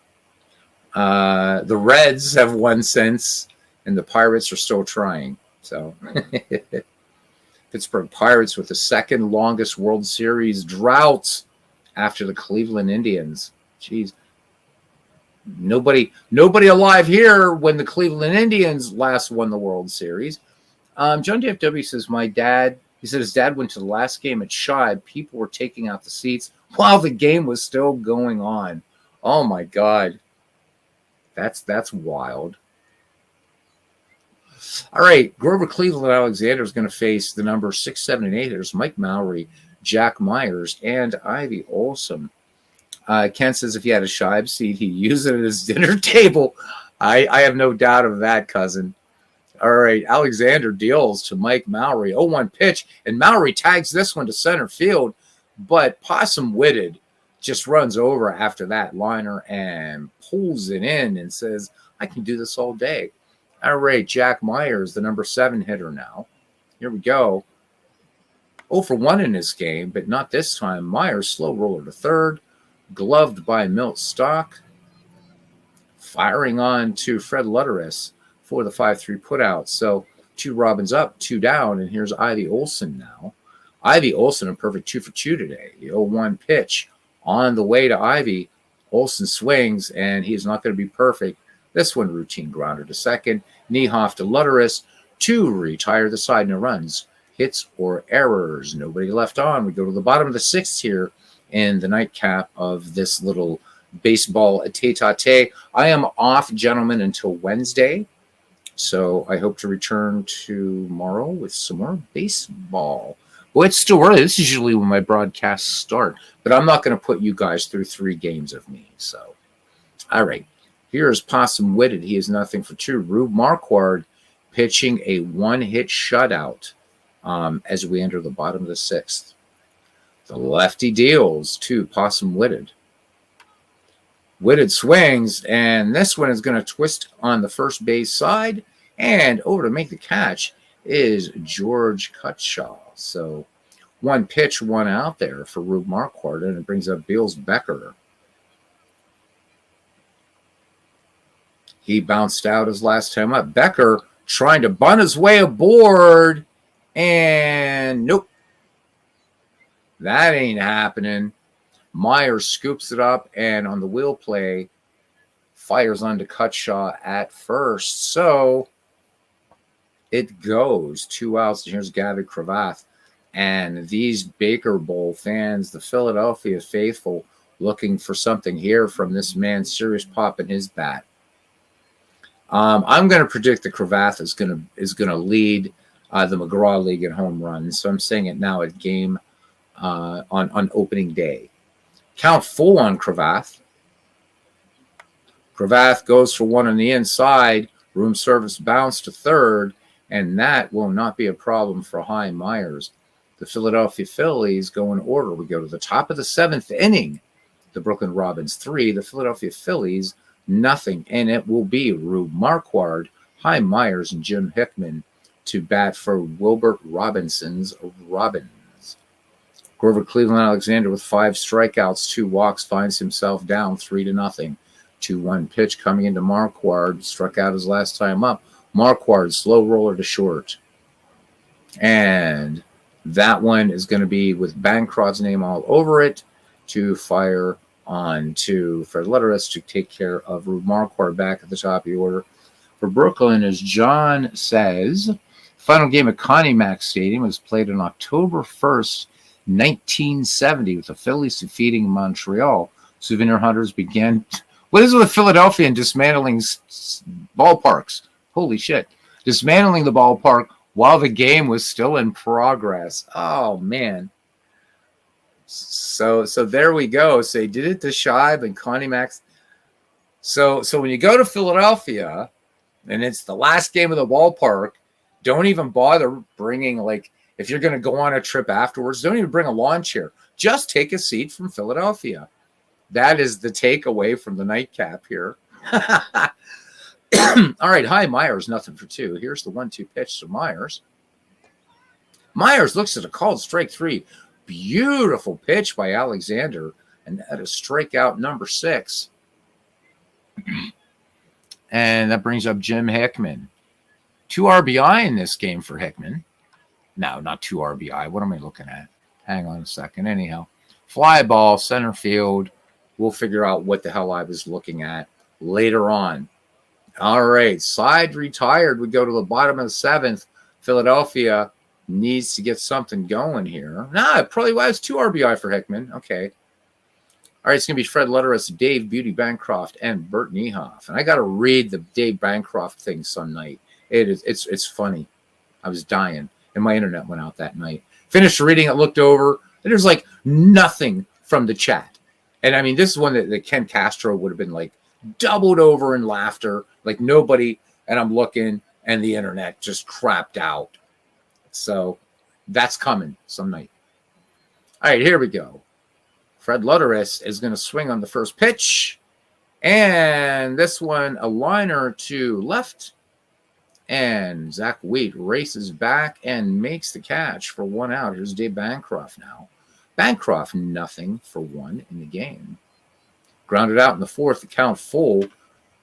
The Reds have won since. And the Pirates are still trying. So, Pittsburgh Pirates with the second longest World Series drought after the Cleveland Indians. Jeez. Nobody alive here when the Cleveland Indians last won the World Series. John DFW says, he said his dad went to the last game at Shibe. People were taking out the seats while the game was still going on. Oh my God. That's wild. All right. Grover Cleveland Alexander is going to face the number 6, 7, and 8 hitters, Mike Mowry, Jack Myers, and Ivy Olson. Ken says if he had a Shibe seat, he'd use it at his dinner table. I have no doubt of that, cousin. All right, Alexander deals to Mike Mowry. 0-1 pitch, and Mowry tags this one to center field, but Possum-witted just runs over after that liner and pulls it in and says, I can do this all day. All right, Jack Myers, the number 7 hitter now. Here we go. 0-for-1 in this game, but not this time. Myers, slow roller to third. Gloved by Milt Stock. Firing on to Fred Lutteris for the 5-3 putout. So 2 Robins up, 2 down, and here's Ivy Olson now. Ivy Olson a perfect 2-for-2 today. The 0-1 pitch on the way to Ivy. Olson swings, and he's not going to be perfect. This one routine grounder to second. Niehoff to Lutteris. 2 retire the side, no runs. Hits or errors. Nobody left on. We go to the bottom of the 6th here. In the nightcap of this little baseball tete-a-tete. I am off, gentlemen, until Wednesday. So I hope to return tomorrow with some more baseball. Well, it's still early. This is usually when my broadcasts start. But I'm not going to put you guys through 3 games of me. So, all right. Here's Possum-witted. He is nothing for 2. Rube Marquard pitching a 1-hit shutout as we enter the bottom of the 6th. The lefty deals to Possum-witted. Witted swings, and this one is going to twist on the first base side, and over to make the catch is George Cutshaw. So 1 pitch, 1 out there for Rube Marquard, and it brings up Beals Becker. He bounced out his last time up. Becker trying to bunt his way aboard, and nope. That ain't happening. Myers scoops it up, and on the wheel play, fires onto Cutshaw at first. So it goes 2 outs. Here's Gavin Cravath. And these Baker Bowl fans, the Philadelphia faithful, looking for something here from this man, serious pop in his bat. I'm going to predict that Cravath is going to lead the McGraw League in home runs. So I'm saying it now at game on opening day. Count full on Cravath. Cravath goes for 1 on the inside. Room service bounce to third, and that will not be a problem for High Myers. The Philadelphia Phillies go in order. We go to the top of the 7th inning. The Brooklyn Robins 3, the Philadelphia Phillies nothing, and it will be Rube Marquard, High Myers, and Jim Hickman to bat for Wilbert Robinson's Robins. However, Cleveland Alexander with 5 strikeouts, 2 walks finds himself down 3-0. 2-1 pitch coming into Marquard. Struck out his last time up. Marquard, slow roller to short. And that one is going to be with Bancroft's name all over it to fire on to Fred Letteris to take care of Rube Marquard back at the top of the order. For Brooklyn, as John says, final game at Connie Mack Stadium was played on October 1st, 1970, with the Phillies defeating Montreal. Souvenir hunters began. What is it with Philadelphia and dismantling ballparks? Holy shit. Dismantling the ballpark while the game was still in progress. Oh, man. So there we go. So they did it to Shibe and Connie Max. So when you go to Philadelphia and it's the last game of the ballpark, don't even bother bringing, like, if you're going to go on a trip afterwards, don't even bring a lawn chair. Just take a seat from Philadelphia. That is the takeaway from the nightcap here. All right, hi, Myers, nothing for 2. Here's the 1-2 pitch to Myers. Myers looks at a called strike 3. Beautiful pitch by Alexander, and that is strikeout number 6. And that brings up Jim Hickman. 2 RBI in this game for Hickman. No, not 2 RBI. What am I looking at? Hang on a second. Anyhow, fly ball, center field. We'll figure out what the hell I was looking at later on. All right, side retired. We go to the bottom of the 7th. Philadelphia needs to get something going here. Nah, it probably was 2 RBI for Hickman. Okay. All right, it's going to be Fred Letteris, Dave Beauty Bancroft, and Bert Niehoff. And I got to read the Dave Bancroft thing some night. It's funny. I was dying, and my internet went out that night. Finished reading it, looked over, and there's like nothing from the chat. And I mean, this is one that Ken Castro would have been like doubled over in laughter, like nobody. And I'm looking, and the internet just crapped out. So that's coming some night. All right, here we go. Fred Letteris is going to swing on the first pitch. And this one, a liner to left. And Zach Wheat races back and makes the catch for 1 out. Here's Dave Bancroft now. Bancroft, nothing for 1 in the game. Grounded out in the 4th, the count full.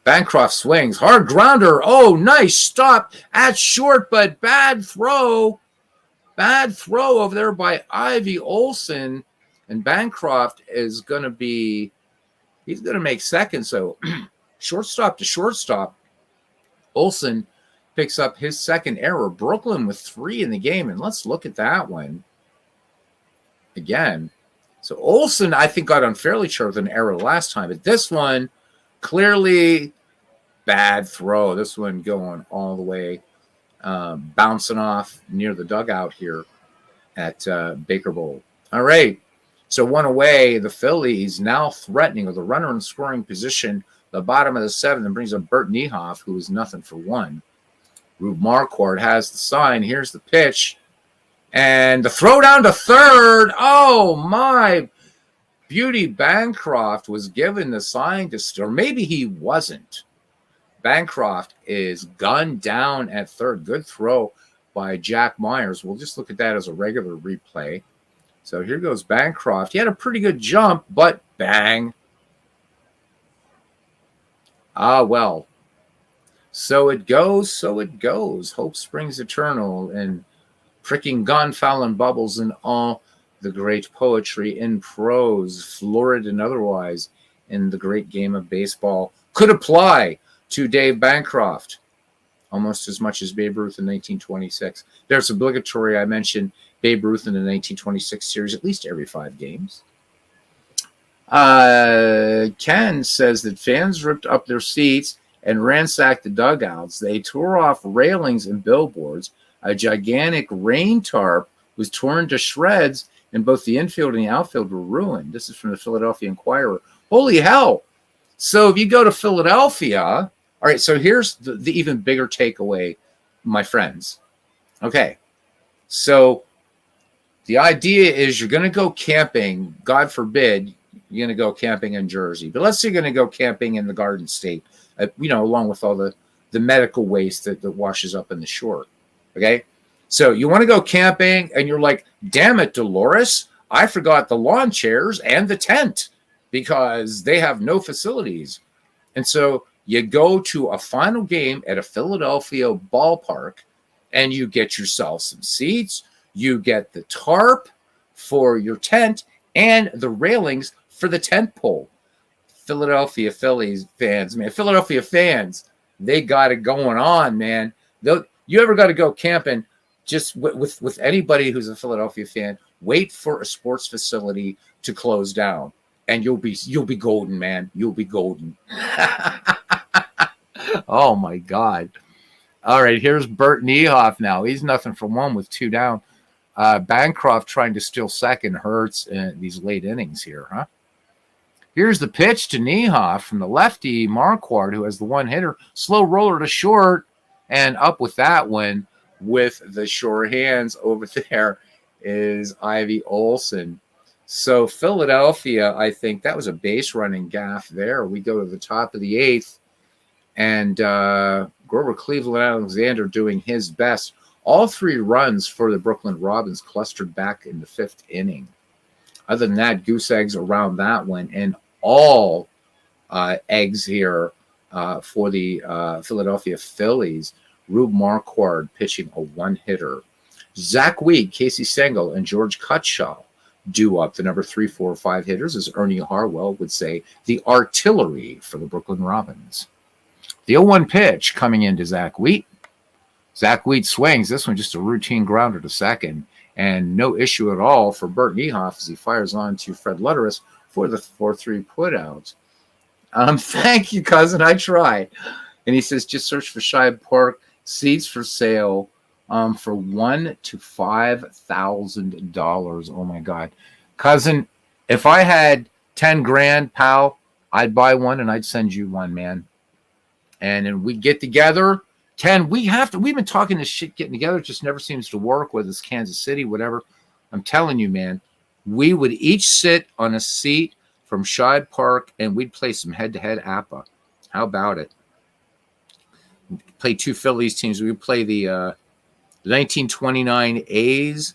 Bancroft swings. Hard grounder. Oh, nice stop at short, but bad throw. Bad throw over there by Ivy Olson. And Bancroft is going to be, he's going to make second. So shortstop to shortstop. Olson picks up his second error. Brooklyn with 3 in the game. And let's look at that one again. So Olson, I think, got unfairly charged with an error last time. But this one, clearly bad throw. This one going all the way, bouncing off near the dugout here at Baker Bowl. All right. So 1 away, the Phillies now threatening with a runner in scoring position, the bottom of the 7th, and brings up Bert Niehoff, who is nothing for 1. Rube Marquard has the sign. Here's the pitch. And the throw down to third. Oh, my. Beauty Bancroft was given the sign to, or maybe he wasn't. Bancroft is gunned down at third. Good throw by Jack Myers. We'll just look at that as a regular replay. So here goes Bancroft. He had a pretty good jump, but bang. Ah, well. So it goes, so it goes. Hope springs eternal, and pricking gun, fouling bubbles, and all the great poetry in prose, florid and otherwise, in the great game of baseball could apply to Dave Bancroft almost as much as Babe Ruth in 1926. There's obligatory, I mentioned Babe Ruth in the 1926 series at least every 5 games. Ken says that fans ripped up their seats and ransacked the dugouts. They tore off railings and billboards. A gigantic rain tarp was torn to shreds, and both the infield and the outfield were ruined. This is from the Philadelphia Inquirer. Holy hell. So if you go to Philadelphia, all right, so here's the even bigger takeaway, my friends. Okay, so the idea is you're going to go camping. God forbid you're going to go camping in Jersey. But let's say you're going to go camping in the Garden State, along with all the medical waste that washes up in the shore. Okay, so you want to go camping, and you're like, damn it, Dolores, I forgot the lawn chairs and the tent because they have no facilities. And so you go to a final game at a Philadelphia ballpark and you get yourself some seats, you get the tarp for your tent and the railings for the tent pole. Philadelphia Phillies fans, man, Philadelphia fans, they got it going on, man. You ever got to go camping just with anybody who's a Philadelphia fan, wait for a sports facility to close down and you'll be golden, man. You'll be golden. Oh my God. All right, here's Bert Niehoff now. He's nothing for one with 2 down. Bancroft trying to steal second hurts in these late innings here, huh? Here's the pitch to Niehoff from the lefty, Marquardt, who has the one hitter. Slow roller to short, and up with that one with the sure hands over there is Ivy Olson. So Philadelphia, I think that was a base running gaff there. We go to the top of the 8th, and Grover Cleveland Alexander doing his best. All 3 runs for the Brooklyn Robins clustered back in the 5th inning. Other than that, goose eggs around that one, and all eggs here for the Philadelphia Phillies. Rube Marquardt pitching a 1-hitter. Zach Wheat, Casey Stengel, and George Cutshaw do up the number 3, 4, 5 hitters, as Ernie Harwell would say, the artillery for the Brooklyn Robins. The 0-1 pitch coming into Zach Wheat. Zach Wheat swings. This one just a routine grounder to second. And no issue at all for Bert Niehoff as he fires on to Fred Lutteris for the 4-3 putout. Thank you, cousin. I tried. And he says, just search for Shibe Park seats for sale for $1,000 to $5,000. Oh, my God. Cousin, if I had 10 grand, pal, I'd buy one and I'd send you one, man. And then we get together. Ken, we've been talking this shit, getting together. It just never seems to work, whether it's Kansas City, whatever. I'm telling you, man, we would each sit on a seat from Shibe Park and we'd play some head-to-head APA. How about it? We'd play 2 Phillies teams. We would play the 1929 A's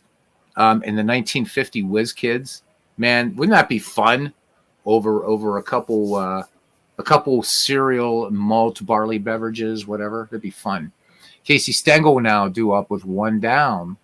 and the 1950 Whiz Kids. Man, wouldn't that be fun over a couple cereal, malt, barley beverages, whatever. It'd be fun. Casey Stengel now due up with 1 down.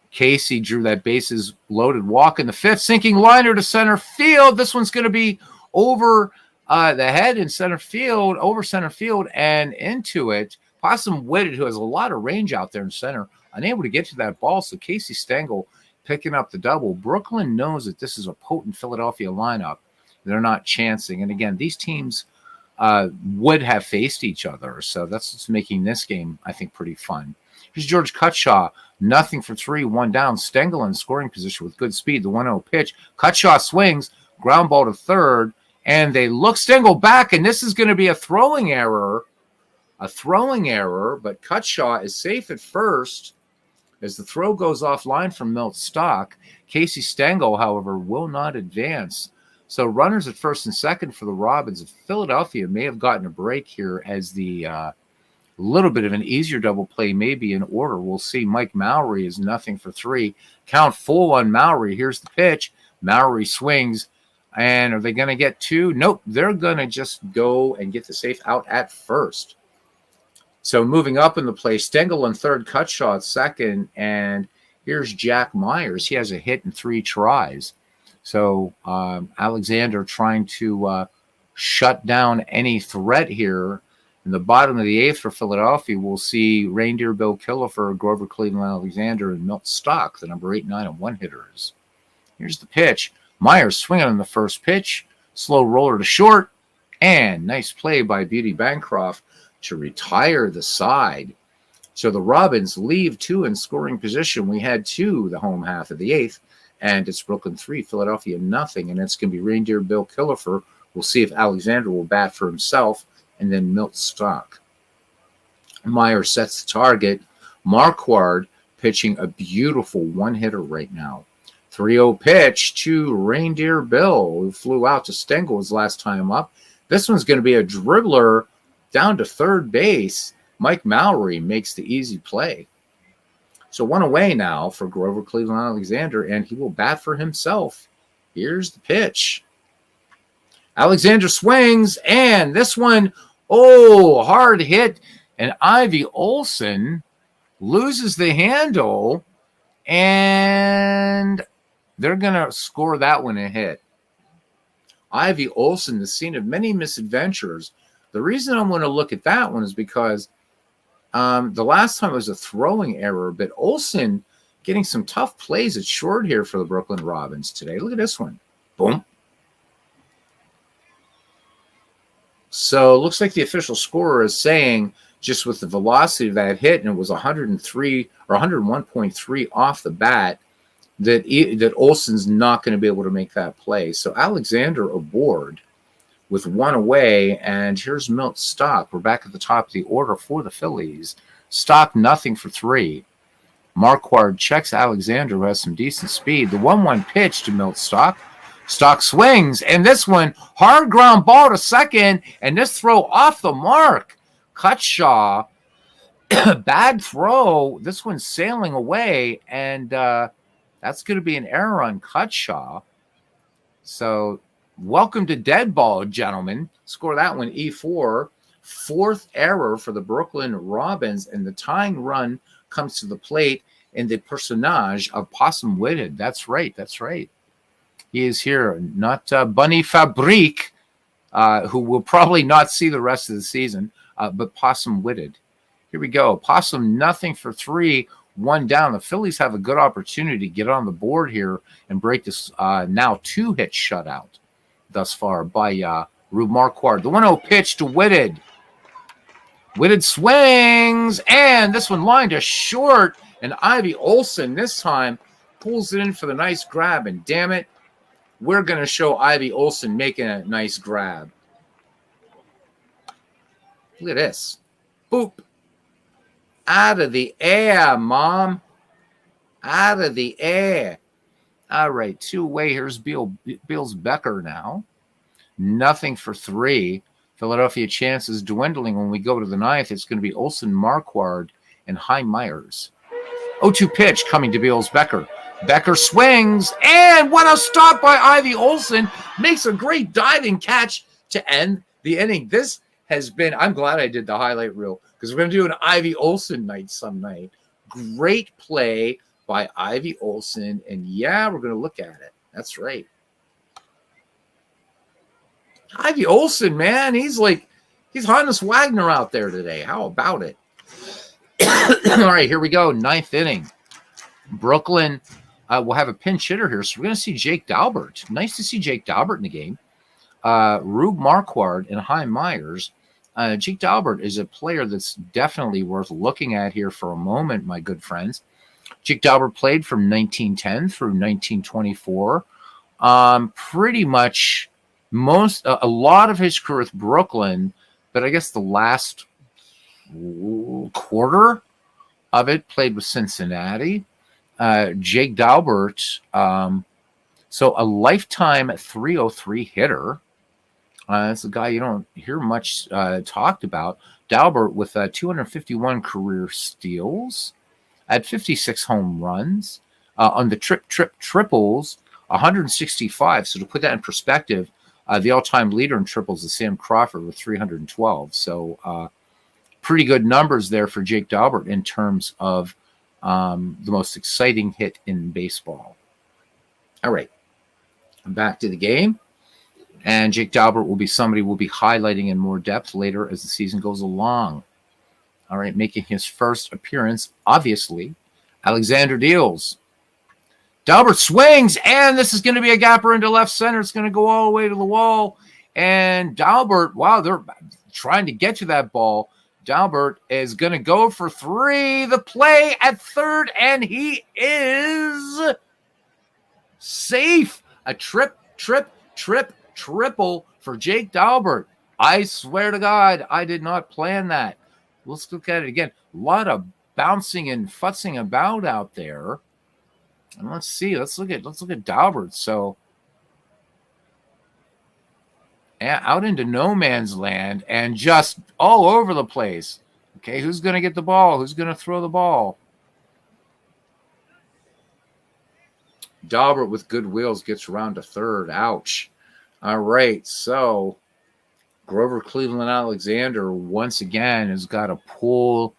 Casey drew that bases loaded walk in the 5th, sinking liner to center field. This one's going to be over the head in center field, over center field and into it. Possum Whitted, who has a lot of range out there in center, unable to get to that ball. So Casey Stengel picking up the double. Brooklyn knows that this is a potent Philadelphia lineup. They're not chancing. And again, these teams would have faced each other. So that's what's making this game, I think, pretty fun. Here's George Cutshaw. Nothing for 3, 1 down. Stengel in scoring position with good speed. The 1-0 pitch. Cutshaw swings. Ground ball to third. And they look Stengel back. And this is going to be a throwing error. But Cutshaw is safe at first as the throw goes offline from Milt Stock. Casey Stengel, however, will not advance. So runners at first and second for the Robins. Philadelphia may have gotten a break here as the little bit of an easier double play may be in order. We'll see. Mike Mowry is nothing for 3. Count full on Mowry. Here's the pitch. Mowry swings. And are they going to get 2? Nope. They're going to just go and get the safe out at first. So moving up in the play, Stengel in third, Cutshaw at second. And here's Jack Myers. He has a hit in 3 tries. So Alexander trying to shut down any threat here. In the bottom of the 8th for Philadelphia, we'll see Reindeer Bill Killefer, Grover Cleveland Alexander, and Milt Stock, the number 8, 9, and 1 hitters. Here's the pitch. Myers swinging on the first pitch. Slow roller to short. And nice play by Beauty Bancroft to retire the side. So the Robins leave 2 in scoring position. We had 2 the home half of the 8th. And it's Brooklyn 3, Philadelphia nothing. And it's going to be Reindeer Bill Killefer. We'll see if Alexander will bat for himself. And then Milt Stock. Myers sets the target. Marquardt pitching a beautiful 1-hitter right now. 3-0 pitch to Reindeer Bill, who flew out to Stengel his last time up. This one's going to be a dribbler down to third base. Mike Mowry makes the easy play. So 1 away now for Grover Cleveland Alexander, and he will bat for himself. Here's the pitch. Alexander swings, and this one, hard hit. And Ivy Olson loses the handle, and they're going to score that one a hit. Ivy Olson, the scene of many misadventures. The reason I want to look at that one is because the last time it was a throwing error, but Olson getting some tough plays at short here for the Brooklyn Robins today. Look at this one. Boom. So it looks like the official scorer is saying just with the velocity of that hit, and it was 103 or 101.3 off the bat, that Olson's not going to be able to make that play. So Alexander aboard with 1 away, and here's Milt Stock. We're back at the top of the order for the Phillies. Stock, nothing for 3. Marquard checks Alexander, who has some decent speed. The 1-1 pitch to Milt Stock. Stock swings, and this one, hard ground ball to second, and this throw off the mark. Cutshaw, bad throw. This one's sailing away, and that's going to be an error on Cutshaw. So welcome to Deadball, gentlemen. Score that one, E4. 4th error for the Brooklyn Robins, and the tying run comes to the plate in the personage of Possum Witted. That's right. He is here, not Bunny Fabrique, who will probably not see the rest of the season, but Possum Witted. Here we go. Possum, nothing for 3, 1 down. The Phillies have a good opportunity to get on the board here and break this now 2-hit shutout thus far by Rube Marquard. The 1-0 pitch to Witted. Witted swings, and this one lined to short, and Ivy Olson this time pulls it in for the nice grab, and damn it, we're going to show Ivy Olson making a nice grab. Look at this. Boop. Out of the air, Mom. Out of the air. All right, 2 away. Here's Beals Becker now. Nothing for 3. Philadelphia chances dwindling when we go to the 9th. It's going to be Olson, Marquard, and High Myers. 0-2 pitch coming to Beals Becker. Becker swings, and what a stop by Ivy Olson. Makes a great diving catch to end the inning. This has been, I'm glad I did the highlight reel, because we're going to do an Ivy Olson night some night. Great play by Ivy Olson, and yeah, we're going to look at it. That's right. Ivy Olson, man, he's Hannes Wagner out there today. How about it? All right, here we go. 9th inning. Brooklyn will have a pinch hitter here, so we're going to see Jake Dalbert. Nice to see Jake Dalbert in the game. Rube Marquard and High Myers. Jake Dalbert is a player that's definitely worth looking at here for a moment, my good friends. Jake Dalbert played from 1910 through 1924. Pretty much a lot of his career with Brooklyn, but I guess the last quarter of it played with Cincinnati. Jake Dalbert, so a lifetime 303 hitter. That's a guy you don't hear much talked about. Dalbert with 251 career steals, at 56 home runs, on the triples, 165. So to put that in perspective, the all-time leader in triples is Sam Crawford with 312. So pretty good numbers there for Jake Dalbert in terms of the most exciting hit in baseball. All right, back to the game. And Jake Dalbert will be somebody we'll be highlighting in more depth later as the season goes along. All right, making his first appearance, obviously, Alexander deals. Dalbert swings, and this is going to be a gapper into left center. It's going to go all the way to the wall. And Dalbert, wow, they're trying to get to that ball. Dalbert is going to go for 3. The play at third, and he is safe. A triple for Jake Dalbert. I swear to God, I did not plan that. Let's look at it again. A lot of bouncing and futzing about out there. And let's see. Let's look at Dalbert. So out into no man's land and just all over the place. Okay, who's going to get the ball? Who's going to throw the ball? Daubert with good wheels gets around to third. Ouch. All right, so Grover Cleveland Alexander once again has got a pull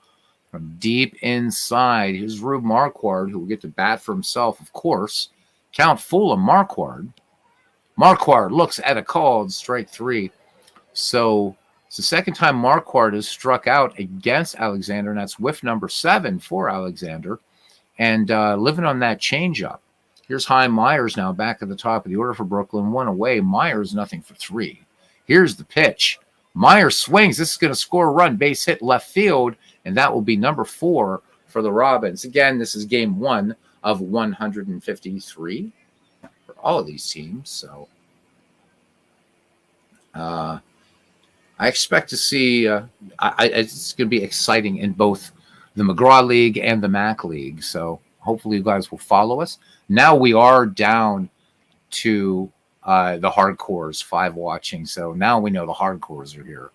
from deep inside. Here's Rube Marquard, who will get to bat for himself, of course. Count full of Marquard. Marquard looks at a called strike 3. So it's the second time Marquard has struck out against Alexander, and that's whiff number 7 for Alexander. And living on that changeup. Here's Hy Myers now back at the top of the order for Brooklyn. 1 away. Myers nothing for 3. Here's the pitch. Myers swings. This is going to score a run. Base hit left field, and that will be number 4 for the Robins. Again, this is game 1 of 153 for all of these teams. So I expect to see it's going to be exciting in both the McGraw League and the Mack League. So hopefully you guys will follow us. Now we are down to the hardcores, 5 watching. So now we know the hardcores are here.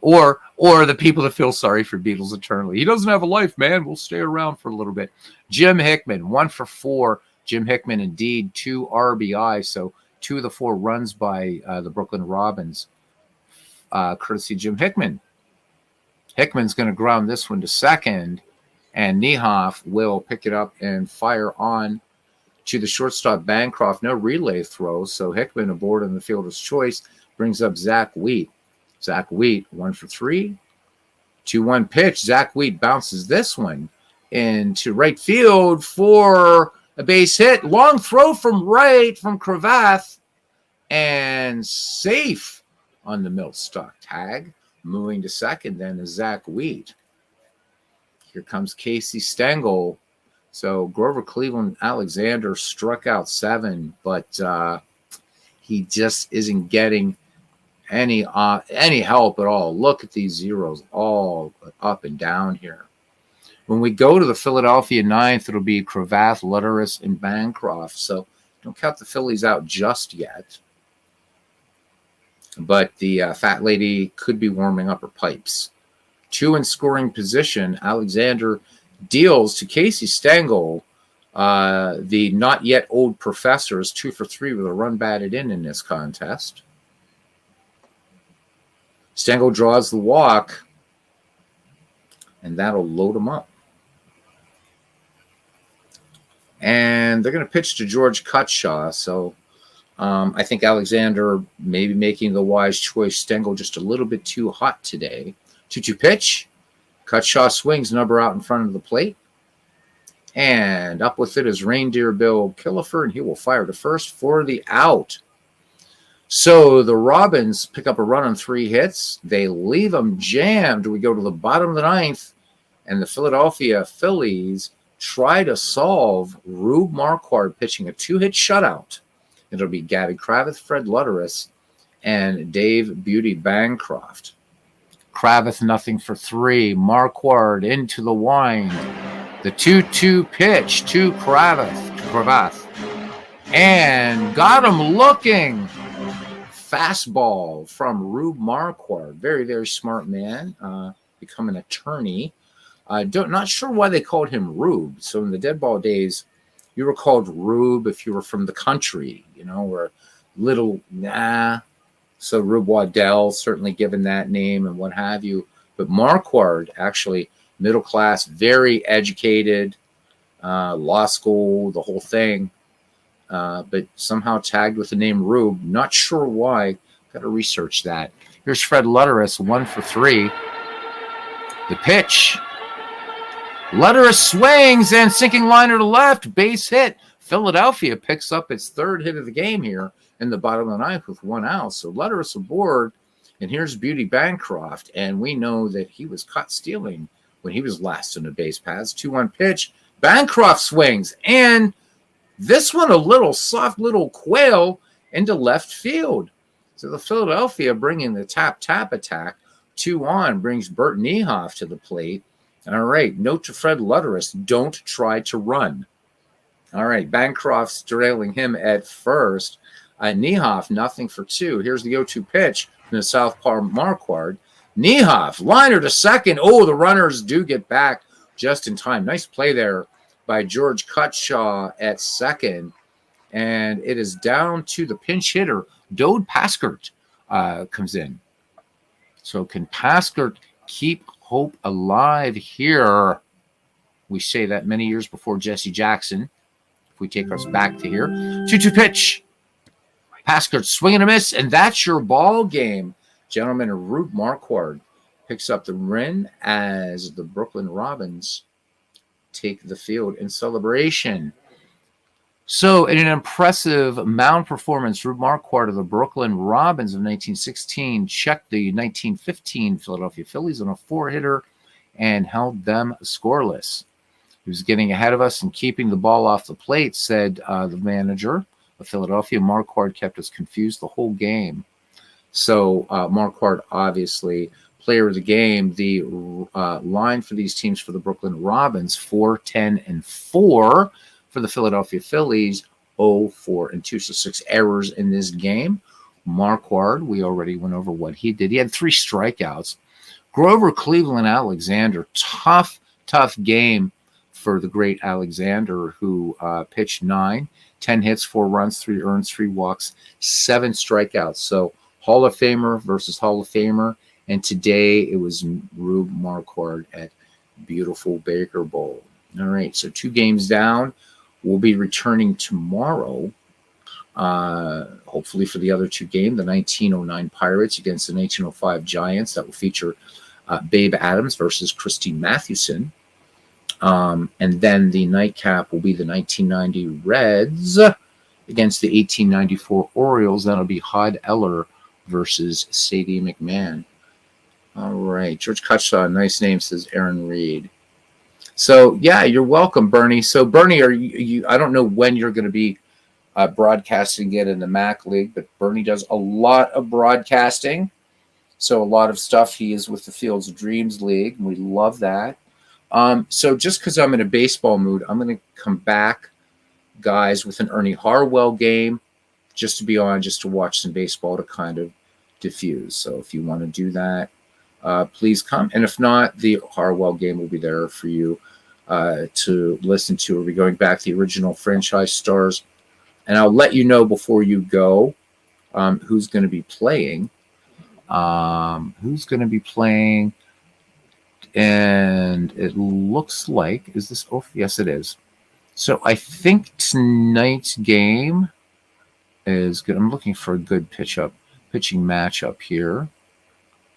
Or the people that feel sorry for Beatles eternally. He doesn't have a life, man. We'll stay around for a little bit. Jim Hickman, 1 for 4. Jim Hickman, indeed, 2 RBI. So 2 of the 4 runs by the Brooklyn Robins, courtesy Jim Hickman. Hickman's going to ground this one to second, and Niehoff will pick it up and fire on to the shortstop Bancroft. No relay throw, so Hickman aboard in the fielder's choice brings up Zach Wheat. Zach Wheat, 1 for 3. 2-1 pitch. Zach Wheat bounces this one into right field for a base hit. Long throw from right from Cravath, and safe on the Miltstock tag. Moving to second then is Zach Wheat. Here comes Casey Stengel. So Grover Cleveland Alexander struck out 7, but he just isn't getting any help at all. Look at these zeros all up and down here. When we go to the Philadelphia 9th, it'll be Cravath, Lutteris, and Bancroft. So don't count the Phillies out just yet. But the fat lady could be warming up her pipes. 2 in scoring position. Alexander deals to Casey Stengel. The not yet old professor is 2 for 3 with a run batted in this contest. Stengel draws the walk, and that'll load him up. And they're going to pitch to George Cutshaw. So I think Alexander maybe making the wise choice. Stengel just a little bit too hot today. 2-2 pitch. Cutshaw swings, number out in front of the plate. And up with it is Reindeer Bill Killefer, and he will fire to first for the out. So the Robins pick up a run on 3 hits. They leave them jammed. We go to the bottom of the 9th, and the Philadelphia Phillies try to solve Rube Marquard pitching a 2-hit shutout. It'll be Gabby Cravath, Fred Lutteris, and Dave Beauty Bancroft. Cravath nothing for 3. Marquard into the wind. The 2-2 pitch to Cravath. And got him looking. Fastball from Rube Marquard. Very, very smart man. Become an attorney. Not sure why they called him Rube. So in the Deadball days, you were called Rube if you were from the country, or little, So Rube Waddell, certainly given that name and what have you. But Marquard, actually middle class, very educated, law school, the whole thing. But somehow tagged with the name Rube. Not sure why. Got to research that. Here's Fred Lutteris, 1 for 3. The pitch. Lutteris swings and sinking liner to left. Base hit. Philadelphia picks up its 3rd hit of the game here in the bottom of the 9th with 1 out. So Lutteris aboard. And here's Beauty Bancroft. And we know that he was caught stealing when he was last in the base paths. 2-1 pitch. Bancroft swings. And this one, a little soft little quail into left field. So the Philadelphia bringing the tap attack. 2 on brings Bert Niehoff to the plate. All right, note to Fred Lutteris, don't try to run. All right, Bancroft's trailing him at first. Niehoff, nothing for 2. Here's the 0-2 pitch from the southpaw Marquard. Niehoff, liner to second. Oh, the runners do get back just in time. Nice play there by George Cutshaw at second. And it is down to the pinch hitter. Dode Paskert comes in. So can Paskert keep hope alive here? We say that many years before Jesse Jackson. If we take us back to here. 2-2 pitch. Paskert swing and a miss, and that's your ball game. Gentlemen, Rube Marquard picks up the win as the Brooklyn Robins take the field in celebration. So, in an impressive mound performance, Rube Marquard of the Brooklyn Robins of 1916 checked the 1915 Philadelphia Phillies on a 4-hitter and held them scoreless. He was getting ahead of us and keeping the ball off the plate, said the manager of Philadelphia. Marquard kept us confused the whole game. So, Marquard, obviously, player of the game. The line for these teams for the Brooklyn Robins, 4-10-4. For the Philadelphia Phillies, 0-4-2. So 6 errors in this game. Marquard, we already went over what he did. He had 3 strikeouts. Grover, Cleveland, Alexander. Tough game for the great Alexander, who pitched 9, 10 hits, 4 runs, 3 earned, 3 walks, 7 strikeouts. So Hall of Famer versus Hall of Famer. And today it was Rube Marquard at beautiful Baker Bowl. All right, so 2 games down. We'll be returning tomorrow, hopefully for the other 2 games, the 1909 Pirates against the 1905 Giants. That will feature Babe Adams versus Christine Mathewson. And then the nightcap will be the 1990 Reds against the 1894 Orioles. That'll be Hod Eller versus Sadie McMahon. All right, George Cutchaw, nice name, says Aaron Reed. So, yeah, you're welcome, Bernie. So, Bernie, are you I don't know when you're going to be broadcasting it in the Mack League, but Bernie does a lot of broadcasting. So, a lot of stuff. He is with the Fields of Dreams League, and we love that. So, just because I'm in a baseball mood, I'm going to come back, guys, with an Ernie Harwell game, just to be on, just to watch some baseball to kind of diffuse. So, if you want to do that, please come. And if not, the Harwell game will be there for you to listen to. We'll be going back to the original franchise stars. And I'll let you know before you go who's going to be playing. And it looks like, is this off? Yes, it is. So I think tonight's game is good. I'm looking for a good pitching matchup here.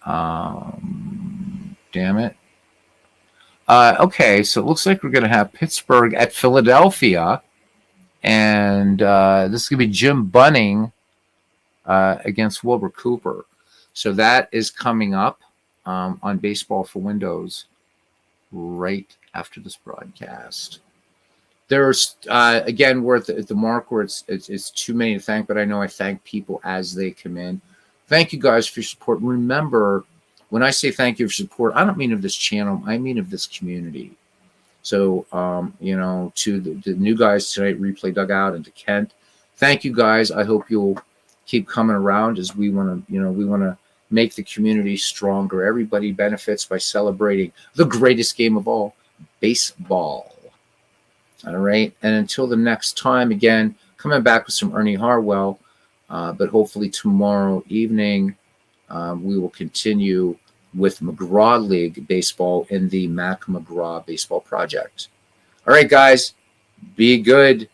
Damn it. Okay, so it looks like we're going to have Pittsburgh at Philadelphia, and this is going to be Jim Bunning against Wilbur Cooper. So that is coming up on Baseball for Windows right after this broadcast. There's, again, we're at the mark where it's too many to thank, but I know I thank people as they come in. Thank you guys for your support. Remember, when I say thank you for support, I don't mean of this channel. I mean of this community. So, to the new guys tonight, Replay Dugout, and to Kent, thank you guys. I hope you'll keep coming around as we want to make the community stronger. Everybody benefits by celebrating the greatest game of all, baseball. All right. And until the next time, again, coming back with some Ernie Harwell. But hopefully tomorrow evening, we will continue with McGraw League baseball in the Mack-McGraw Baseball Project. All right, guys, be good.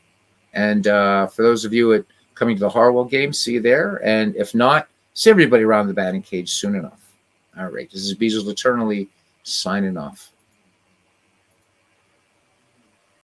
And for those of you coming to the Harwell game, see you there. And if not, see everybody around the batting cage soon enough. All right, this is Beatles Eternally signing off.